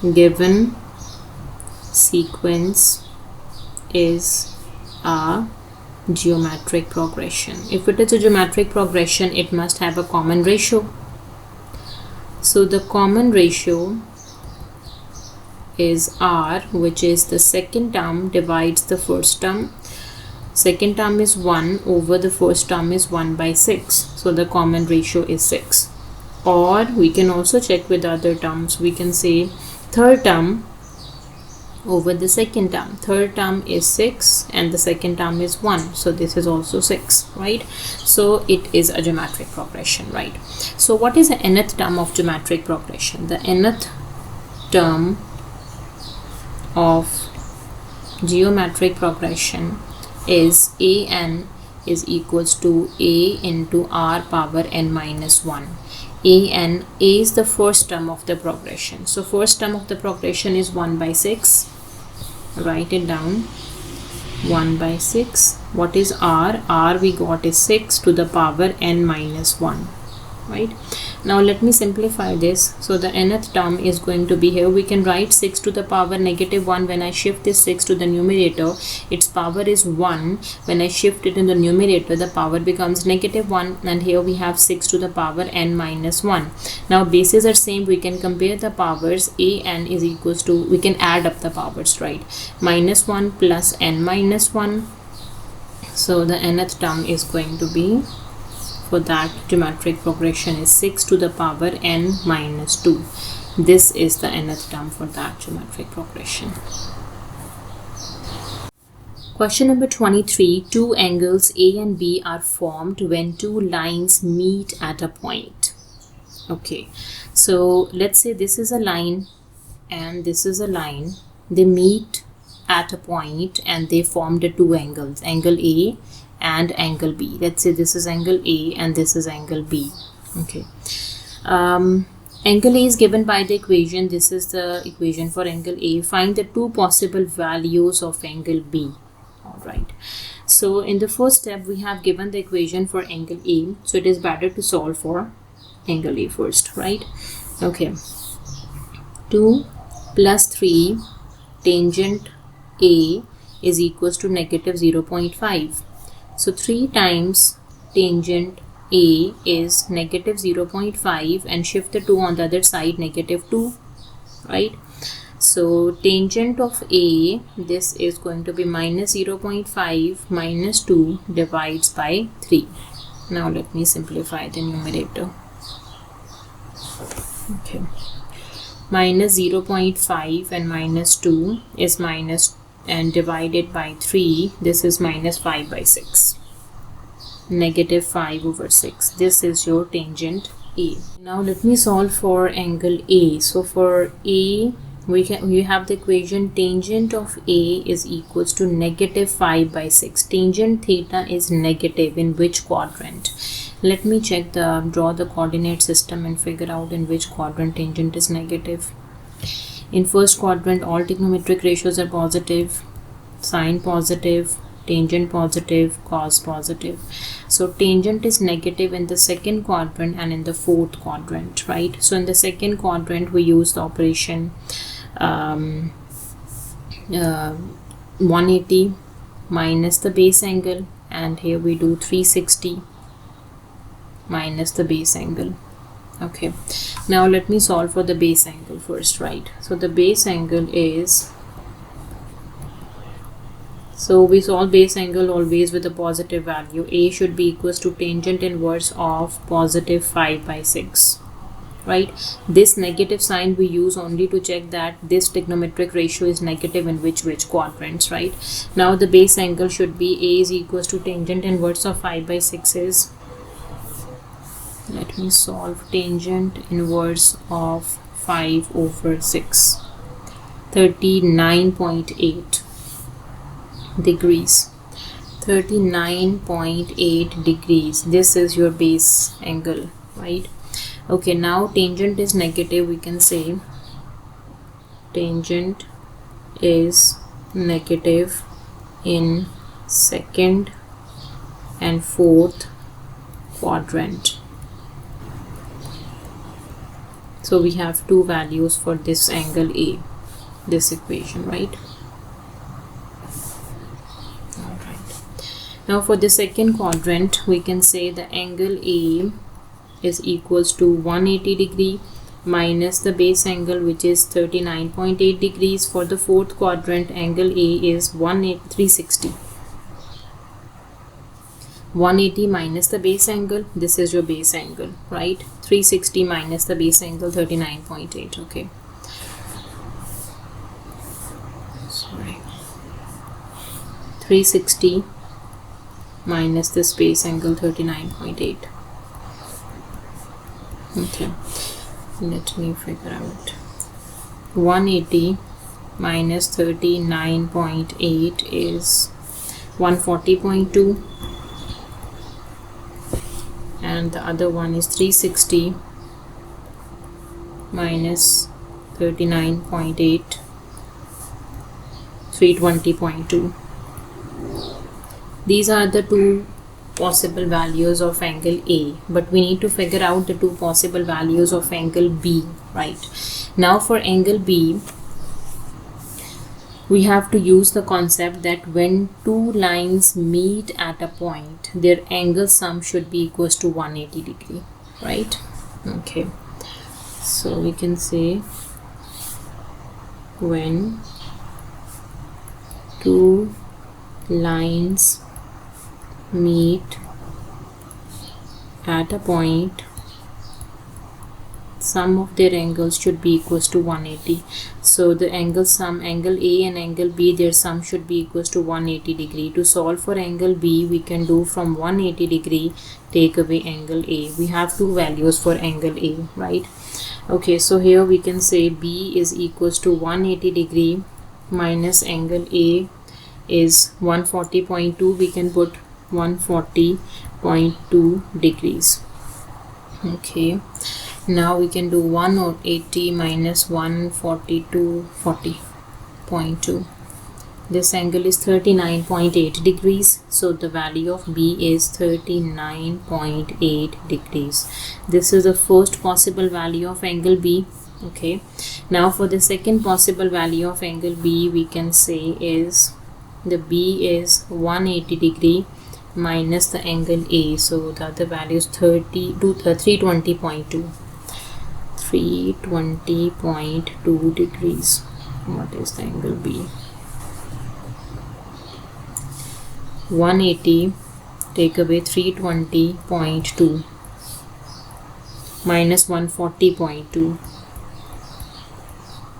given sequence is a geometric progression. If it is a geometric progression, it must have a common ratio. So the common ratio is R, which is the second term divides the first term. Second term is 1 over the first term is 1 by 6. So the common ratio is 6. Or we can also check with other terms. We can say third term over the second term. Third term is 6 and the second term is 1. So this is also 6, right? So it is a geometric progression, right? So what is the nth term of geometric progression? The nth term of geometric progression is an is equals to a into r power n minus 1. A is the first term of the progression. So first term of the progression is 1 by 6. Write it down. 1 by 6. What is r? R we got is 6 to the power n minus 1. Right? Now let me simplify this. So the nth term is going to be here. We can write 6 to the power -1. When I shift this 6 to the numerator, its power is 1. When I shift it in the numerator, the power becomes -1, and here we have 6 to the power n minus 1. Now bases are same. We can compare the powers. A n is equals to, we can add up the powers, right? -1 plus n minus 1. So the nth term is going to be, for that geometric progression, is 6 to the power n minus 2. This is the nth term for that geometric progression. Question number 23. Two angles A and B are formed when two lines meet at a point. Okay, so let's say this is a line and this is a line. They meet at a point and they form the two angles, angle A and angle B. Let's say this is angle A and this is angle B. Okay. Angle A is given by the equation. This is the equation for angle A. Find the two possible values of angle B. Alright. So in the first step, we have given the equation for angle A. So it is better to solve for angle A first, right? Okay. 2 plus 3 tangent A is equals to -0.5. So 3 times tangent A is -0.5, and shift the 2 on the other side, -2, right? So tangent of A, this is going to be -0.5 minus 2 divides by 3. Now let me simplify the numerator. Okay. -0.5 and -2 is minus, and divided by 3, this is -5 by 6. -5 over 6. This is your tangent A. Now let me solve for angle A. So for A, we have the equation tangent of A is equals to -5 by 6. Tangent theta is negative in which quadrant? Let me check draw the coordinate system and figure out in which quadrant tangent is negative. In first quadrant, all trigonometric ratios are positive, sine positive, tangent positive, cos positive. So tangent is negative in the second quadrant and in the fourth quadrant, right? So in the second quadrant, we use the operation 180 minus the base angle, and here we do 360 minus the base angle. Okay, now let me solve for the base angle first, right? So the base angle is, so we solve base angle always with a positive value. A should be equals to tangent inverse of +5 by 6, right? This negative sign we use only to check that this trigonometric ratio is negative in which quadrants, right? Now the base angle should be A is equals to tangent inverse of 5 by 6 is, let me solve, tangent inverse of 5 over 6, 39.8 degrees. 39.8 degrees. This is your base angle, right? Okay, now tangent is negative. We can say tangent is negative in second and fourth quadrant. So we have two values for this angle A, this equation, right? Alright. Now for the second quadrant, we can say the angle A is equals to 180 degree minus the base angle, which is 39.8 degrees. For the fourth quadrant, angle A is 360. 180 minus the base angle, this is your base angle, right? 360 minus the base angle, 39.8. okay, sorry, 360 minus this base angle, 39.8. okay, let me figure out. 180 minus 39.8 is 140.2, and the other one is 360 minus 39.8, 320.2. These are the two possible values of angle A, but we need to figure out the 2 possible values of angle B, right? Now for angle B, we have to use the concept that when 2 lines meet at a point, their angle sum should be equals to 180 degree, right? Okay, so we can say when 2 lines meet at a point, sum of their angles should be equals to 180. So the angle sum, angle A and angle B, their sum should be equals to 180 degree. To solve for angle B, we can do from 180 degree take away angle A. We have 2 values for angle A, right? Okay, so here we can say B is equals to 180 degree minus angle A is 140.2. We can put 140.2 degrees. Okay, now we can do 180 minus 142.2. This angle is 39.8 degrees. So the value of B is 39.8 degrees. This is the first possible value of angle B. Okay, now for the second possible value of angle B, we can say is the B is 180 degree minus the angle A. So the other value is 320.2. 320.2 degrees. What is the angle B? 180 take away 320.2 minus 140.2.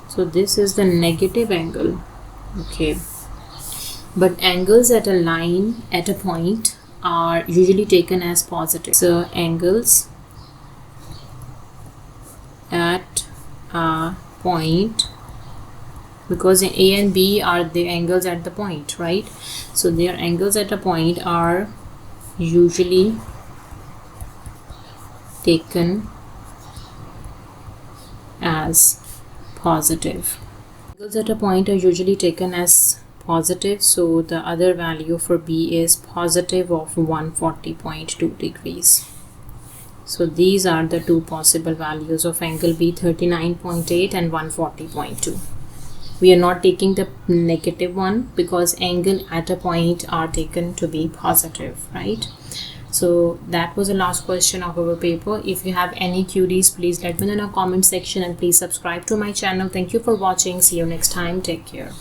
So this is the negative angle. Okay, but angles at a line at a point are usually taken as positive. So angles at a point, because A and B are the angles at the point, right? So their angles at a point are usually taken as positive. Angles at a point are usually taken as positive, so the other value for B is positive of 140.2 degrees. So these are the 2 possible values of angle B, 39.8 and 140.2. We are not taking the negative one because angle at a point are taken to be positive, right? So that was the last question of our paper. If you have any queries, please let me know in the comment section and please subscribe to my channel. Thank you for watching. See you next time. Take care.